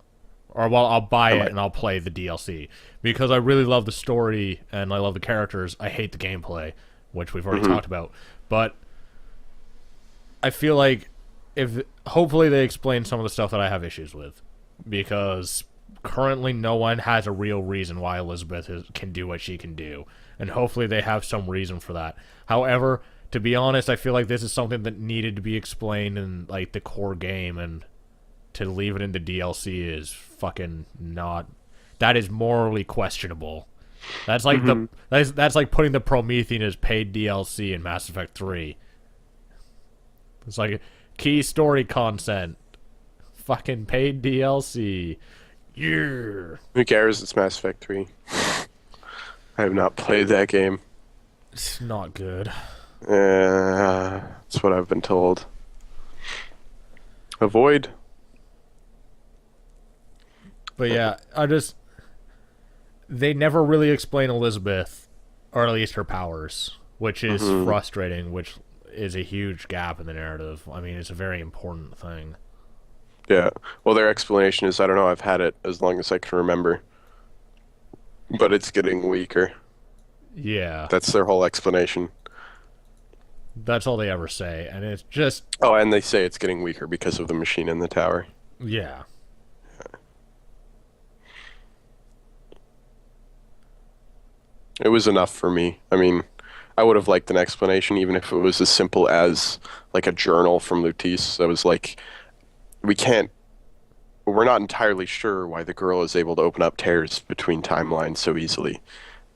Or, well, I'll buy I it might. and I'll play the DLC. Because I really love the story and I love the characters. I hate the gameplay, which we've already Hmm. talked about. But I feel like if hopefully they explain some of the stuff that I have issues with. Because currently no one has a real reason why Elizabeth can do what she can do. And hopefully they have some reason for that. However, to be honest, I feel like this is something that needed to be explained in, like, the core game, and to leave it in the DLC is fucking not. That is morally questionable. That's like Hmm. that's like putting the Promethean as paid DLC in Mass Effect 3. It's like key story content, fucking paid DLC. Yeah. Who cares? It's Mass Effect 3. I have not played that game. It's not good. That's what I've been told. Avoid. But yeah, they never really explain Elizabeth, or at least her powers, which is Hmm. frustrating, which is a huge gap in the narrative. I mean, it's a very important thing. Yeah. Well, their explanation is, I don't know, I've had it as long as I can remember, but it's getting weaker. Yeah, That's their whole explanation. that's all they ever say, and it's just, Oh, and they say it's getting weaker because of the machine in the tower. yeah. It was enough for me. I mean, I would have liked an explanation, even if it was as simple as like a journal from Lutece that was like, we can't, we're not entirely sure why the girl is able to open up tears between timelines so easily,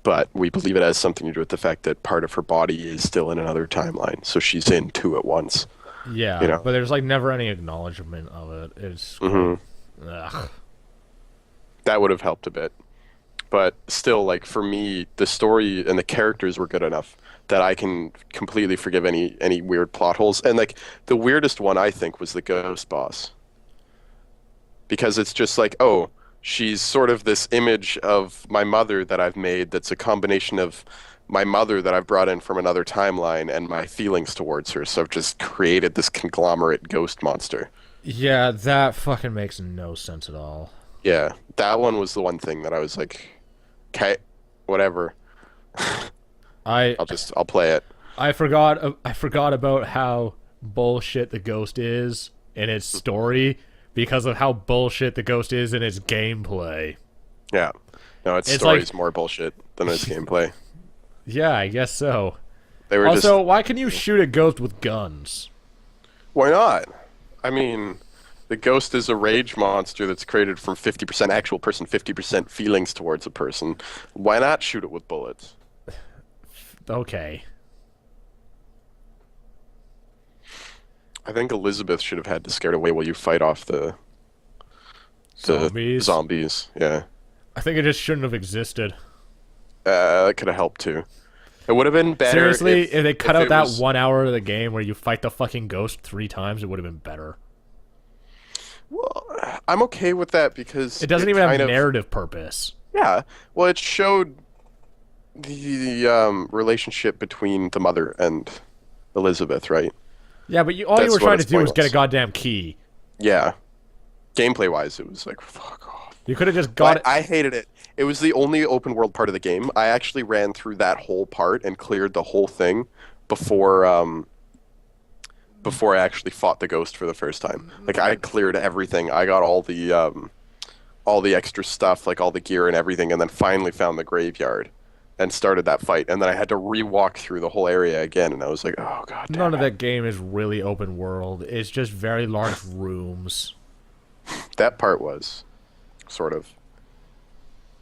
but we believe it has something to do with the fact that part of her body is still in another timeline, so she's in two at once, you Yeah, know? but there's like never any acknowledgement of it. It's Hmm. ugh. That would have helped a bit. But still, like for me, the story and the characters were good enough that I can completely forgive any weird plot holes. And like the weirdest one I think was the ghost boss. Because it's just like, oh, she's sort of this image of my mother that I've made that's a combination of my mother that I've brought in from another timeline and my feelings towards her. So I've just created this conglomerate ghost monster. Yeah, that fucking makes no sense at all. Yeah, that one was the one thing that I was like, okay, whatever. I I'll play it. I forgot about how bullshit the ghost is in its story because of how bullshit the ghost is in its gameplay. Yeah. No, its It's story like, is more bullshit than its gameplay. yeah, I guess so. They were Also, just, why can you shoot a ghost with guns? why not? I mean, the ghost is a rage monster that's created from 50% actual person, 50% feelings towards a person. Why not shoot it with bullets? Okay. I think Elizabeth should have had to scare it away while you fight off the Zombies? zombies. Yeah. I think it just shouldn't have existed. That could have helped too. It would have been better Seriously, if they cut if out it that was, 1 hour of the game where you fight the fucking ghost 3 times, it would have been better. well, I'm okay with that because It doesn't it even have kind of, narrative purpose. yeah. Well, it showed the relationship between the mother and Elizabeth, right? Yeah, but all you That's were what trying to its do was point get a was. goddamn key. Yeah. Gameplay wise, it was like, fuck off. You could have just got But it. I hated it. It was the only open world part of the game. I actually ran through that whole part and cleared the whole thing before I actually fought the ghost for the first time. Like I cleared everything. I got all the extra stuff, like all the gear and everything, and then finally found the graveyard. and started that fight, and then I had to re-walk through the whole area again, and I was like, oh god None damn of it. that game is really open world. It's just very large rooms. That part was sort of.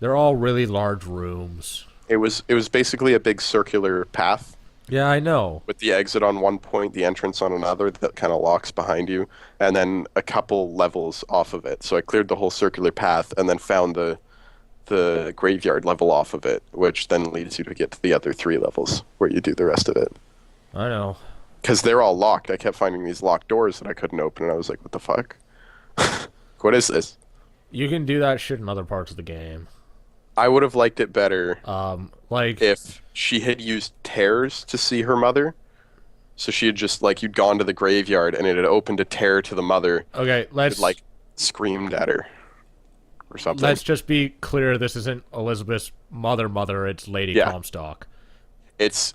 They're all really large rooms. It was basically a big circular path Yeah, I know. with the exit on one point, the entrance on another that kind of locks behind you, and then a couple levels off of it. So I cleared the whole circular path and then found the graveyard level off of it, which then leads you to get to the other three levels where you do the rest of it. I know. Because they're all locked. I kept finding these locked doors that I couldn't open, and I was like, what the fuck? What is this? You can do that shit in other parts of the game. I would have liked it better Like, if she had used tears to see her mother. So she had just, like, you'd gone to the graveyard and it had opened a tear to the mother. okay, It had, like, screamed at her or something. let's just be clear. This isn't Elizabeth's mother. It's Lady Yeah. Comstock. It's,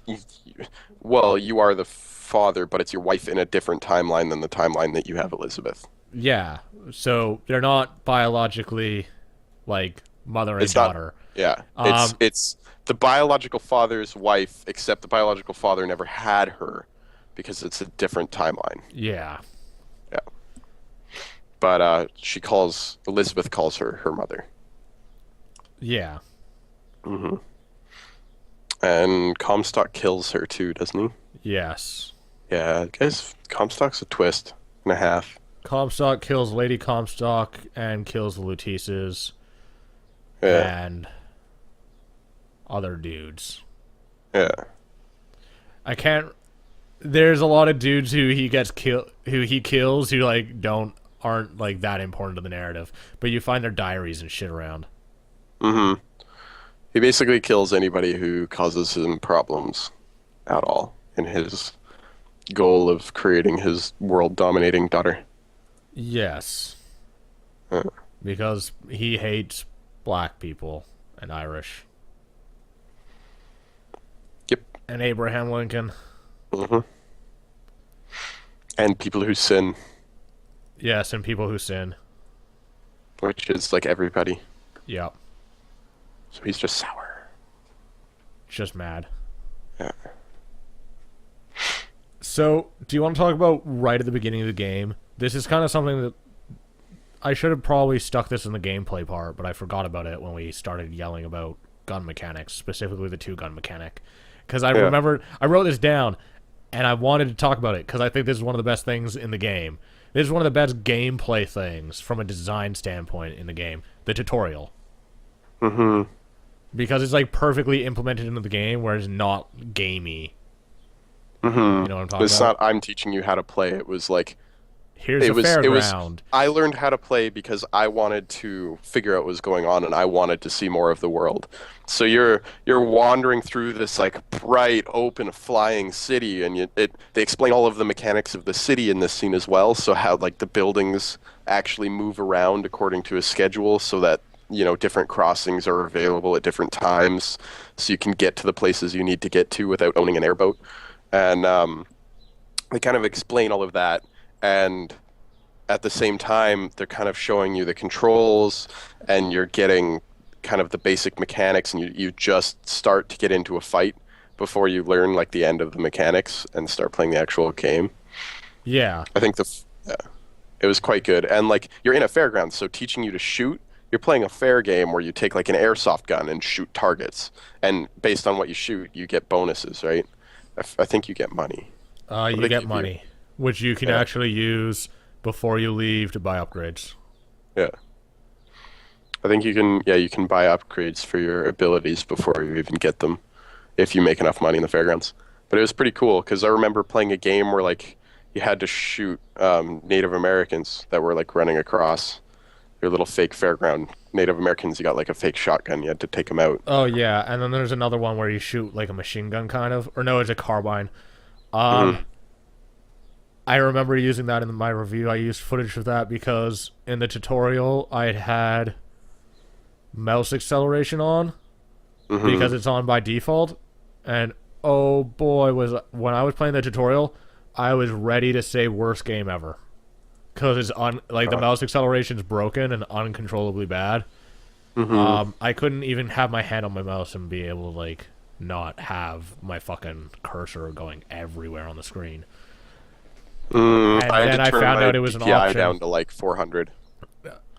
well, you are the father, but it's your wife in a different timeline than the timeline that you have Elizabeth. Yeah. So they're not biologically like mother and It's not, daughter. yeah. Um, It's the biological father's wife, except the biological father never had her because it's a different timeline. yeah. Yeah. But Elizabeth calls her mother. Yeah. And Comstock kills her too, doesn't he? Yes. Yeah, guys, Comstock's a twist and a half. Comstock kills Lady Comstock and kills the Luteces Yeah, and other dudes. yeah. I can't. There's a lot of dudes who he kills who like aren't like that important to the narrative, but you find their diaries and shit around. Mm-hmm. He basically kills anybody who causes him problems at all in his goal of creating his world-dominating daughter. Yes, Uh, because he hates black people and Irish yep. and Abraham Lincoln. Mm-hmm. And people who sin, Yes, and people who sin. which is like everybody. Yep, So he's just sour. just mad. Yeah. So, do you want to talk about right at the beginning of the game? This is kind of something that I should have probably stuck this in the gameplay part, but I forgot about it when we started yelling about gun mechanics, specifically the two-gun mechanic. Because I Yeah. remembered, I wrote this down, and I wanted to talk about it, because I think this is one of the best things in the game. This is one of the best gameplay things from a design standpoint in the game. The tutorial. Mm-hmm. Because it's like perfectly implemented into the game, where it's not gamey. Mm-hmm. You know what I'm talking It's about? not I'm teaching you how to play. It was like Here's a fairground. I learned how to play because I wanted to figure out what was going on and I wanted to see more of the world. So you're wandering through this like bright, open, flying city, and they explain all of the mechanics of the city in this scene as well. So how like the buildings actually move around according to a schedule, so that different crossings are available at different times, so you can get to the places you need to get to without owning an airboat. And they kind of explain all of that, and at the same time they're kind of showing you the controls, and you're getting kind of the basic mechanics, and you just start to get into a fight before you learn like the end of the mechanics and start playing the actual game. Yeah. I think yeah, it was quite good. And like you're in a fairground, so teaching you to shoot, you're playing a fair game where you take like an airsoft gun and shoot targets, and based on what you shoot you get bonuses, right? I think you get money. What do You they get give money, which you can Yeah. actually use before you leave to buy upgrades. Yeah. I think you can buy upgrades for your abilities before you even get them if you make enough money in the fairgrounds. But it was pretty cool because I remember playing a game where like you had to shoot Native Americans that were like running across your little fake fairground. Native Americans, you got like a fake shotgun, you had to take them out. Oh yeah, and then there's another one where you shoot like a machine gun kind of, or no, it's a carbine. Hmm. I remember using that in my review. I used footage of that because in the tutorial I had mouse acceleration on because it's on by default, and oh boy, was when I was playing the tutorial, I was ready to say worst game ever because it's on like the mouse acceleration's broken and uncontrollably bad. Mm-hmm. I couldn't even have my hand on my mouse and be able to like not have my fucking cursor going everywhere on the screen. I And had then to I turn found my out it was an DPI option. down to like 400.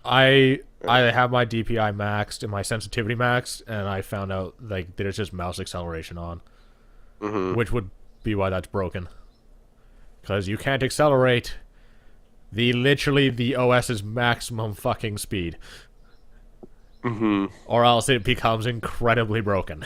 I have my DPI maxed and my sensitivity maxed, and I found out like there's just mouse acceleration on, Mm-hmm. which would be why that's broken. Because you can't accelerate literally the OS's maximum fucking speed, Mm-hmm. or else it becomes incredibly broken.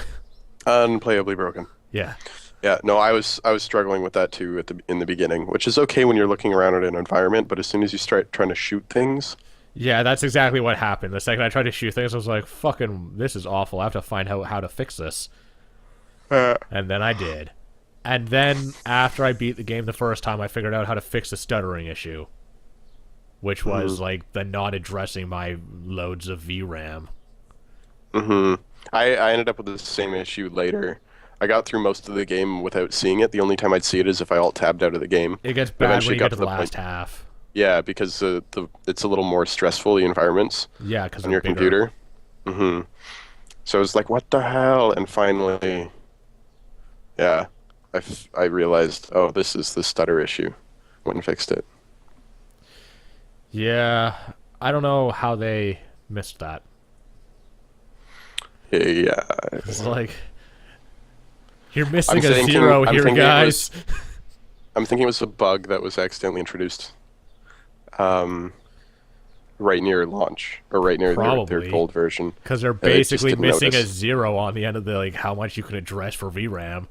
Unplayably broken. Yeah, Yeah, no, I was struggling with that too in the beginning, which is okay when you're looking around at an environment, but as soon as you start trying to shoot things, yeah, that's exactly what happened. The second I tried to shoot things, I was like, "Fucking, this is awful. I have to find out how to fix this." uh, And then I did. And then after I beat the game the first time, I figured out how to fix the stuttering issue, which mm-hmm. was like the not addressing my loads of VRAM. Mm-hmm. I ended up with the same issue later. I got through most of the game without seeing it. The only time I'd see it is if I alt tabbed out of the game. It gets But bad when eventually you got get to to the the point, last half. yeah, because the it's a little more stressful, the environments Yeah, because on they're your bigger. computer. Mm-hmm. So I was like, what the hell? And finally, yeah, I realized, oh, this is the stutter issue. Went and fixed it. Yeah, I don't know how they missed that. Yeah, It's like, you're I'm missing a thinking, zero I'm here, thinking it was, guys. I'm thinking it was a bug that was accidentally introduced, um, right near launch or right near their Probably. gold version. Because they're I just basically didn't missing a notice. zero on the end of the, like, how much you can address for VRAM.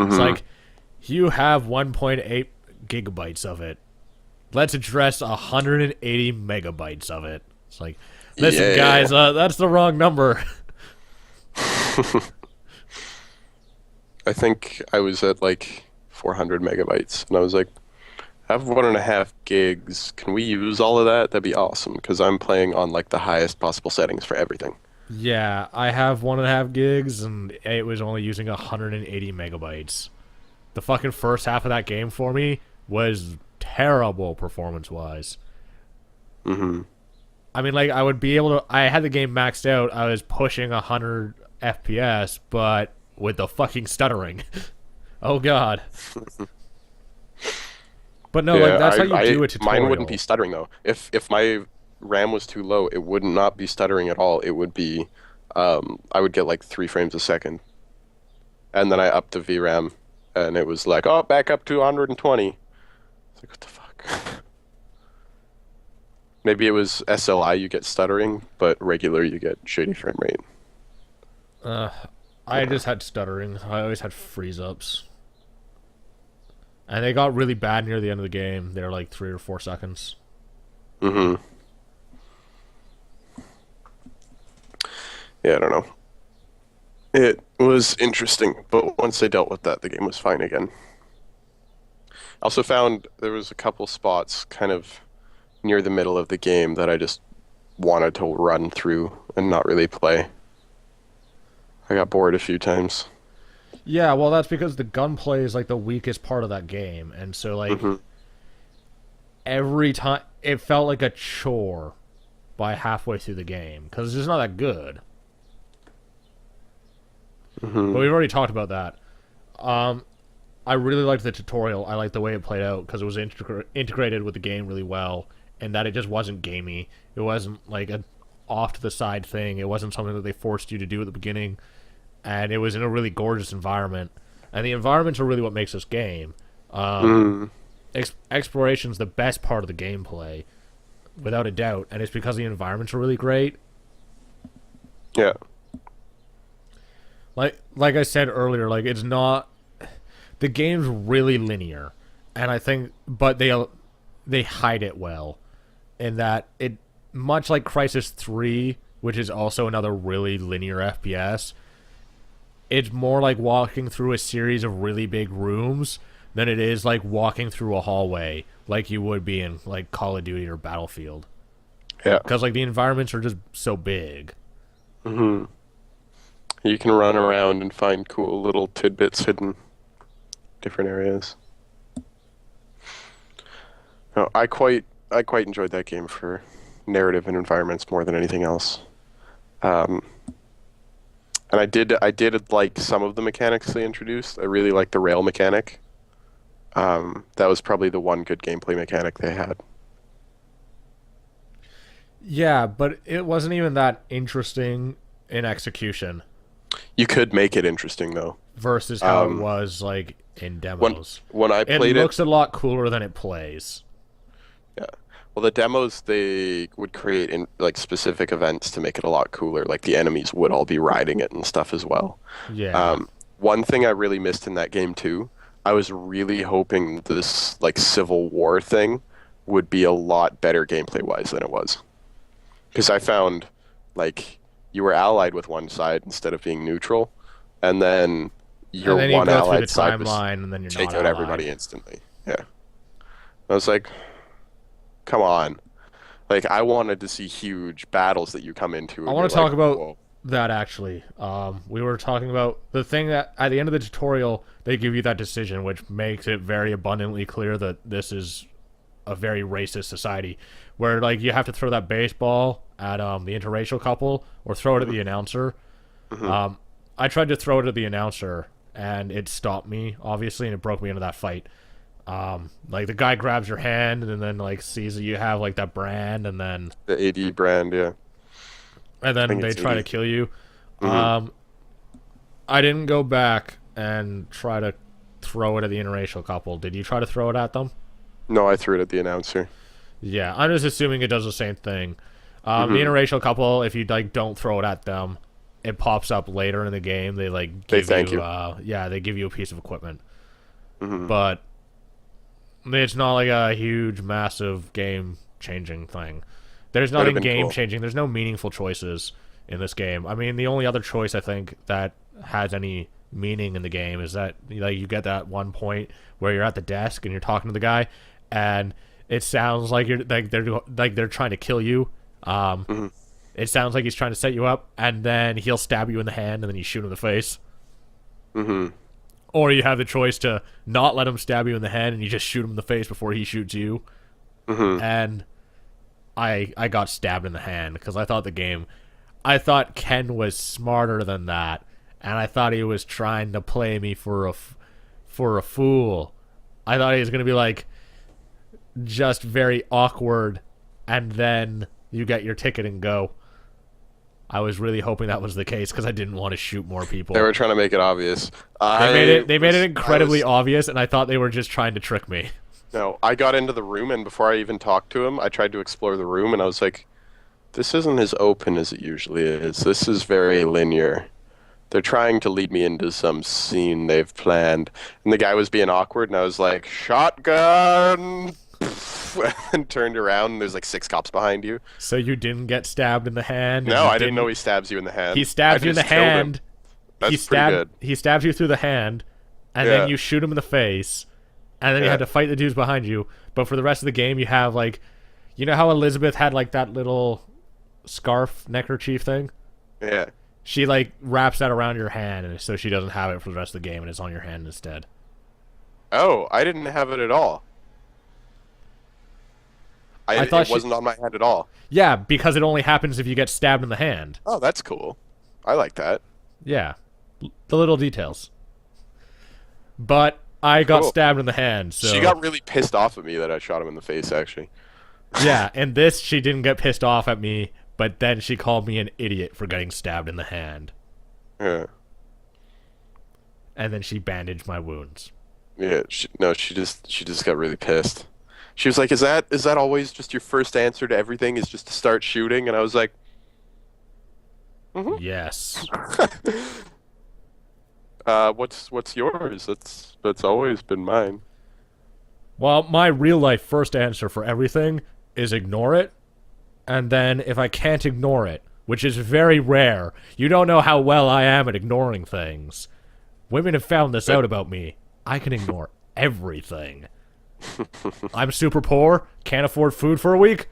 It's Mm-hmm. like, you have 1.8 gigabytes of it. Let's address 180 megabytes of it. It's like, listen, Yeah. guys, that's the wrong number. I think I was at like 400 megabytes, and I was like, I have 1.5 gigs. Can we use all of that? That'd be awesome, because I'm playing on like the highest possible settings for everything. Yeah, I have 1.5 gigs, and it was only using 180 megabytes. The fucking first half of that game for me was terrible performance wise. Hmm. I mean, like, I would be able to. I had the game maxed out. I was pushing 100 FPS, but with the fucking stuttering. Oh, God. But no, like, Yeah, that's how you do a mine wouldn't be tutorial. stuttering though. If my RAM was too low, it would not be stuttering at all. It would be, I would get like 3 frames a second, and then I upped the VRAM, and it was like, oh, back up to 120. It's like, what the fuck? Maybe it was SLI you get stuttering, but regular you get shitty frame rate. Uh, I just had stuttering. I always had freeze ups. And they got really bad near the end of the game. They were like 3 or 4 seconds. Hmm. Yeah, I don't know. It was interesting, but once I dealt with that, the game was fine again. I also found there was a couple spots kind of near the middle of the game that I just wanted to run through and not really play. I got bored a few times. Yeah, well, that's because the gunplay is like the weakest part of that game. And so, like, Hmm. every time it felt like a chore by halfway through the game because it's just not that good. But Hmm. we've already talked about that. Um, I really liked the tutorial. I liked the way it played out because it was integrated with the game really well, and that it just wasn't gamey. It wasn't like a off to the side thing. It wasn't something that they forced you to do at the beginning, and it was in a really gorgeous environment. And the environments are really what makes this game. Um, Hmm. Exploration's the best part of the gameplay, without a doubt, and it's because the environments are really great. Yeah. Like I said earlier, like it's not the game's really linear, and I think, but they hide it well, in that it much like Crisis 3, which is also another really linear FPS. It's more like walking through a series of really big rooms than it is like walking through a hallway like you would be in like Call of Duty or Battlefield, Yeah. because like the environments are just so big. Hmm. You can run around and find cool little tidbits hidden different areas. No, I quite enjoyed that game for narrative and environments more than anything else. Um, and I did like some of the mechanics they introduced. I really liked the rail mechanic. That was probably the one good gameplay mechanic they had. Yeah, but it wasn't even that interesting in execution You could make it interesting though. versus how it Um, was like in when demos. when I It played it, looks a lot cooler than it plays. yeah. Well, the demos they would create in like specific events to make it a lot cooler. Like the enemies would all be riding it and stuff as well. Yeah. One thing I really missed in that game too, I was really hoping this like Civil War thing would be a lot better gameplay wise than it was. Because I found like you were allied with one side instead of being neutral, and then And your then you one go through the allied side was timeline and then you're take not out allied. everybody instantly. Yeah. I was like, come on. Like I wanted to see huge battles that you come into I and you're want to like, talk about whoa. that actually. We were talking about the thing that at the end of the tutorial they give you that decision, which makes it very abundantly clear that this is a very racist society, where like you have to throw that baseball at the interracial couple or throw it at Hmm. the announcer. Hmm. Um, I tried to throw it at the announcer and it stopped me obviously, and it broke me into that fight. Like the guy grabs your hand and then like sees that you have like that brand, The AD brand, yeah. and I then think they it's try to 80. kill you. Hmm. Um, I didn't go back and try to throw it at the interracial couple. Did you try to throw it at them? No, I threw it at the announcer. Yeah, I'm just assuming it does the same thing. The Hmm. interracial couple, if you like don't throw it at them, it pops up later in the game. They like They give thank you, you. yeah, they give you a piece of equipment, Hmm. but it's not like a huge, massive game changing thing. There's That'd have nothing been game cool. changing. There's no meaningful choices in this game. I mean, the only other choice I think that has any meaning in the game is that like you get that one point where you're at the desk and you're talking to the guy, and it sounds like you're like they're trying to kill you. Um, Hmm. it sounds like he's trying to set you up, and then he'll stab you in the hand, and then you shoot him in the face. Hmm. Or you have the choice to not let him stab you in the hand, and you just shoot him in the face before he shoots you. Hmm. And I got stabbed in the hand because I thought Ken was smarter than that, and I thought he was trying to play me for a fool. I thought he was gonna be like just very awkward, and then you get your ticket and go. I was really hoping that was the case because I didn't want to shoot more They people. were trying to make it obvious. They made it I incredibly was obvious, and I thought they were just trying to trick me. No, I got into the room and before I even talked to him, I tried to explore the room and I was like, this isn't as open as it usually is. This is very linear. They're trying to lead me into some scene they've planned. And the guy was being awkward and I was like, shotgun! And turned around and there's like six cops behind you. So you didn't get stabbed in the hand, and No, you I didn't know didn't. he stabs you in the He hand. I stabs you in the just killed him. hand. That's pretty good. He stabs you through the hand, and then Yeah, you shoot him in the face, and then you yeah, had to fight the dudes behind you. But for the rest of the game, you have like, you know how Elizabeth had like that little scarf neckerchief thing. yeah. She like wraps that around your hand, and so she doesn't have it for the rest of the game, and it's on your hand instead. Oh, I didn't have it at all. I thought It she, wasn't on my hand at all. yeah, because it only happens if you get stabbed in the hand. Oh, that's cool. I like that. Yeah, the little details. But I got Cool. stabbed in the hand, She so got really pissed off at me that I shot him in the face, actually. yeah. And this, she didn't get pissed off at me, but then she called me an idiot for getting stabbed in the hand, Yeah. and then she bandaged my wounds. Yeah. No, she just got really pissed. She was like, "Is that always just your first answer to everything? Is just to start shooting?" And I was like, "Mm-hmm." Yes. What's yours? That's always been mine. Well, my real life first answer for everything is ignore it, and then if I can't ignore it, which is very rare, you don't know how well I am at ignoring things. Women have found this out about me. I can ignore everything. I'm super poor, can't afford food for a week.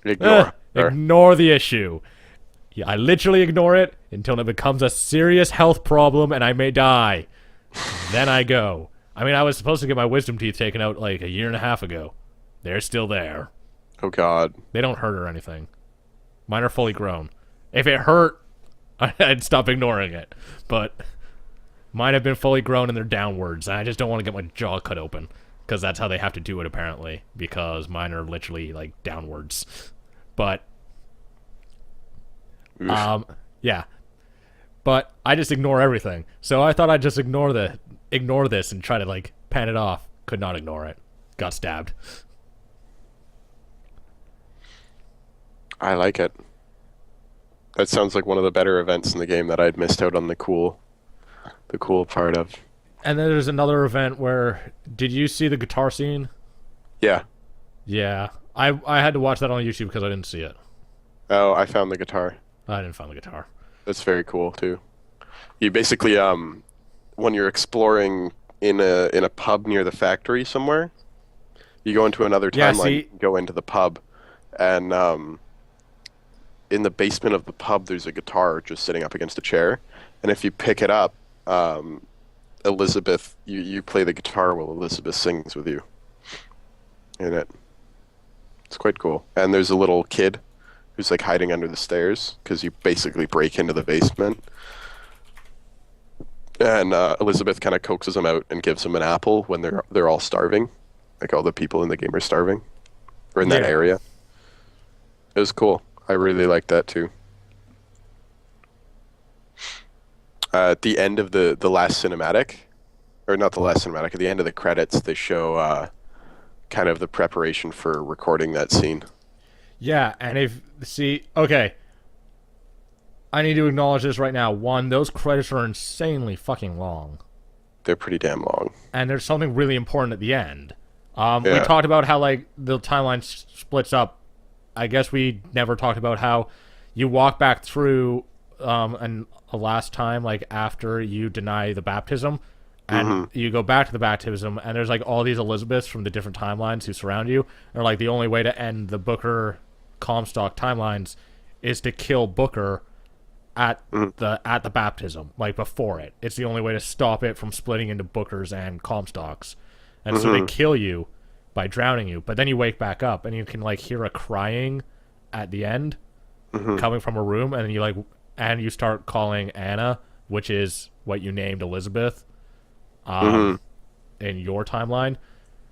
Ignore her. Ignore the issue. Yeah, I literally ignore it until it becomes a serious health problem and I may die. Then I go. I mean, I was supposed to get my wisdom teeth taken out like a year and a half ago. They're still there. Oh God. They don't hurt or anything. Mine are fully grown. If it hurt, I'd stop ignoring it. But mine have been fully grown and they're downwards. And I just don't want to get my jaw cut open. Because that's how they have to do it, apparently. Because mine are literally, like, downwards. But, yeah. But I just ignore everything. So I thought I'd just ignore this and try to, like, pan it off. Could not ignore it. Got stabbed. I like it. That sounds like one of the better events in the game that I'd missed out on the cool part of. And then there's another event where, did you see the guitar scene? Yeah. Yeah. I had to watch that on YouTube because I didn't see it. Oh, I found the guitar. I didn't find the guitar. That's very cool too. You basically when you're exploring in a pub near the factory somewhere, you go into another Yeah, timeline, see, go into the pub, and in the basement of the pub there's a guitar just sitting up against a chair, and if you pick it up, Elizabeth, you play the guitar while Elizabeth sings with you in it. It's quite cool. And there's a little kid who's like hiding under the stairs because you basically break into the basement. And Elizabeth kind of coaxes him out and gives him an apple when they're all starving, like all the people in the game are starving, or in that area. It was cool. I really liked that too. At the end of the last cinematic, or not the last cinematic, at the end of the credits, they show kind of the preparation for recording that scene. Yeah, and okay, I need to acknowledge this right now. One, those credits are insanely fucking long. They're pretty damn long. And there's something really important at the end. We Yeah. talked about how, like, the timeline splits up. I guess we never talked about how you walk back through a last time, like, after you deny the baptism, and you go back to the baptism, and there's, like, all these Elizabeths from the different timelines who surround you. They're like, the only way to end the Booker Comstock timelines is to kill Booker at the baptism, like, before it. It's the only way to stop it from splitting into Bookers and Comstocks. And so they kill you by drowning you, but then you wake back up and you can, like, hear a crying at the end coming from a room, and you start calling Anna, which is what you named Elizabeth in your timeline.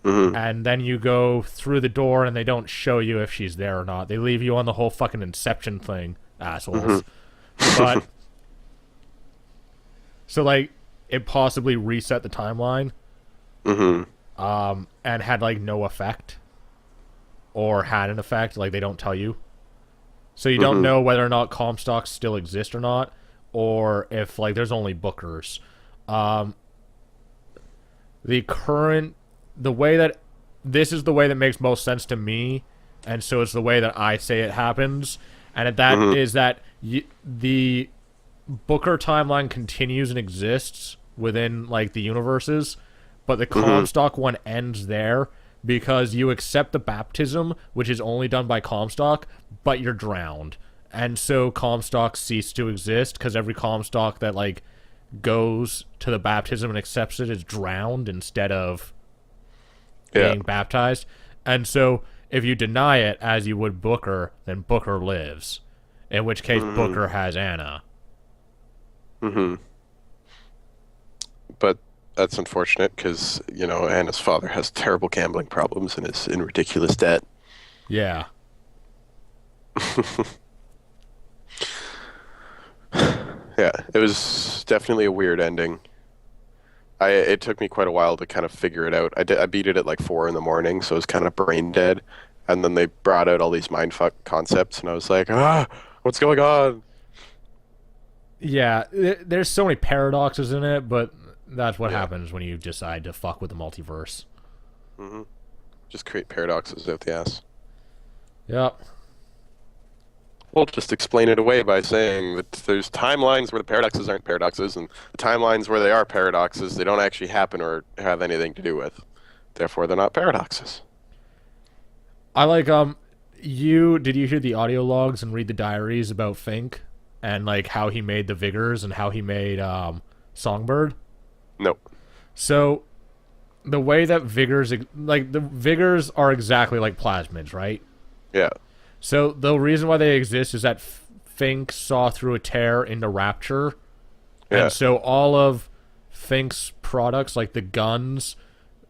And then you go through the door and they don't show you if she's there or not. They leave you on the whole fucking Inception thing, assholes. But so, like, it possibly reset the timeline and had, like, no effect, or had an effect, like, they don't tell you. So you don't know whether or not Comstocks still exist or not, or if, like, there's only Bookers. The way that this is the way that makes most sense to me, and so it's the way that I say it happens, and that is that the Booker timeline continues and exists within, like, the universes, but the Comstock one ends there because you accept the baptism, which is only done by Comstock, but you're drowned. And so Comstock cease to exist because every Comstock that, like, goes to the baptism and accepts it is drowned instead of being baptized. And so if you deny it as you would Booker, then Booker lives, in which case Booker has Anna. But that's unfortunate because, you know, Anna's father has terrible gambling problems and is in ridiculous debt. Yeah. Yeah, it was definitely a weird ending. It took me quite a while to kind of figure it out. I beat it at like 4 in the morning, so I was kind of brain dead. And then they brought out all these mindfuck concepts, and I was like, what's going on? Yeah, there's so many paradoxes in it, but that's what happens when you decide to fuck with the multiverse. Just create paradoxes out the ass. Yep. We'll just explain it away by saying that there's timelines where the paradoxes aren't paradoxes, and the timelines where they are paradoxes, they don't actually happen or have anything to do with. Therefore, they're not paradoxes. I like, did you hear the audio logs and read the diaries about Fink and, like, how he made the Vigors and how he made, Songbird? Nope. So, the way that Vigors, like, the Vigors are exactly like plasmids, right? Yeah. So the reason why they exist is that Fink saw through a tear into Rapture, and Yeah. so all of Fink's products, like the guns,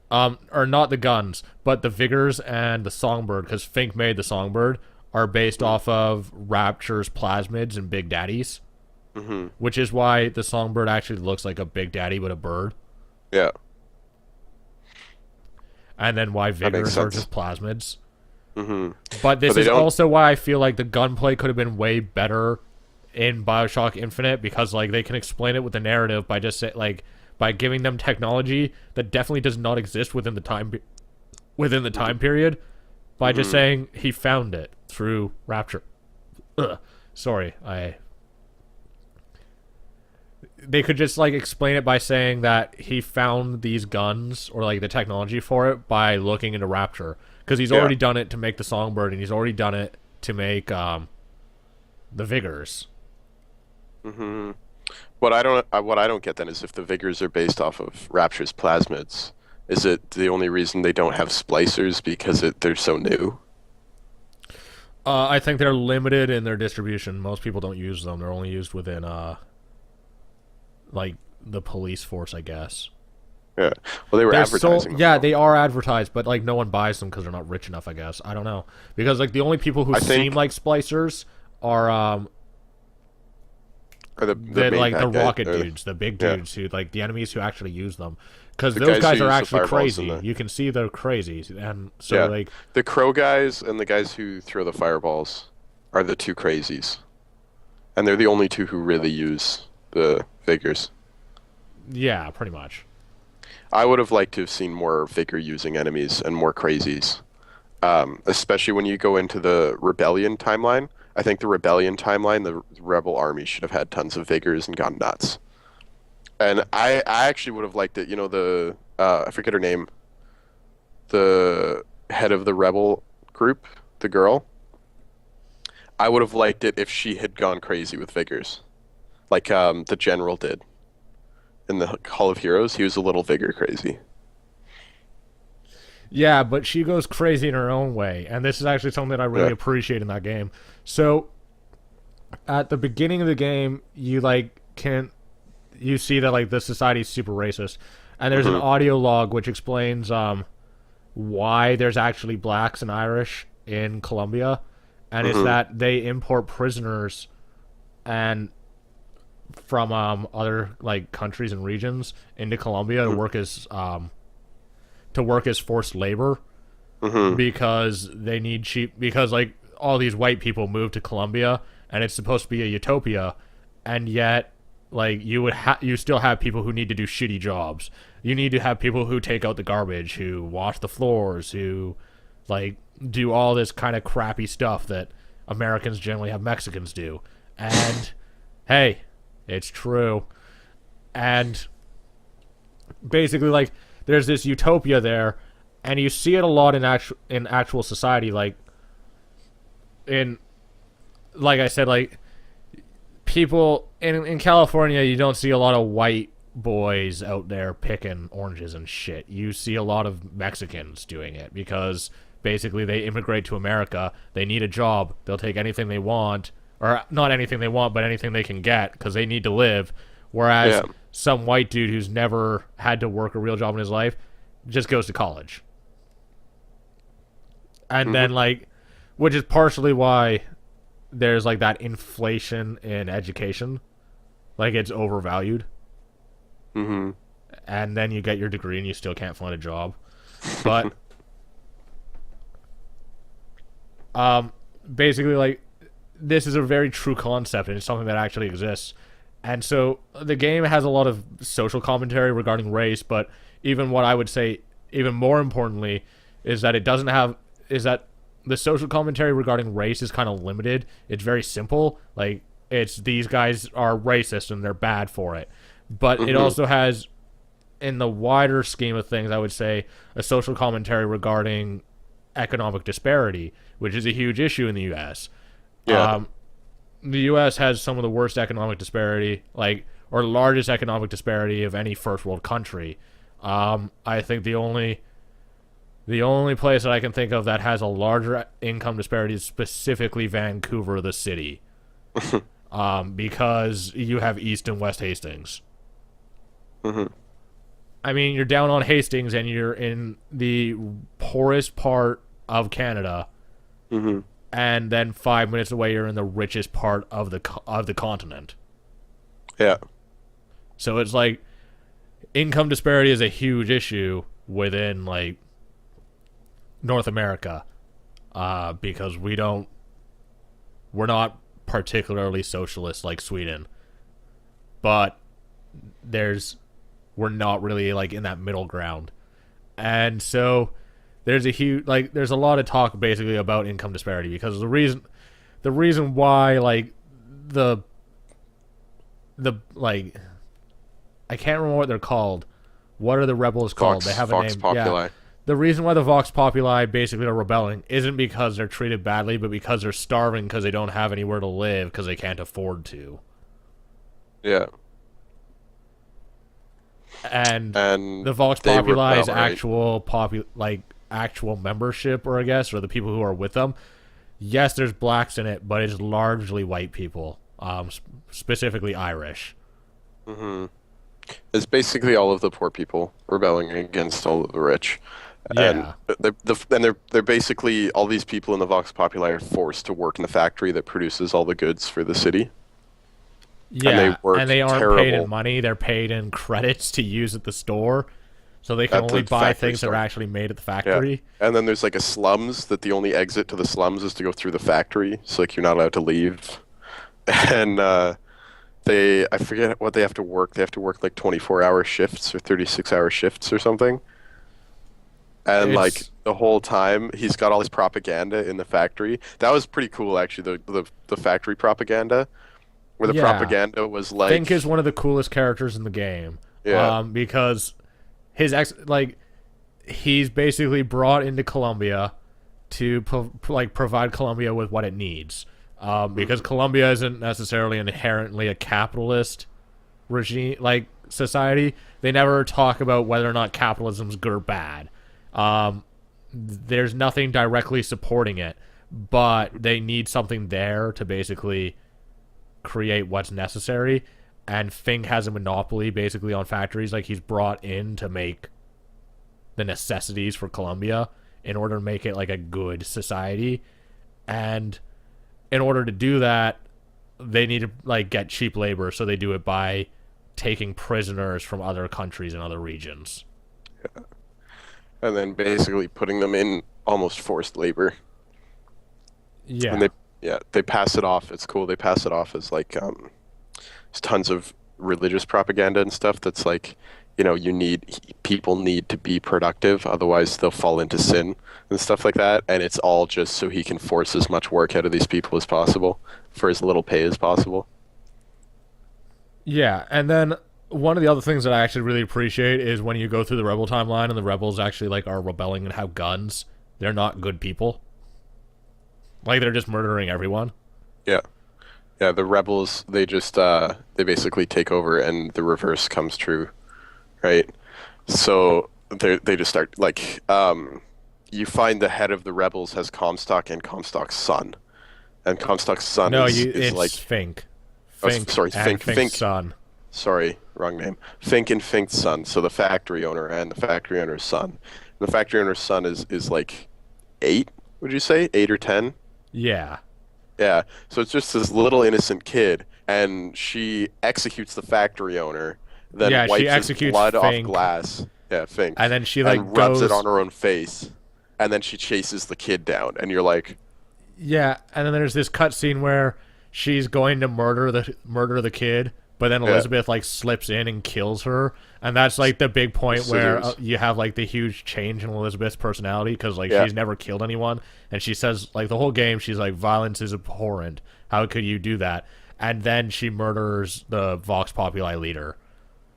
or not the guns, but the Vigors and the Songbird, because Fink made the Songbird, are based Mm-hmm. off of Rapture's plasmids and Big Daddies, Mm-hmm. which is why the Songbird actually looks like a Big Daddy but a bird, Yeah. and then why That makes Vigors are sense. just plasmids. Mm-hmm. But But this they is don't. also why I feel like the gunplay could have been way better in Bioshock Infinite, because like they can explain it with the narrative by just by giving them technology that definitely does not exist within the time period, by just Mm-hmm. saying he found it through Rapture. Ugh. Sorry, I. They could just like explain it by saying that he found these guns or like the technology for it by looking into Rapture, because he's Yeah. already done it to make the Songbird and he's already done it to make the Vigors. Mm-hmm. What I don't get then is if the Vigors are based off of Rapture's plasmids, is it the only reason they don't have splicers because they're so new? I think they're limited in their distribution. Most people don't use them. They're only used within like the police force, I guess. Yeah. Well, they were They're so advertising them yeah, though. they are advertised, but like no one buys them because they're not rich enough, I guess. I don't know, because like the only people who I seem think like splicers are are the the main like the bad guy rocket or dudes, the big yeah, dudes who like the enemies who actually use them, because the those guys who guys are use the actually fireballs crazy. and the You can see they're crazy, and so yeah, like the crow guys and the guys who throw the fireballs are the two crazies, and they're the only two who really use the Vigors. yeah, pretty much. I would have liked to have seen more Vigor using enemies and more crazies. Especially when you go into the Rebellion timeline. I think the Rebellion timeline, the Rebel army should have had tons of Vigors and gone nuts. And I actually would have liked it. You know, I forget her name, the head of the Rebel group, the girl. I would have liked it if she had gone crazy with Vigors, like the general did in the Hall of Heroes. He was a little Vigor crazy. Yeah, but she goes crazy in her own way, and this is actually something that I really Yeah. appreciate in that game. So at the beginning of the game, you see that like the society is super racist, and there's an Hmm. audio log which explains why there's actually blacks and Irish in Colombia, and it's Hmm. that they import prisoners and from other like countries and regions into Colombia Hmm. to work as forced labor, Hmm. because they need cheap, because like all these white people move to Colombia and it's supposed to be a utopia, and yet like you still have people who need to do shitty jobs. You need to have people who take out the garbage, who wash the floors, who like do all this kind of crappy stuff that Americans generally have Mexicans do. And hey, it's true. And basically like there's this utopia there, and you see it a lot in actual society, in like I said, like people in California, you don't see a lot of white boys out there picking oranges and shit. You see a lot of Mexicans doing it because basically they immigrate to America. They need a job. They'll take anything they want, or not anything they want, but anything they can get because they need to live. Whereas Yeah. some white dude who's never had to work a real job in his life just goes to college. And Hmm. then like, which is partially why there's like that inflation in education, like it's overvalued, Hmm. and then you get your degree and you still can't find a job. But basically like this is a very true concept, and it's something that actually exists. And so the game has a lot of social commentary regarding race, but even what I would say even more importantly is that it doesn't have is that the social commentary regarding race is kind of limited. It's very simple. Like it's these guys are racist and they're bad for it. But it Hmm. also has, in the wider scheme of things, I would say a social commentary regarding economic disparity, which is a huge issue in the U.S. Yeah. Um, the U.S. has some of the worst economic disparity, like or largest economic disparity of any first world country. I think the only place that I can think of that has a larger income disparity is specifically Vancouver, the city. because you have East and West Hastings. Hmm. I mean, you're down on Hastings and you're in the poorest part of Canada, Hmm. and then 5 minutes away you're in the richest part of the continent. Yeah. So it's like income disparity is a huge issue within like North America, because we're not particularly socialist like Sweden, but there's we're not really like in that middle ground, and so there's a lot of talk basically about income disparity because the reason why like the the like I can't remember what they're called. What are the rebels called? They have a Vox name. Yeah. Populi. The reason why the Vox Populi basically are rebelling isn't because they're treated badly, but because they're starving because they don't have anywhere to live because they can't afford to. Yeah. And And the Vox they Populi's rebel, right? actual membership, or I guess, or the people who are with them. Yes, there's blacks in it, but it's largely white people, specifically Irish. Hmm. It's basically all of the poor people rebelling against all of the rich. And Yeah, they're basically all these people in the Vox Populi are forced to work in the factory that produces all the goods for the city. And they yeah, and work they aren't paid in terrible money; they're paid in credits to use at the store, so they can at only the buy factory things that are store. actually made at the Yeah. factory. And then there's like a slums that the only exit to the slums is to go through the factory. So like you're not allowed to leave. And I forget what they have to work. They have to work like 24-hour shifts or 36-hour shifts or something. And like It's the whole time he's got all this propaganda in the factory. That was pretty cool actually, the factory propaganda where the yeah. propaganda was Fink is like, one of the coolest characters in the game, yeah, because he's basically brought into Colombia to provide Colombia with what it needs, because mhm, Colombia isn't necessarily inherently a capitalist regime like society. They never talk about whether or not capitalism is good or bad. Um, there's nothing directly supporting it, but they need something there to basically create what's necessary. And Fink has a monopoly basically on factories. Like he's brought in to make the necessities for Colombia in order to make it like a good society. And in order to do that, they need to like get cheap labor, so they do it by taking prisoners from other countries and other regions. and then basically putting them in almost forced labor. And Yeah. they pass it off. It's cool. They pass it off as like there's tons of religious propaganda and stuff that's like, people need to be productive, otherwise they'll fall into sin and stuff like that. And it's all just so he can force as much work out of these people as possible for as little pay as possible. Yeah, and then one of the other things that I actually really appreciate is when you go through the rebel timeline and the rebels actually like are rebelling and have guns. They're not good people. Like they're just murdering everyone. Yeah. Yeah, the rebels, they basically take over and the reverse comes true, right? So they just start like you find the head of the rebels has Comstock and Comstock's son. And Comstock's son No, is it's like, Fink. oh, Fink sorry, and Fink's Fink, son. sorry, wrong name. Fink and Fink's son, so the factory owner and the factory owner's son. And the factory owner's son is like 8, would you say? 8 or 10? Yeah. Yeah. So it's just this little innocent kid, and she executes the factory owner, then Yeah, she wipes his executes blood off Fink, glass. Yeah, and Fink, then she like and rubs it goes. on her own face, and then she chases the kid down, and you're like, Yeah, and then there's this cutscene where she's going to murder the kid, but then yeah, Elizabeth like slips in and kills her, and that's like the big point where scissors. you have like the huge change in Elizabeth's personality because like Yeah. she's never killed anyone, and she says like the whole game she's like violence is abhorrent. How could you do that? And then she murders the Vox Populi leader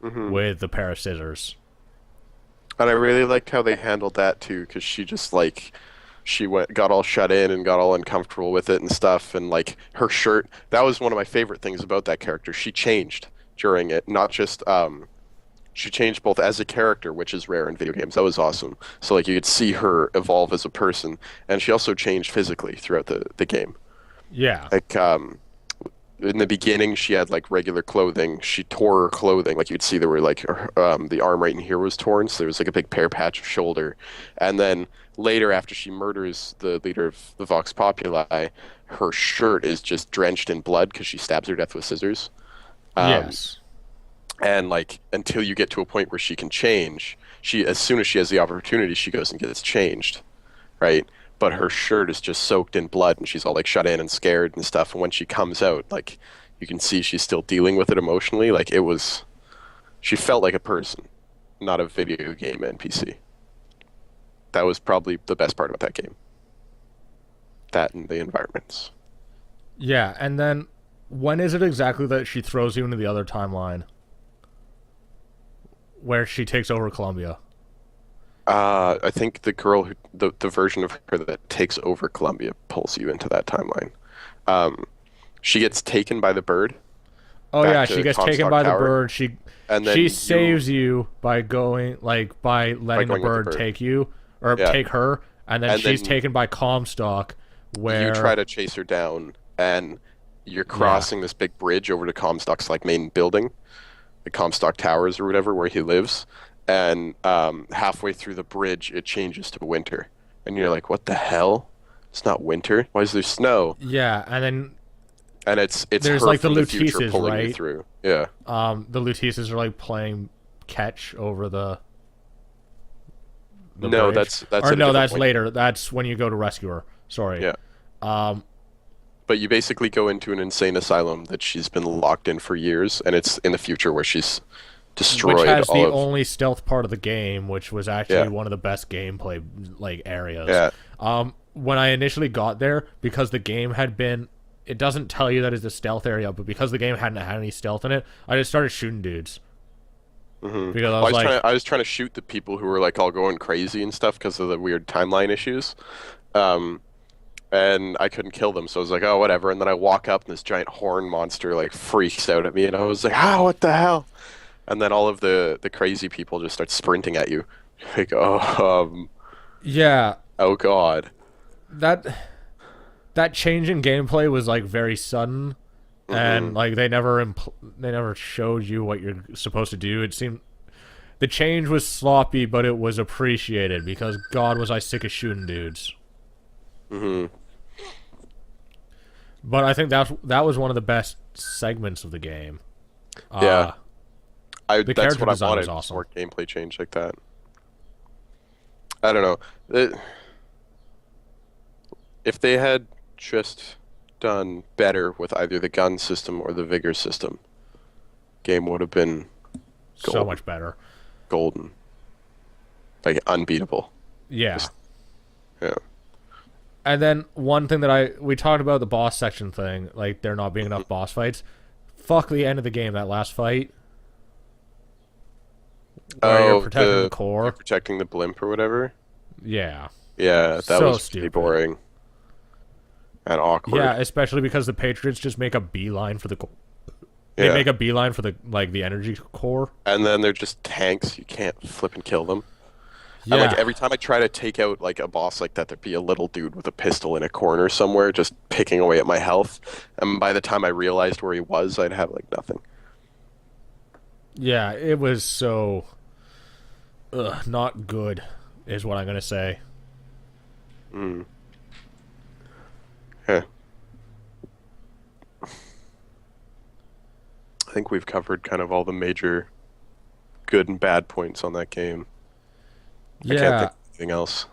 Hmm. with the pair of scissors. And I really liked how they handled that too, because she just like got all shut in and got all uncomfortable with it and stuff, and like her shirt. That was one of my favorite things about that character. She changed during it, not just she changed both as a character, which is rare in video games. That was awesome. So like you could see her evolve as a person, and she also changed physically throughout the game. Yeah, Like in the beginning she had like regular clothing. She tore her clothing. Like you'd see there were like the arm right in here was torn, so there was like a big pear patch of shoulder. And then later, after she murders the leader of the Vox Populi, her shirt is just drenched in blood because she stabs her death with scissors. Um, Yes. and like until you get to a point where she can change, she as soon as she has the opportunity, she goes and gets changed, right? But her shirt is just soaked in blood and she's all like shut in and scared and stuff. And when she comes out, like you can see she's still dealing with it emotionally. Like it was, she felt like a person, not a video game NPC. That was probably the best part about that game. That and the environments. Yeah, and then when is it exactly that she throws you into the other timeline where she takes over Columbia? I think the version of her that takes over Columbia pulls you into that timeline. Um, she gets taken by the bird Oh back yeah, she to gets taken Comstock by the Tower, bird. She and she then saves you by going like by by letting the going with the bird bird. take you or Yeah, take her, and then and she's then taken by Comstock, you try where to chase her down, and you're yeah, crossing this big bridge over to Comstock's like main building, the Comstock Towers or whatever, where he lives. And halfway through the bridge, it changes to winter, and you're like, "What the hell? It's not winter. Why is there snow?" yeah, and then And it's there's her like the from the future Luteces, pulling you right? through. Yeah. The Luteces are like playing catch over the No, bridge, that's or at a no, different that's point. later. That's when you go to rescue her. Sorry. Yeah. Um, But you basically go into an insane asylum that she's been locked in for years, and it's in the future where she's which destroyed has all the of. only stealth part of the game, which was actually Yeah. one of the best gameplay like areas. Yeah. When I initially got there, because the game had been, it doesn't tell you that it's a stealth area, but because the game hadn't had any stealth in it, I just started shooting dudes Hmm. because I Well, was like, I was trying to shoot the people who were like all going crazy and stuff because of the weird timeline issues. Um, and I couldn't kill them, so I was like, oh, whatever. And then I walk up, and this giant horn monster like freaks out at me, and I was like, ah, what the hell? And then all of the crazy people just start sprinting at you, like, yeah, oh God. that that change in gameplay was like very sudden, and Hmm. like they never showed you what you're supposed to do. It seemed the change was sloppy, but it was appreciated because God was I sick of shooting dudes. Hmm. But I think that was one of the best segments of the game. Yeah, The that's character what I design was wanted, just awesome. more gameplay change like that. I don't know. If they had just done better with either the gun system or the vigor system, game would have been So golden, much better. golden, like unbeatable. Yeah. Just, yeah. And then one thing that we talked about the boss section thing, like there not being enough boss fights. Fuck the end of the game, that last fight where you're Oh, protecting the you're core. protecting the blimp or whatever. Yeah. Yeah, that So was pretty stupid. boring and Yeah, awkward. especially because the Patriots just make a beeline for the they Yeah, make a beeline for the like the energy core. and then they're just tanks. You can't flip and kill them. And like Yeah. every time I try to take out like a boss like that, there'd be a little dude with a pistol in a corner somewhere, just picking away at my health. And by the time I realized where he was, I'd have like nothing. Yeah, it was so not good is what I'm going to say. Mm. Yeah. I think we've covered kind of all the major good and bad points on that game. I can't Yeah, think of anything else.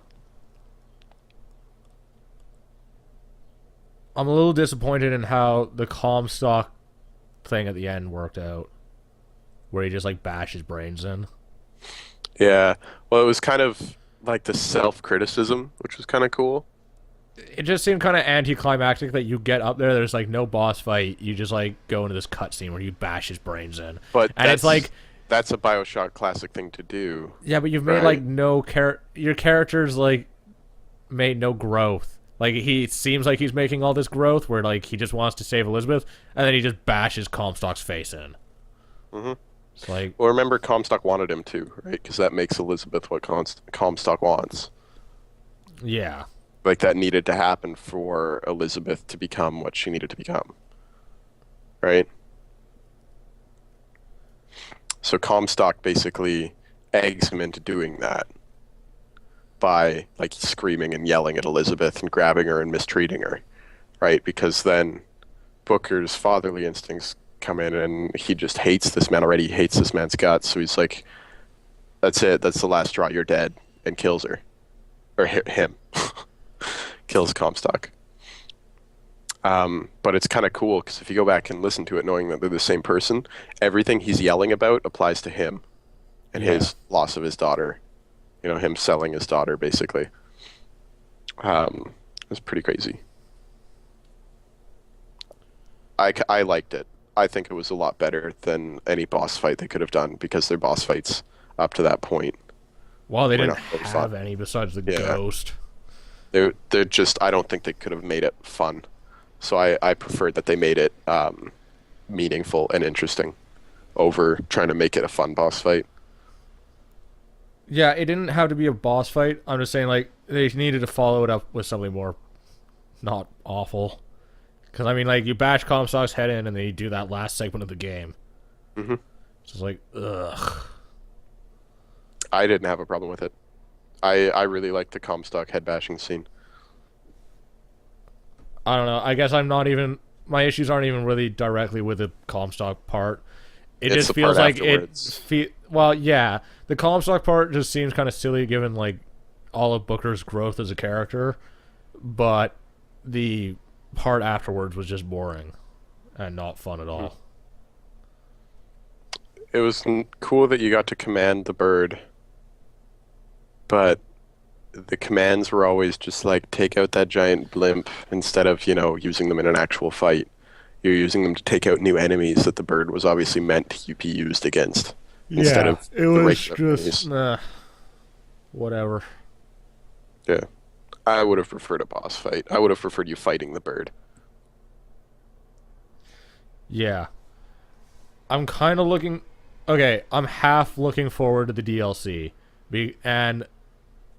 I'm a little disappointed in how the Comstock thing at the end worked out, where he just like bashes brains in. Yeah. Well, it was kind of like the self-criticism, which was kind of cool. It just seemed kind of anticlimactic that you get up there, there's like no boss fight, you just like go into this cutscene where you bash his brains in, But and it's like, that's a Bioshock classic thing to do, yeah, but you've made like right? no your character's like made no growth. Like he seems like he's making all this growth where like he just wants to save Elizabeth, and then he just bashes Comstock's face in. Hmm. It's like, Well, remember Comstock wanted him to, right? Because that makes Elizabeth what Comstock wants. yeah, Like that needed to happen for Elizabeth to become what she needed to become. right? So Comstock basically eggs him into doing that by like screaming and yelling at Elizabeth and grabbing her and mistreating her, right? Because then Booker's fatherly instincts come in and he just hates this man already. He hates this man's guts. So he's like, that's it. That's the last straw. You're dead. And kills her. Or him. Kills Comstock. But it's kind of cool because if you go back and listen to it knowing that they're the same person, everything he's yelling about applies to him and Yeah. his loss of his daughter. You know, him selling his daughter, basically. It's pretty crazy. I liked it. I think it was a lot better than any boss fight they could have done because their boss fights up to that point Well, they were didn't not very have fun. any besides the Yeah, ghost. they're just I don't think they could have made it fun. So I preferred that they made it meaningful and interesting over trying to make it a fun boss fight. Yeah, it didn't have to be a boss fight. I'm just saying, like, they needed to follow it up with something more not awful. Because, I mean, like, you bash Comstock's head in and then you do that last segment of the game. hmm It's just like, ugh. I didn't have a problem with it. I really liked the Comstock head bashing scene. I don't know. I guess I'm not even. My issues aren't even really directly with the Comstock part. It It's just the part feels like afterwards. well, yeah. The Comstock part just seems kind of silly given, like, all of Booker's growth as a character. But the part afterwards was just boring and not fun at all. It was cool that you got to command the bird, but the commands were always just like take out that giant blimp instead of, using them in an actual fight. You're using them to take out new enemies that the bird was obviously meant to be used against instead Yeah, of it the was regular just enemies. whatever. Yeah. I would have preferred a boss fight. I would have preferred you fighting the bird. Yeah, I'm kind of looking. Okay, I'm half looking forward to the DLC, and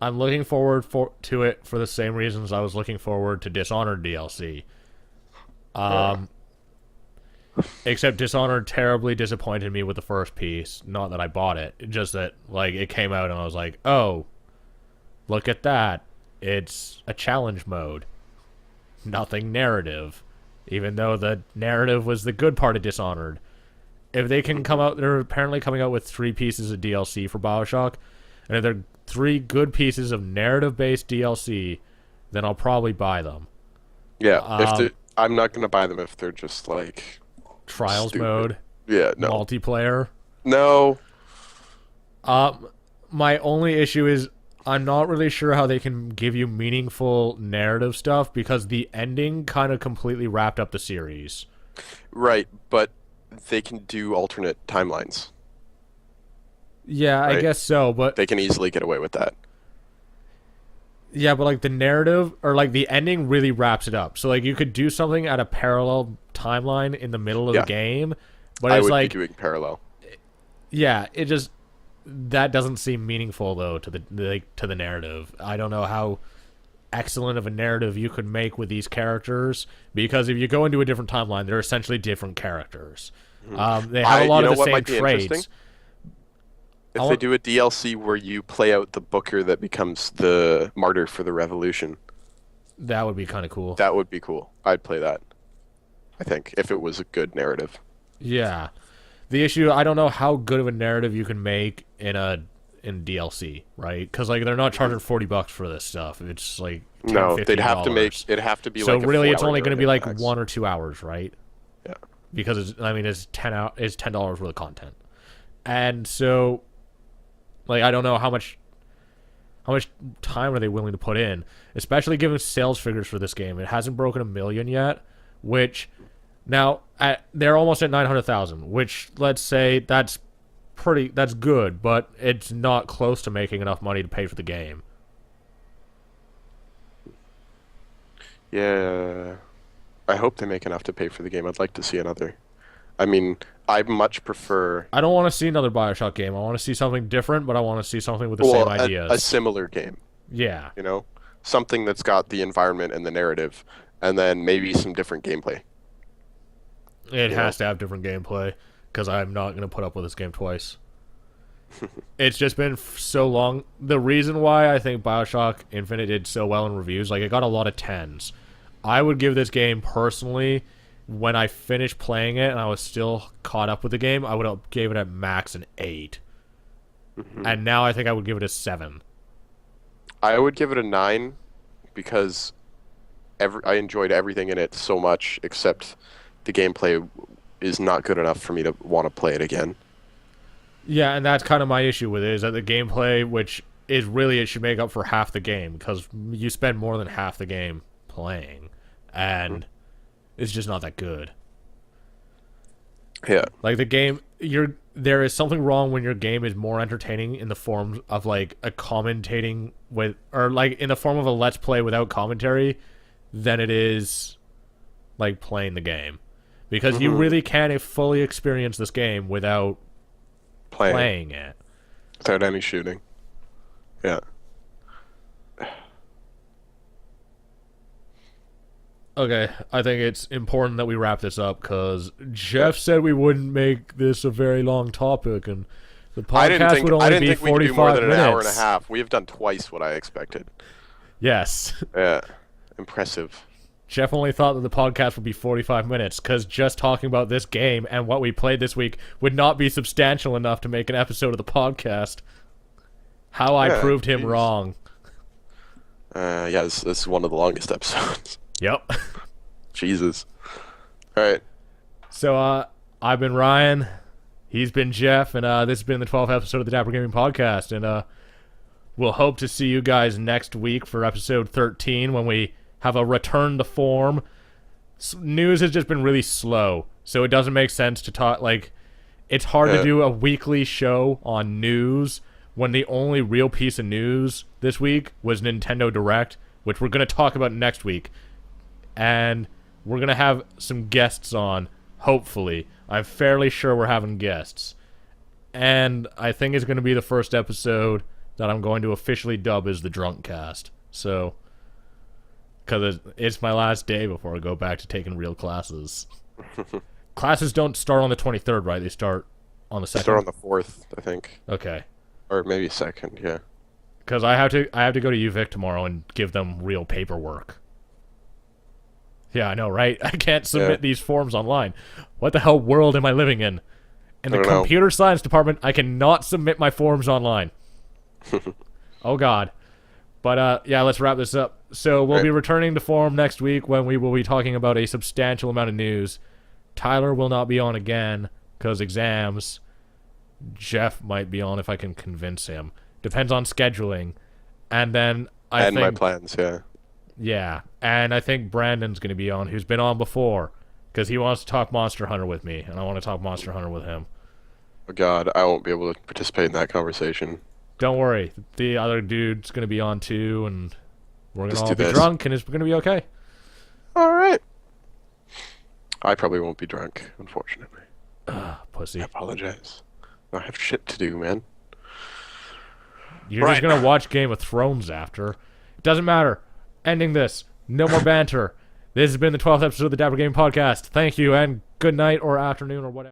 I'm looking forward to it for the same reasons I was looking forward to Dishonored DLC. Uh, Um, except Dishonored terribly disappointed me with the first piece. Not that I bought it, just that like it came out and I was like, oh, look at that. It's a challenge mode, nothing narrative. Even though the narrative was the good part of Dishonored. If they can come out, they're apparently coming out with 3 pieces of DLC for Bioshock, and if they're 3 good pieces of narrative-based DLC, then I'll probably buy them. yeah, if Um, they I'm not gonna buy them if they're just like Trials stupid. mode, Yeah, no. multiplayer. No. Um, my only issue is I'm not really sure how they can give you meaningful narrative stuff because the ending kind of completely wrapped up the series. Right, but they can do alternate timelines, Yeah, I right? guess so, but They can easily get away with that. yeah, but like the narrative or like the ending really wraps it up. So like you could do something at a parallel timeline in the middle of the Yeah, game, but I it's would be like doing parallel. yeah, it just that doesn't seem meaningful though to the narrative. I don't know how excellent of a narrative you could make with these characters because if you go into a different timeline, they're essentially different characters. Mhm. They have a lot You of know the what same might be interesting? traits. I If they want do a DLC where you play out the Booker that becomes the martyr for the revolution, that would be kind of cool. that would be cool. I'd play that, I think, if it was a good narrative. Yeah. The issue, I don't know how good of a narrative you can make in DLC, right? Because like they're not charging $40 for this stuff. It's like 10, No, they'd have to $15. it'd have to be So like a really, it's 4 hour only going to be narrative like max. 1 or 2 hours, right? Yeah. Because it's $10 worth of content, and so like I don't know how much time are they willing to put in, especially given sales figures for this game. It hasn't broken 1 million yet, which now they're almost at 900,000, which let's say that's good, but it's not close to making enough money to pay for the game. Yeah. I hope they make enough to pay for the game. I'd like to see another. I mean, I much prefer I don't want to see another Bioshock game. I want to see something different, but I want to see something with the well, same a ideas. similar game, Yeah. you know? Something that's got the environment and the narrative and then maybe some different gameplay. It You has know? to have different gameplay because I'm not going to put up with this game twice. It's just been so long. The reason why I think Bioshock Infinite did so well in reviews, like it got a lot of 10s. I would give this game personally, when I finished playing it and I was still caught up with the game, I would have gave it at max an 8. Hmm. And now I think I would give it a 7. I would give it a 9 because I enjoyed everything in it so much, except the gameplay is not good enough for me to want to play it again. Yeah, and that's kind of my issue with it, is that the gameplay, which is really, it should make up for half the game, because you spend more than half the game playing, and it's just not that good. Yeah. Like the game, there is something wrong when your game is more entertaining in the form of like a commentating with, or like in the form of a let's play without commentary, than it is like playing the game, because you Hmm. really can't fully experience this game without Playing playing it. without any shooting. Yeah. Okay, I think it's important that we wrap this up because Yeah. Jeff said we wouldn't make this a very long topic, and the I didn't podcast would think I only didn't be think we could do more 45 than an minutes. hour and a half. We have done twice what I expected. Yes. Yeah. Impressive. Jeff only thought that the podcast would be 45 minutes because just talking about this game and what we played this week would not be substantial enough to make an episode of the podcast. How I Yeah, proved him jeez. wrong. Yeah, this is one of the longest episodes. Yep. Jesus. All right. So, I've been Ryan. He's been Jeff, and this has been the 12th episode of the Dapper Gaming Podcast. And we'll hope to see you guys next week for episode 13 when we have a return to form. News has just been really slow, so it doesn't make sense to talk. Like, it's hard to Yeah. do a weekly show on news when the only real piece of news this week was Nintendo Direct, which we're going to talk about next week. And we're going to have some guests on, hopefully. I'm fairly sure we're having guests. And I think it's going to be the first episode that I'm going to officially dub as the Drunk Cast. So, because it's my last day before I go back to taking real classes. Classes don't start on the 23rd, right? They start on the 2nd? Start on the 4th, I think, Okay. or maybe 2nd. Yeah. Because I have to go to UVic tomorrow and give them real paperwork. Yeah, I know, right? I can't submit these forms online. What the hell world am I living in? In the I don't know. computer science department, I cannot submit my forms online. Oh, God. But, yeah, let's wrap this up. So we'll be returning to form next week when we will be talking about a substantial amount of news. Tyler will not be on again because exams. Jeff might be on if I can convince him. Depends on scheduling. And then I And think... my plans. Yeah. Yeah, and I think Brandon's going to be on, who's been on before, because he wants to talk Monster Hunter with me, and I want to talk Monster Hunter with him. Oh God, I won't be able to participate in that conversation. Don't worry, the other dude's going to be on too, and we're going to Just all do be this. drunk, and it's going to be okay. All right. I probably won't be drunk, unfortunately. Pussy. I apologize. I have shit to do, man. You're just Right. going to watch Game of Thrones after. It doesn't matter. Ending this. No more banter. This has been the 12th episode of the Dapper Game Podcast. Thank you, and good night or afternoon or whatever.